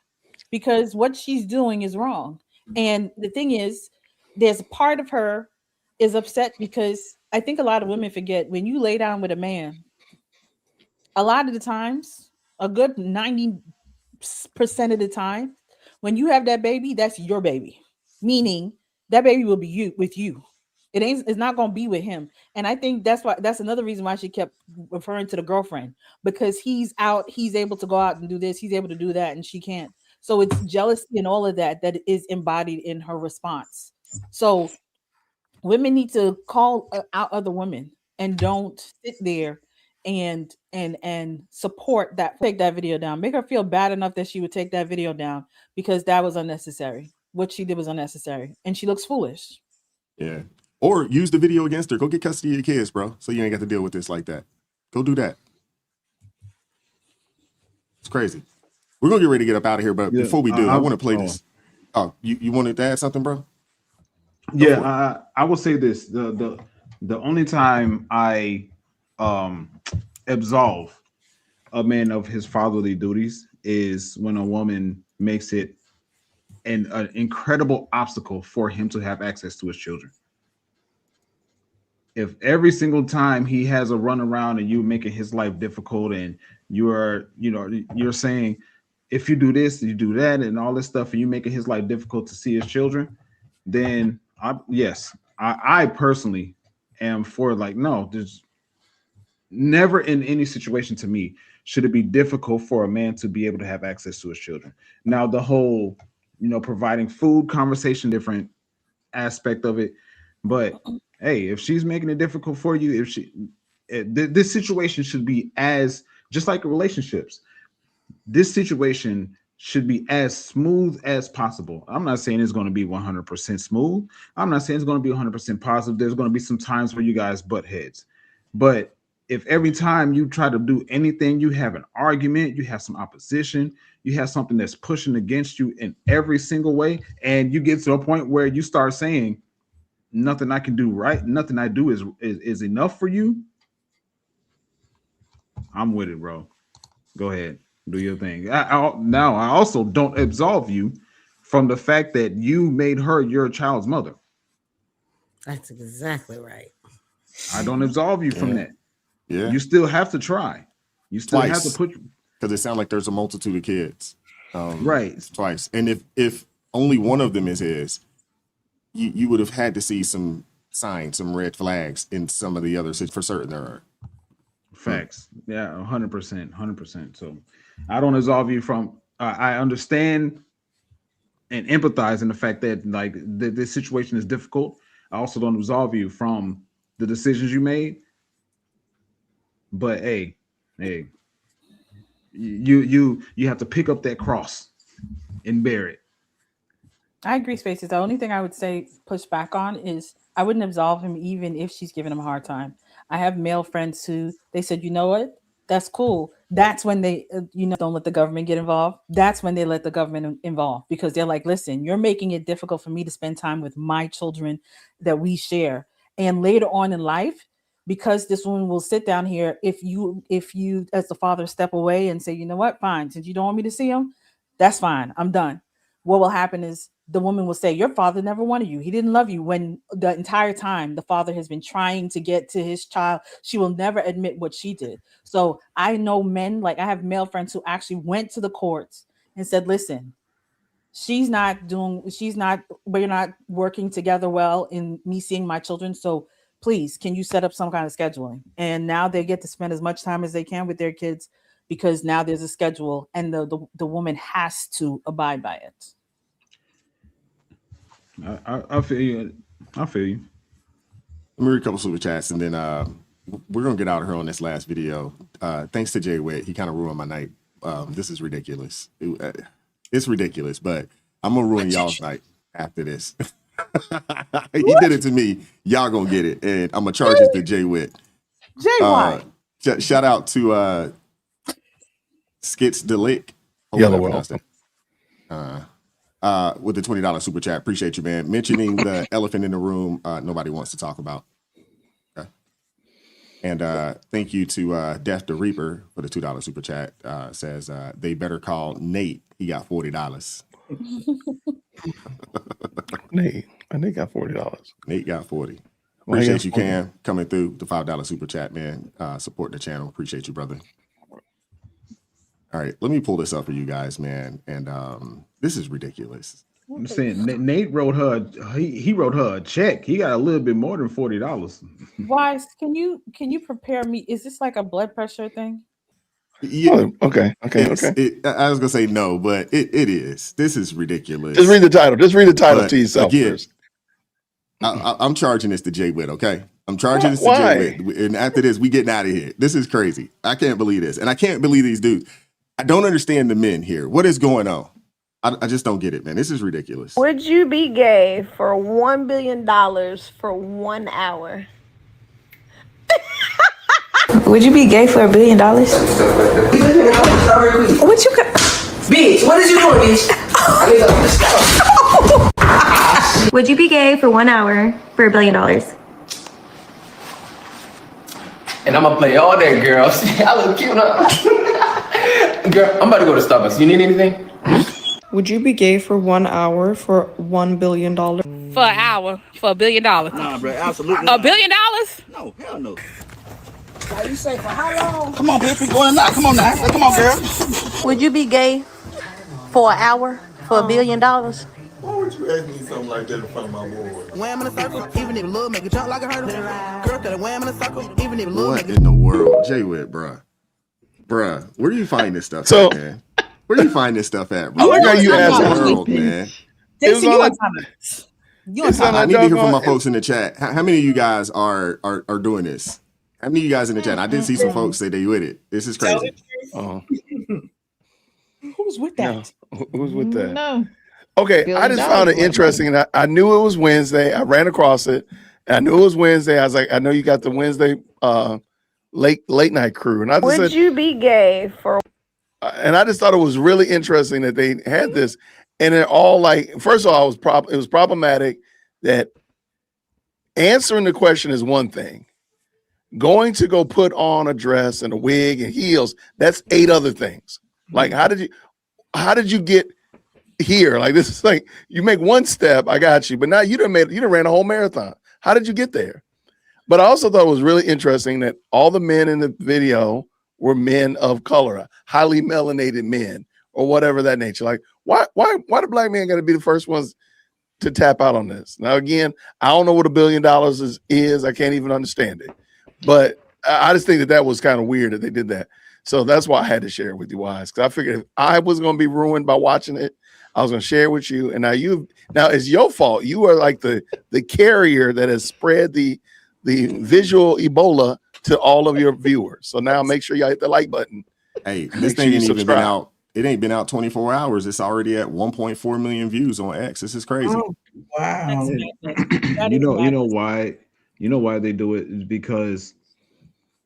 because what she's doing is wrong. And the thing is, there's a part of her is upset because I think a lot of women forget when you lay down with a man, a lot of the times, a good 90% of the time, when you have that baby, that's your baby. Meaning that baby will be with you. It's not gonna be with him. And I think that's another reason why she kept referring to the girlfriend, because he's out, he's able to go out and do this, he's able to do that, and she can't. So it's jealousy and all of that is embodied in her response. So women need to call out other women and don't sit there and support that. Take that video down. Make her feel bad enough that she would take that video down because that was unnecessary. What she did was unnecessary, and she looks foolish. Yeah. Or use the video against her. Go get custody of your kids, bro. So you ain't got to deal with this like that. Go do that. It's crazy. We're gonna get ready to get up out of here, but before we do, I want to play this. Oh, you wanted to add something, bro? I will say this: the only time I absolve a man of his fatherly duties is when a woman makes it an incredible obstacle for him to have access to his children. If every single time he has a runaround and you making his life difficult, and you're saying, if you do this, you do that, and all this stuff, and you making his life difficult to see his children, then I personally am for no, there's never in any situation to me should it be difficult for a man to be able to have access to his children. Now, the whole, providing food conversation, different aspect of it, but hey, if she's making it difficult for you, this situation should be just like relationships. This situation should be as smooth as possible. I'm not saying it's going to be 100% smooth. I'm not saying it's going to be 100% positive. There's going to be some times where you guys butt heads. But if every time you try to do anything, you have an argument, you have some opposition, you have something that's pushing against you in every single way, and you get to a point where you start saying, nothing I can do right, nothing I do is enough for you, I'm with it, bro. Go ahead. Do your thing. I also don't absolve you from the fact that you made her your child's mother. That's exactly right. I don't absolve you from that. Yeah. You still have to try. You still have to put, because it sounds like there's a multitude of kids. Right. Twice. And if only one of them is his, you would have had to see some signs, some red flags in some of the others. For certain, there are. Facts. Yeah, 100%, 100%. So I don't absolve you from. I understand and empathize in the fact that like this situation is difficult. I also don't absolve you from the decisions you made. But hey, you have to pick up that cross and bear it. I agree, Spaces. The only thing I would say push back on is I wouldn't absolve him even if she's giving him a hard time. I have male friends who they said, you know what? That's cool. That's when they, don't let the government get involved. That's when they let the government involved because they're like, listen, you're making it difficult for me to spend time with my children that we share. And later on in life, because this woman will sit down here, if you as the father step away and say, you know what, fine, since you don't want me to see him, that's fine. I'm done. What will happen is the woman will say, your father never wanted you. He didn't love you, when the entire time the father has been trying to get to his child. She will never admit what she did. So I know men, like I have male friends who actually went to the courts and said, listen, we're not working together well in me seeing my children. So please, can you set up some kind of scheduling? And now they get to spend as much time as they can with their kids because now there's a schedule and the woman has to abide by it. I feel you. Let me read a couple super chats and then we're gonna get out of here on this last video. Thanks to Jay Witt, he kind of ruined my night. This is ridiculous. It's ridiculous, but I'm gonna ruin y'all's night after this. He did it to me. Y'all gonna get it, and I'm gonna charge it to Jay Witt. Jay White. Shout out to Skits Delick. Yellow Well. With the $20 super chat. Appreciate you, man. Mentioning the elephant in the room nobody wants to talk about. Okay. And thank you to Death the Reaper for the $2 super chat. Says they better call Nate. He got $40. Nate got $40. Nate got 40. Appreciate you, Cam, coming through the $5 super chat, man. Support the channel. Appreciate you, brother. All right, let me pull this up for you guys, man. And this is ridiculous. I'm saying Nate wrote her. He wrote her a check. He got a little bit more than $40. Wise, can you prepare me? Is this like a blood pressure thing? Yeah. Oh, okay. I was gonna say no, but it is. This is ridiculous. Just read the title. Just read the title to yourself first. I'm charging this to Jay Witt, okay? I'm charging this to Jay Witt. And after this, we getting out of here. This is crazy. I can't believe this. And I can't believe these dudes. I don't understand the men here. What is going on? I just don't get it, man. This is ridiculous. Would you be gay for $1 billion for 1 hour? Would you be gay for $1 billion? What you got? Bitch, what is you doing, bitch? Would you be gay for 1 hour for $1 billion? And I'm gonna play all day, girl. I look cute, huh? Girl, I'm about to go to Starbucks. You need anything? Would you be gay for 1 hour for $1 billion? For an hour for $1 billion? Nah, bro, absolutely. $1 billion? No, hell no. How you say for how long? Come on, bitch, we going now. Come on now. Come on, girl. Would you be gay for an hour for $1 billion? Why would you ask me something like that in front of my boy? Wham in a circle, even if love make it jump like a hurdle. Girl, got a wham in a circle, even if love What make it. in the world? Jay Witt, bruh, where do you find this stuff at, man? Where do you find this stuff at, bro? I like how you asked the world, man. I need to hear from my folks in the chat. How many of you guys are doing this? How many of you guys in the chat? I did see some folks say they with it. This is crazy. Who's with that? No. Who's with that? No. Okay, I just found it interesting. And I knew it was Wednesday. I ran across it. And I knew it was Wednesday. I was like, I know you got the Wednesday late night crew. And I just Would you be gay for? And I just thought it was really interesting that they had this. And it all like, first of all, it was problematic that answering the question is one thing. Going to go put on a dress and a wig and heels, that's 8 other things. Like, how did you get here? Like, this is like, you make one step, I got you, but now you done ran a whole marathon. How did you get there? But I also thought it was really interesting that all the men in the video were men of color, highly melanated men, or whatever that nature. Like, why the black men got to be the first ones to tap out on this. Now, again, I don't know what $1 billion is. I can't even understand it. But I just think that was kind of weird that they did that. So that's why I had to share it with you, Wise, because I figured if I was going to be ruined by watching it, I was going to share it with you. And now it's your fault. You are like the carrier that has spread the visual Ebola to all of your viewers. So now make sure y'all hit the like button. Hey, this thing ain't even been out. It ain't been out 24 hours. It's already at 1.4 million views on X. This is crazy. Oh, wow. You know why? You know why they do it is because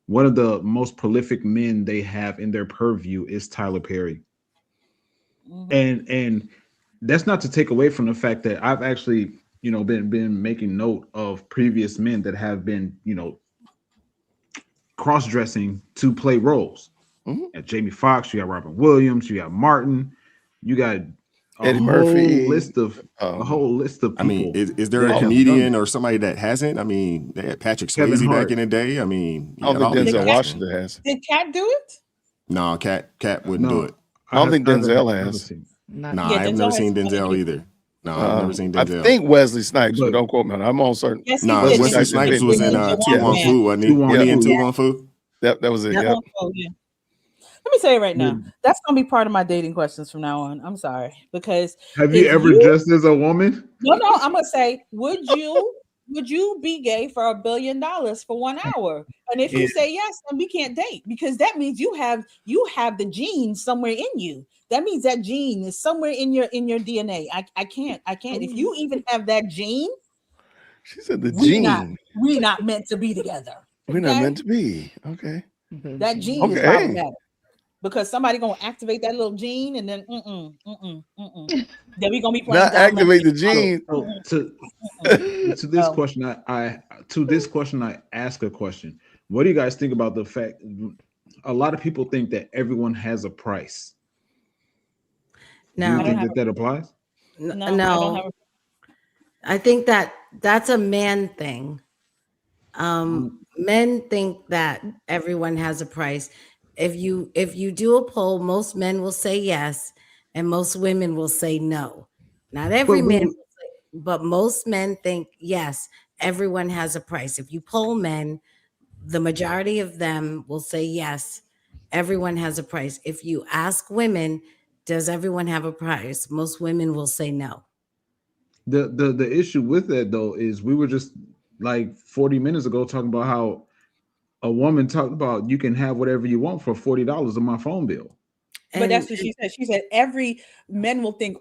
one of the most prolific men they have in their purview is Tyler Perry. And that's not to take away from the fact that I've actually, been making note of previous men that have been, cross-dressing to play roles. At Jamie Foxx, you got Robin Williams, you got Martin, you got Eddie Murphy, a whole list of people. I mean, is there a comedian or somebody that hasn't? I mean, they had Patrick Swayze back in the day. I mean, I don't think Denzel Washington has. Did Cat do it? No, Cat wouldn't do it. I don't think Denzel has. No, I've never seen Denzel either. No, I've never seen Denzel. I think Wesley Snipes, but don't quote me on it. I'm almost certain. Yes, no, Wesley Snipes was in Tu Wong Fu, wasn't he? Wasn't he in Tu Wong Fu? That was it. Yeah. Let me say it right now. That's gonna be part of my dating questions from now on. I'm sorry, because have you ever dressed as a woman? No. I'm gonna say, would you be gay for $1 billion for 1 hour? And if you say yes, then we can't date, because that means you have the gene somewhere in you. That means that gene is somewhere in your DNA. I can't. If you even have that gene, she said the gene. We're not meant to be together. We're not meant to be. Okay. That gene is problematic. Because somebody gonna activate that little gene, and then then we gonna be playing. Not activate the gene. To this question, I ask a question. What do you guys think about the fact a lot of people think that everyone has a price? No, do you think that applies? No. I think that's a man thing. Men think that everyone has a price. If you do a poll, most men will say yes, and most women will say no. Not every man will say, but most men think yes, everyone has a price. If you poll men, the majority of them will say yes, everyone has a price. If you ask women, does everyone have a price? Most women will say no. The issue with that though is we were just like 40 minutes ago talking about how a woman talked about you can have whatever you want for $40 on my phone bill. But that's what she said. She said men will think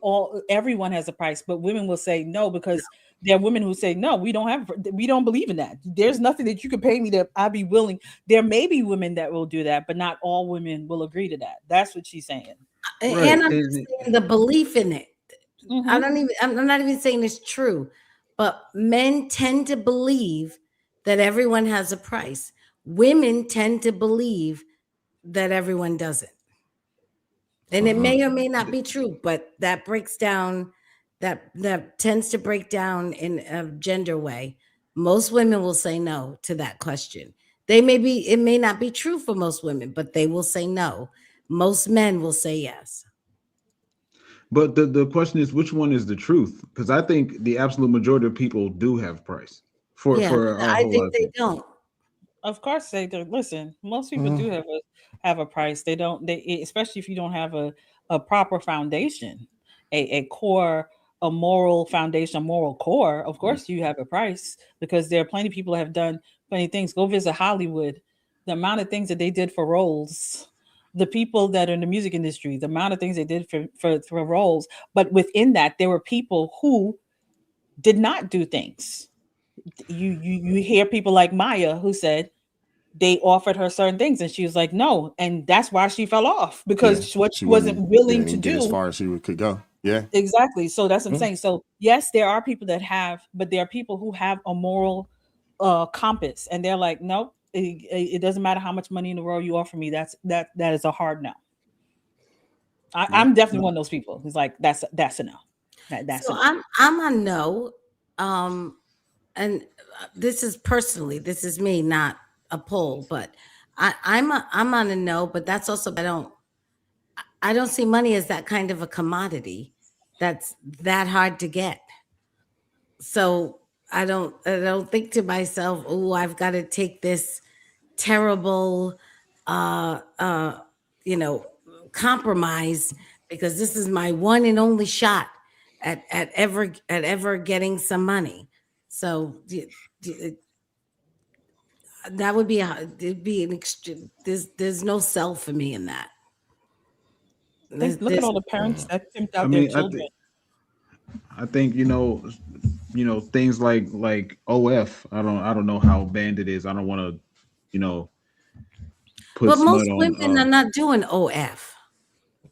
everyone has a price, but women will say no, because there are women who say no, we don't believe in that. There's nothing that you could pay me that I'd be willing. There may be women that will do that, but not all women will agree to that. That's what she's saying. And I'm just saying the belief in it. I'm not even saying it's true, but men tend to believe that everyone has a price. Women tend to believe that everyone doesn't. And it may or may not be true, but that breaks down, that tends to break down in a gender way. Most women will say no to that question. It may not be true for most women, but they will say no. Most men will say yes. But the question is, which one is the truth? Because I think the absolute majority of people do have price. I think they don't. Of course they do. Listen, most people do have a price. They don't. Especially if you don't have a proper foundation, a core, a moral foundation, a moral core. Of course you have a price, because there are plenty of people that have done plenty of things. Go visit Hollywood. The amount of things that they did for roles. The people that are in the music industry, the amount of things they did for roles. But within that, there were people who did not do things. You hear people like Maya who said they offered her certain things and she was like no, and that's why she fell off, because what she wasn't willing to do as far as she could go. Yeah, exactly. So that's what I'm saying. So yes, there are people that have, but there are people who have a moral compass, and they're like, nope, it doesn't matter how much money in the world you offer me. That is a hard no. I'm definitely one of those people who's like that's a no. So I'm a no. And this is me, not a poll, but I'm on a no, but that's also, I don't see money as that kind of a commodity that's that hard to get. So I don't think to myself, oh, I've got to take this terrible, uh, uh, you know, compromise because this is my one and only shot at ever getting some money. So that would be it'd be an extreme. There's no sell for me in that. Look at all the parents that pimped out I their mean, children. I think you know things like OF. I don't know how banned it is. I don't want to, put But smut most on. women are not doing OF.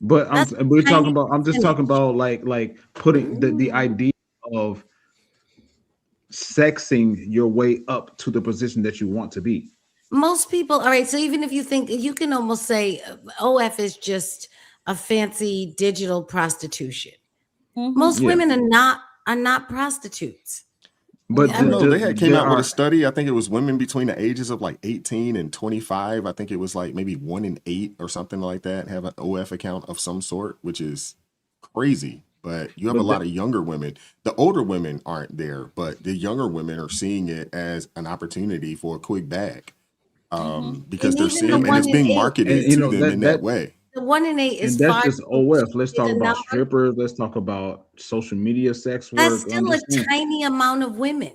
But That's we're tiny talking about. I'm just talking about like putting the idea of sexing your way up to the position that you want to be. Most people, all right. So even if you think you can almost say OF is just a fancy digital prostitution. Most Yeah. women are not prostitutes. But I don't know. They had came out with a study. I think it was women between the ages of like 18 and 25. I think it was like maybe 1 in 8 or something like that have an OF account of some sort, which is crazy. But you have a lot of younger women. The older women aren't there, but the younger women are seeing it as an opportunity for a quick bag, because And they're even seeing the and it's 1 in being 8 marketed And to them in that way. The 1 in 8 is and that's far just too OF. Let's talk the about number. strippers. Let's talk about social media sex work. That's still a tiny amount of women.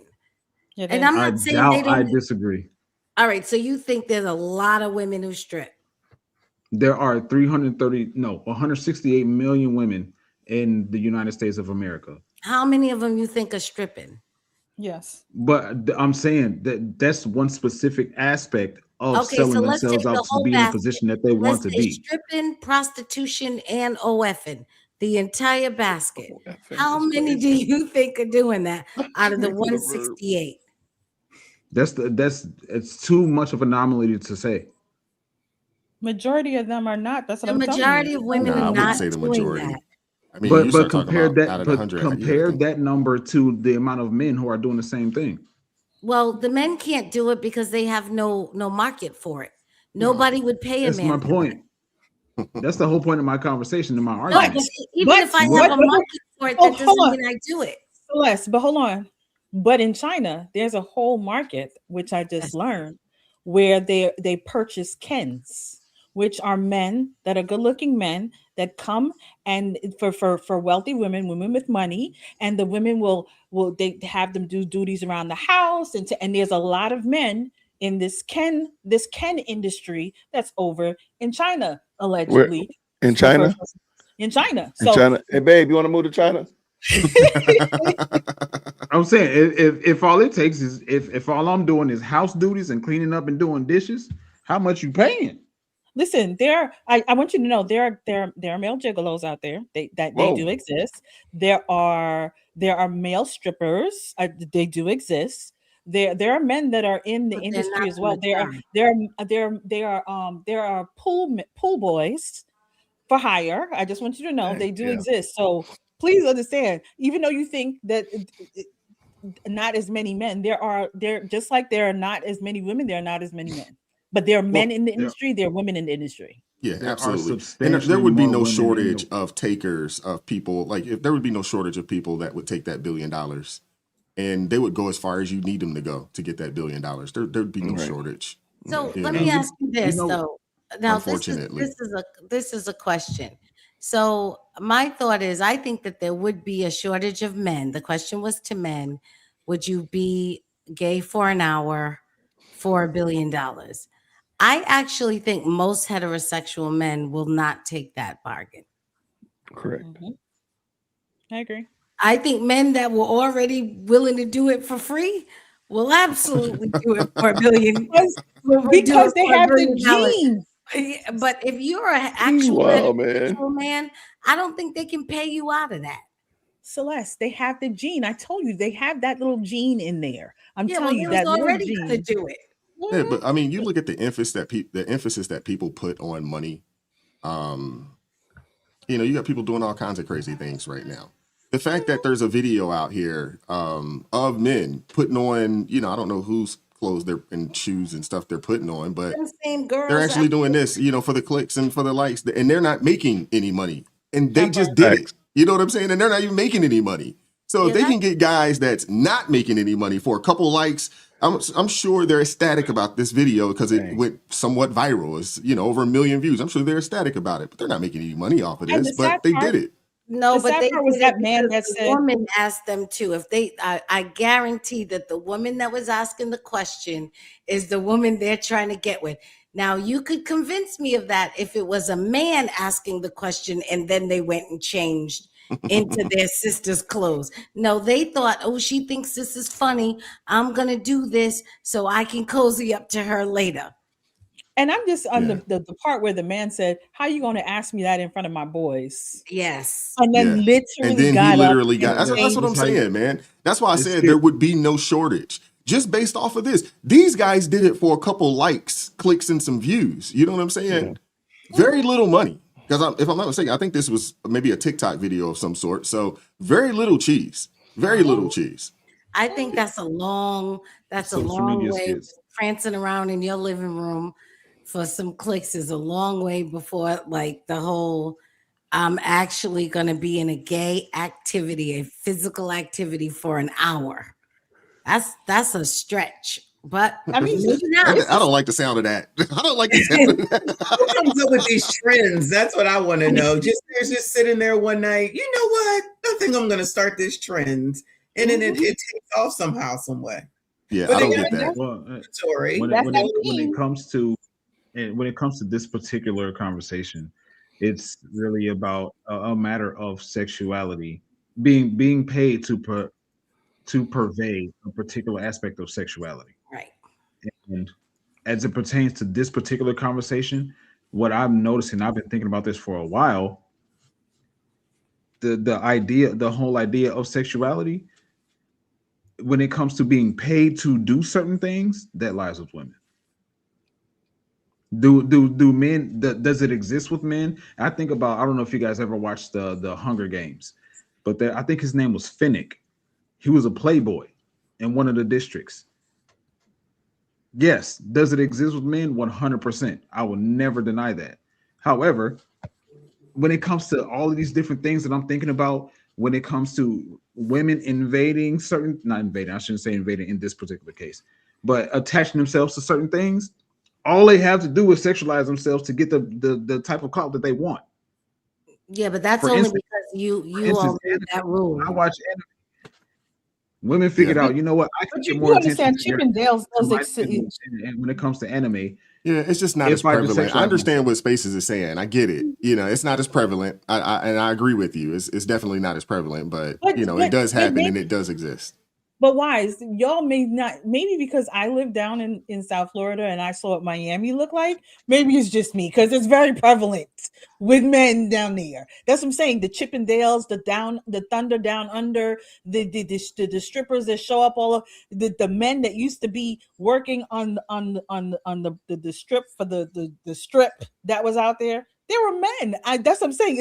And I'm not saying they I don't. disagree. All right, so you think there's a lot of women who strip? There are 168 million women in the United States of America. How many of them you think are stripping? Yes. But I'm saying that's one specific aspect of Okay, so selling let's take themselves the out to whole be in a basket. position that they want Let's to say be. stripping, prostitution, and OFing. The entire basket. How many do you think are doing that out of the 168? It's too much of an anomaly to say. Majority of them are not. That's what The I'm telling majority you. of women I are wouldn't not say the doing majority. that. I mean, you But start talking compare about that. out of the But 100. compare that number to the amount of men who are doing the same thing. Well, the men can't do it because they have no market for it. Nobody would pay a That's man. my point. That's the whole point of my conversation and my No, argument. but even if I have a market for it, that doesn't mean I do it. Celeste, but hold on. But in China, there's a whole market, which I just learned, where they purchase Kens, which are men that are good-looking men that come and for wealthy women with money, and the women will they have them do duties around the house, and there's a lot of men in this Ken industry that's over in China allegedly. In China? In China. In China. Hey, babe, you want to move to China? I'm saying if all it takes is if all I'm doing is house duties and cleaning up and doing dishes, how much you paying? Listen, I want you to know there are male gigolos out there. They do exist. There are male strippers. They do exist. There are men that are in the industry as well. There are pool boys for hire. I just want you to know they do exist. So please understand, even though you think that not as many men, there just like there are not as many women, there are not as many men. But there are men in the industry, there are women in the industry. Yeah, There are absolutely. And substantially there would be more no women in shortage the- of takers of people. Like if there would be no shortage of people that would take that $1 billion, and they would go as far as you need them to go to get that $1 billion. There'd be no shortage. So you let know? me ask you this though. Now Unfortunately. this is a question. So my thought is I think that there would be a shortage of men. The question was to men, would you be gay for an hour for $1 billion? I actually think most heterosexual men will not take that bargain. Correct. I agree. I think men that were already willing to do it for free will absolutely do it for $1 billion. Because they have the gene. But if you're an actual heterosexual man, I don't think they can pay you out of that. Celeste, they have the gene. I told you they have that little gene in there. I'm telling you they that was little already gene. gonna do it. Yeah, but I mean, you look at the emphasis that people put on money. You got people doing all kinds of crazy things right now. The fact that there's a video out here of men putting on, I don't know whose clothes and shoes and stuff they're putting on, but Them same girls they're actually doing this, for the clicks and for the likes, and they're not making any money, and they just did it. You know what I'm saying? And they're not even making any money. So if they can get guys that's not making any money for a couple likes, I'm sure they're ecstatic about this video because it went somewhat viral. It's, you know, over 1 million views. I'm sure they're ecstatic about it, but they're not making any money off of this. But they did it. No, The but sad they part was did that it man because that the said, woman asked them to. If they, I guarantee that the woman that was asking the question is the woman they're trying to get with. Now, you could convince me of that if it was a man asking the question and then they went and changed into their sister's clothes. No, they thought, oh, she thinks this is funny. I'm gonna do this so I can cozy up to her later. and I'm just on the part where the man said, "How you going to ask me that in front of my boys?" Yes. And then literally and then got he up literally and got. That's changed. what I'm saying, man. That's why I said there would be no shortage just based off of this. These guys did it for a couple likes, clicks, and some views. You know what I'm saying? Very little money. Because if I'm not mistaken, I think this was maybe a TikTok video of some sort. So very little cheese. Very little cheese. I think that's a long way. Prancing around in your living room for some clicks is a long way before like the whole I'm actually going to be in a gay activity, a physical activity for an hour. That's a stretch. But I mean, maybe not. I don't like the sound of that. I don't like the sound of that. Who comes up with these trends? That's what I want to know. They're just sitting there one night. You know what? I think I'm going to start this trend, and then it takes off somehow, some way. Yeah, but I don't get that. Well, Tori, when it comes to this particular conversation, it's really about a matter of sexuality being paid to purvey a particular aspect of sexuality. Right. And as it pertains to this particular conversation, what I'm noticing, I've been thinking about this for a while. The whole idea of sexuality, when it comes to being paid to do certain things, that lies with women. Do men? Does it exist with men? I think about. I don't know if you guys ever watched the Hunger Games, but I think his name was Finnick. He was a playboy in one of the districts. Yes, does it exist with men? 100%. I will never deny that. However, when it comes to all of these different things that I'm thinking about, when it comes to women invading not invading, I shouldn't say invading in this particular case, but attaching themselves to certain things, all they have to do is sexualize themselves to get the type of clout that they want. Yeah, but that's only because you all made that rule. I watch anime. Women figured out, you know what? I can get more attention. Chippendales and when it comes to anime, yeah, it's just not as prevalent. I understand what Spaces is saying. I get it. You know, it's not as prevalent. I agree with you. It's definitely not as prevalent, but you know, it does happen and it does exist. But why? Y'all may not, maybe because I live down in South Florida and I saw what Miami looked like. Maybe it's just me because it's very prevalent with men down there. That's what I'm saying. The Chippendales, the Thunder Down Under, the strippers that show up, all of the men that used to be working on the strip for the strip that was out there. There were men. That's what I'm saying.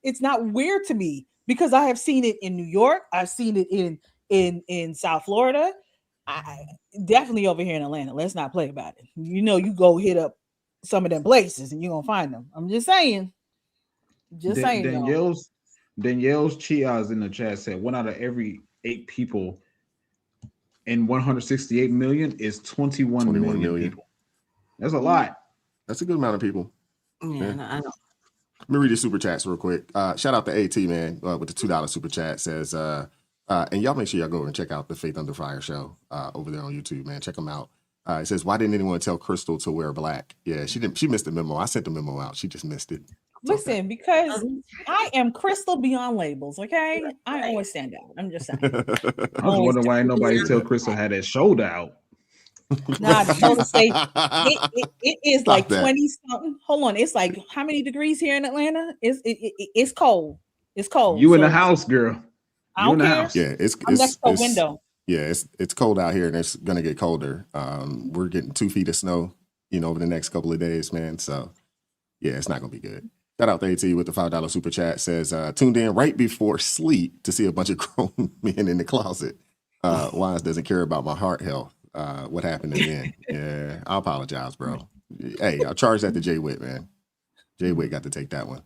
It's not weird to me because I have seen it in New York. I've seen it in South Florida, I definitely over here in Atlanta. Let's not play about it. You know, you go hit up some of them places and you're gonna find them. I'm just saying. Danielle's Chiaz in the chat said 1 out of every 8 people in 168 million is 21 million people. That's a lot. That's a good amount of people. Yeah. No, I don't. Let me read the super chats real quick. Shout out to AT man with the $2 super chat. Says and y'all make sure y'all go over and check out the Faith Under Fire show over there on YouTube, man. Check them out. It says, why didn't anyone tell Crystal to wear black? Yeah, she didn't. She missed the memo. I sent the memo out. She just missed it. Listen, because I am Crystal beyond labels, okay? I always stand out. I'm just saying. I was wondering why nobody tell Crystal had that shoulder out. Nah, the shoulder say it is like 20 something. Hold on, it's like how many degrees here in Atlanta? It's cold. It's cold. You in the house, girl. I don't care. Yeah, it's next to a window. Yeah, it's cold out here and it's gonna get colder. We're getting 2 feet of snow, over the next couple of days, man. So yeah, it's not gonna be good. Shout out to AT with the $5 super chat. Says tuned in right before sleep to see a bunch of grown men in the closet. Wise doesn't care about my heart health. What happened again? Yeah, I apologize, bro. Hey, I'll charge that to Jay Witt, man. Jay Witt got to take that one.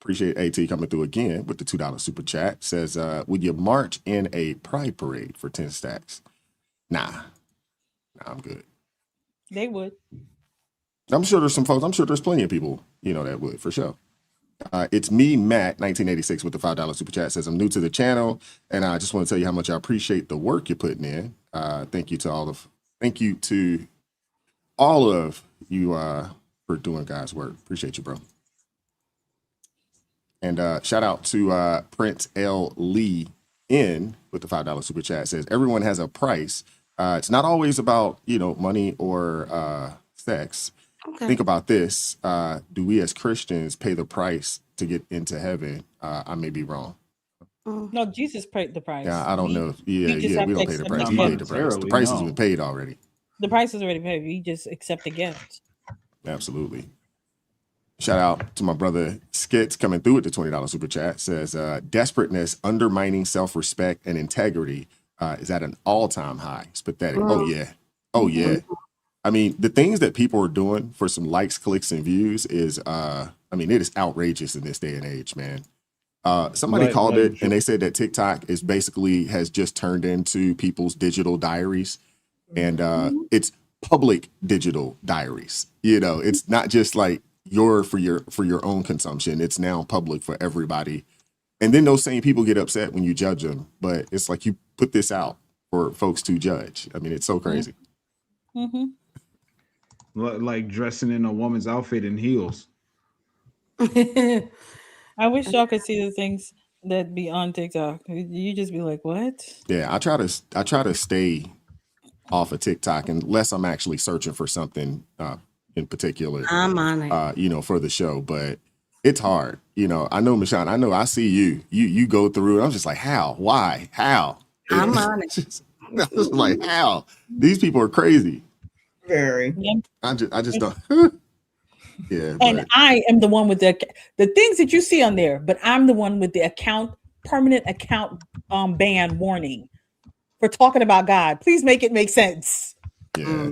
Appreciate AT coming through again with the $2 super chat. Says, would you march in a pride parade for 10 stacks? Nah, I'm good. They would. I'm sure there's some folks, I'm sure there's plenty of people, that would, for sure. It's me, Matt, 1986 with the $5 super chat. Says, I'm new to the channel, and I just want to tell you how much I appreciate the work you're putting in. Thank you to all of you for doing God's work. Appreciate you, bro. And shout out to Prince L. Lee in with the $5 super chat. Says, everyone has a price. It's not always about, money or sex. Okay. Think about this. Do we as Christians pay the price to get into heaven? I may be wrong. No, Jesus paid the price. Yeah, I don't know. We We don't pay the price. He paid the price. The price has been paid already. The price is already paid. We just accept the gift. Absolutely. Shout out to my brother Skits coming through with the $20 super chat. Says, desperateness, undermining self-respect and integrity is at an all-time high. It's pathetic. Oh, yeah. Oh, yeah. I mean, the things that people are doing for some likes, clicks, and views is, it is outrageous in this day and age, man. Somebody called it, and they said that TikTok has just turned into people's digital diaries, and it's public digital diaries. It's not just like for your own consumption. It's now public for everybody. And then those same people get upset when you judge them, but it's like you put this out for folks to judge. I mean, it's so crazy. Mm-hmm. Like dressing in a woman's outfit in heels. I wish y'all could see the things that be on TikTok. You just be like, what? Yeah, I try to stay off of TikTok unless I'm actually searching for something in particular. I'm on it. For the show, but it's hard. I know, Michonne, I see you. You go through it. I'm just like, how? Why? How? I'm on it. I was like, how? These people are crazy. Very. I just don't. Yeah. And I am the one with the things that you see on there, but I'm the one with the permanent account ban warning for talking about God. Please make it make sense. Yeah.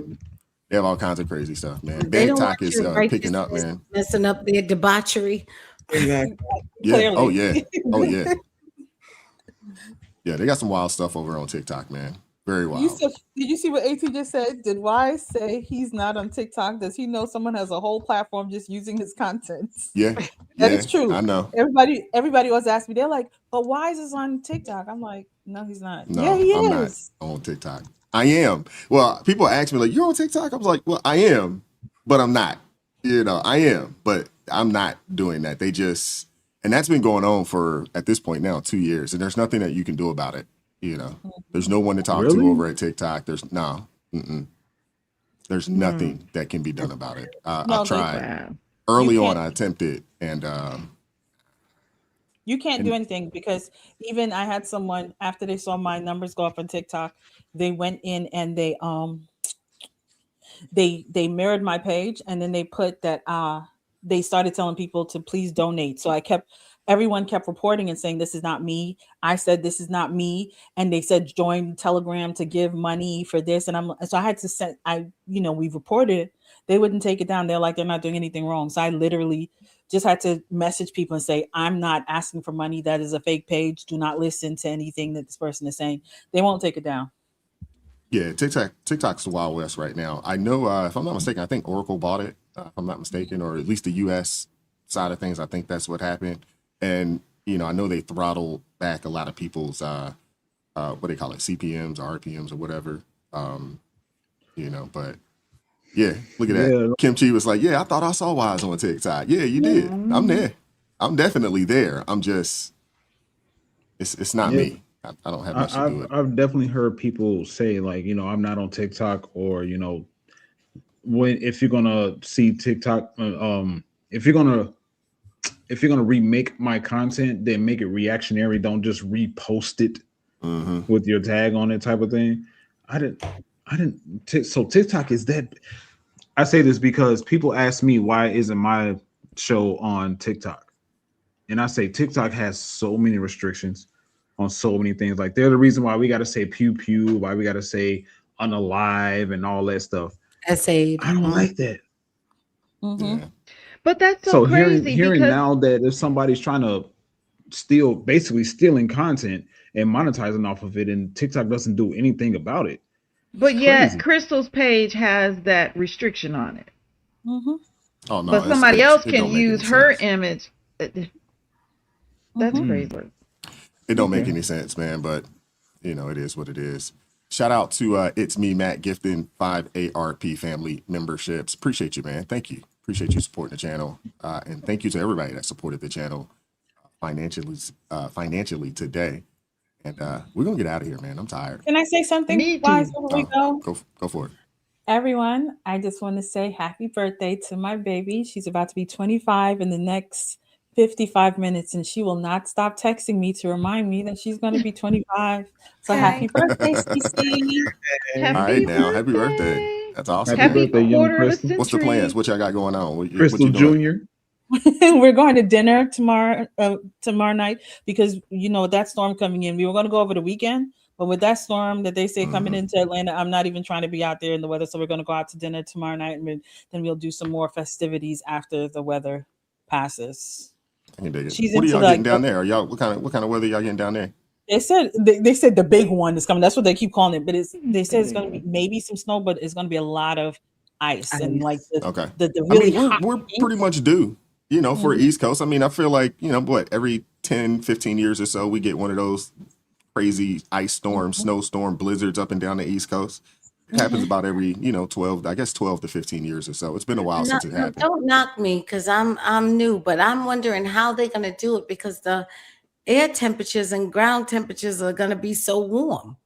They have all kinds of crazy stuff, man. They Big don't talk want is your picking up, man. Messing up their debauchery. Exactly. Yeah. Clearly. Oh yeah. Oh yeah. Yeah, they got some wild stuff over on TikTok, man. Very wild. Did you see what AT just said? Did Wise say he's not on TikTok? Does he know someone has a whole platform just using his content? Yeah. That is true. I know. Everybody was asking me. They're like, but Wise is on TikTok. I'm like, no, he's not. No, yeah, he I'm is. not on TikTok. I am. Well, people ask me like, you're on TikTok? I was like, well, I am, but I'm not. I am, but I'm not doing that. And that's been going on for, at this point now, 2 years. And there's nothing that you can do about it. There's no one to talk to over at TikTok. There's There's nothing that can be done about it. I tried. Early on, I attempted, and you can't do anything because even I had someone after they saw my numbers go up on TikTok, they went in and they mirrored my page, and then they put that they started telling people to please donate. So everyone kept reporting and saying, this is not me. I said, this is not me. And they said, join Telegram to give money for this. And so I had to send, we reported it. They wouldn't take it down. They're like, they're not doing anything wrong. So I literally just had to message people and say, I'm not asking for money. That is a fake page. Do not listen to anything that this person is saying. They won't take it down. Yeah, TikTok's the Wild West right now. I know, if I'm not mistaken, I think Oracle bought it, if I'm not mistaken, or at least the U.S. side of things. I think that's what happened. And, I know they throttled back a lot of people's, what they call it, CPMs or RPMs or whatever, but yeah, look at that. Yeah. Kim Chi was like, yeah, I thought I saw Wise on TikTok. Yeah, you did. I'm there. I'm definitely there. I'm just, it's not me. I don't have much to do with it. I've definitely heard people say like, I'm not on TikTok, or, if you're going to see TikTok, if you're going to remake my content, then make it reactionary. Don't just repost it with your tag on it type of thing. So TikTok is that. I say this because people ask me, why isn't my show on TikTok? And I say TikTok has so many restrictions on so many things. Like, they're the reason why we got to say pew pew, why we got to say unalive and all that stuff. I don't like that. Mm-hmm. Yeah. But that's So crazy hearing because now that if somebody's trying to basically stealing content and monetizing off of it, and TikTok doesn't do anything about it. but yet Crazy. Crystal's page has that restriction on it. Mm-hmm. Oh no, But somebody else it can don't make use any her sense. image. That's crazy. It don't make any sense, man. But you know, it is what it is. Shout out to It's Me Matt gifting 5 ARP family memberships. Appreciate you, man. Thank you. Appreciate you supporting the channel, and thank you to everybody that supported the channel financially today. And we're gonna get out of here, man. I'm tired. Can I say something? Me Wise, too. before we go? Go for it. Everyone, I just want to say happy birthday to my baby. She's about to be 25 in the next 55 minutes, and she will not stop texting me to remind me that she's going to be 25. So happy birthday, Cece. All right, now, happy birthday. That's awesome. Happy birthday, young quarter of a Crystal. What's the plans? What y'all got going on? What Crystal you doing? Jr. We're going to dinner tomorrow night because you know that storm coming in. We were going to go over the weekend, but with that storm that they say coming into Atlanta, I'm not even trying to be out there in the weather. So we're going to go out to dinner tomorrow night, and then we'll do some more festivities after the weather passes. I can dig it. She's What are into y'all getting down there? Are y'all what kind of weather y'all getting down there? They said the big one is coming. That's what they keep calling it. But they said it's going to be maybe some snow, but it's going to be a lot of ice and like the really hot we're pretty much due. You know, for East Coast. I mean, I feel like, you know, every 10, 15 years or so, we get one of those crazy ice storms, snowstorm, blizzards up and down the East Coast. It happens about every, 12 to 15 years or so. It's been a while since it happened. Don't knock me because I'm new, but I'm wondering how they're going to do it because the air temperatures and ground temperatures are going to be so warm.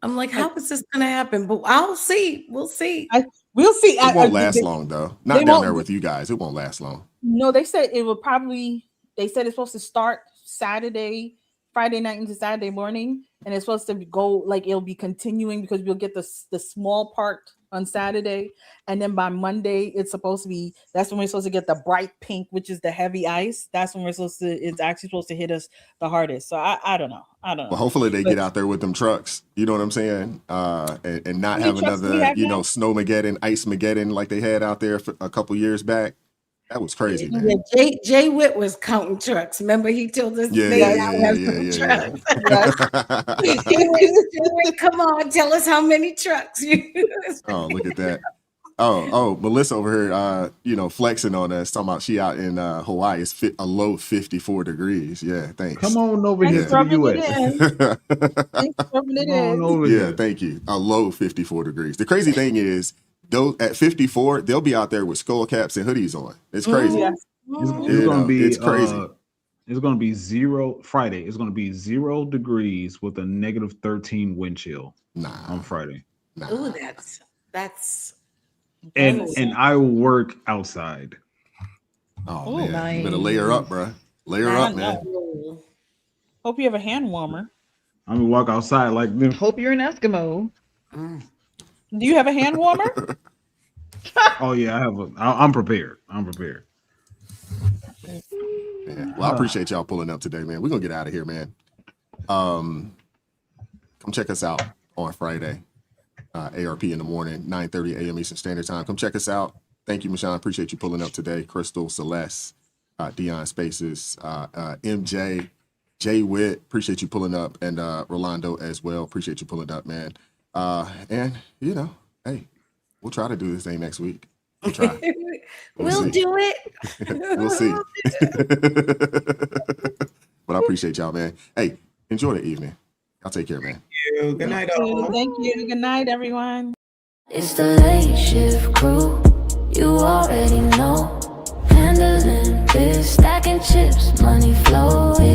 I'm like, how is this going to happen? But I'll see. We'll see. We'll see. It won't last long, though. Not down there with you guys. It won't last long. No, they said it will probably. They said it's supposed to start Friday night into Saturday morning, and it's supposed to go like it'll be continuing because we'll get the small part on Saturday, and then by Monday it's supposed to be. That's when we're supposed to get the bright pink, which is the heavy ice. That's when it's actually supposed to hit us the hardest. So I don't know. Well, hopefully they get out there with them trucks. You know what I'm saying? And not have another, Snowmageddon, Ice-mageddon like they had out there a couple years back. That was crazy, man. Yeah, Jay Witt was counting trucks. Remember, he told us trucks. Come on, tell us how many trucks you use. Oh, look at that. Oh, Melissa over here, flexing on us, talking about she out in Hawaii. It's a low 54 degrees. Yeah, thanks. Come on over here to the US. Yeah, thank you. A low 54 degrees. The crazy thing is, those at 54, they'll be out there with skull caps and hoodies on. It's crazy. It's gonna be it's crazy. It's gonna be Friday. It's gonna be 0 degrees with a negative 13 wind chill. On Friday. Ooh, that's and I work outside. Oh man, nice. You better layer up, bro. Layer up, man. Hope you have a hand warmer. I'm gonna walk outside like this. Hope you're an Eskimo. Do you have a hand warmer? Oh yeah, I have I'm prepared. Yeah. Well, I appreciate y'all pulling up today, man. We're gonna get out of here, man. Come check us out on Friday. ARP in the morning, 9:30 a.m. Eastern Standard Time. Come check us out. Thank you, Michonne. Appreciate you pulling up today. Crystal, Celeste, Dion Spaces, MJ, Jay Witt. Appreciate you pulling up, and Rolando as well. Appreciate you pulling up, man. And hey, we'll try to do this thing next week. We'll try. We'll do it. We'll see. But I appreciate y'all, man. Hey, enjoy the evening. Y'all take care, man. Thank you. Good night, all. Thank you. Good night, everyone. It's the late shift crew. You already know. Handling this, stacking chips, money flowing.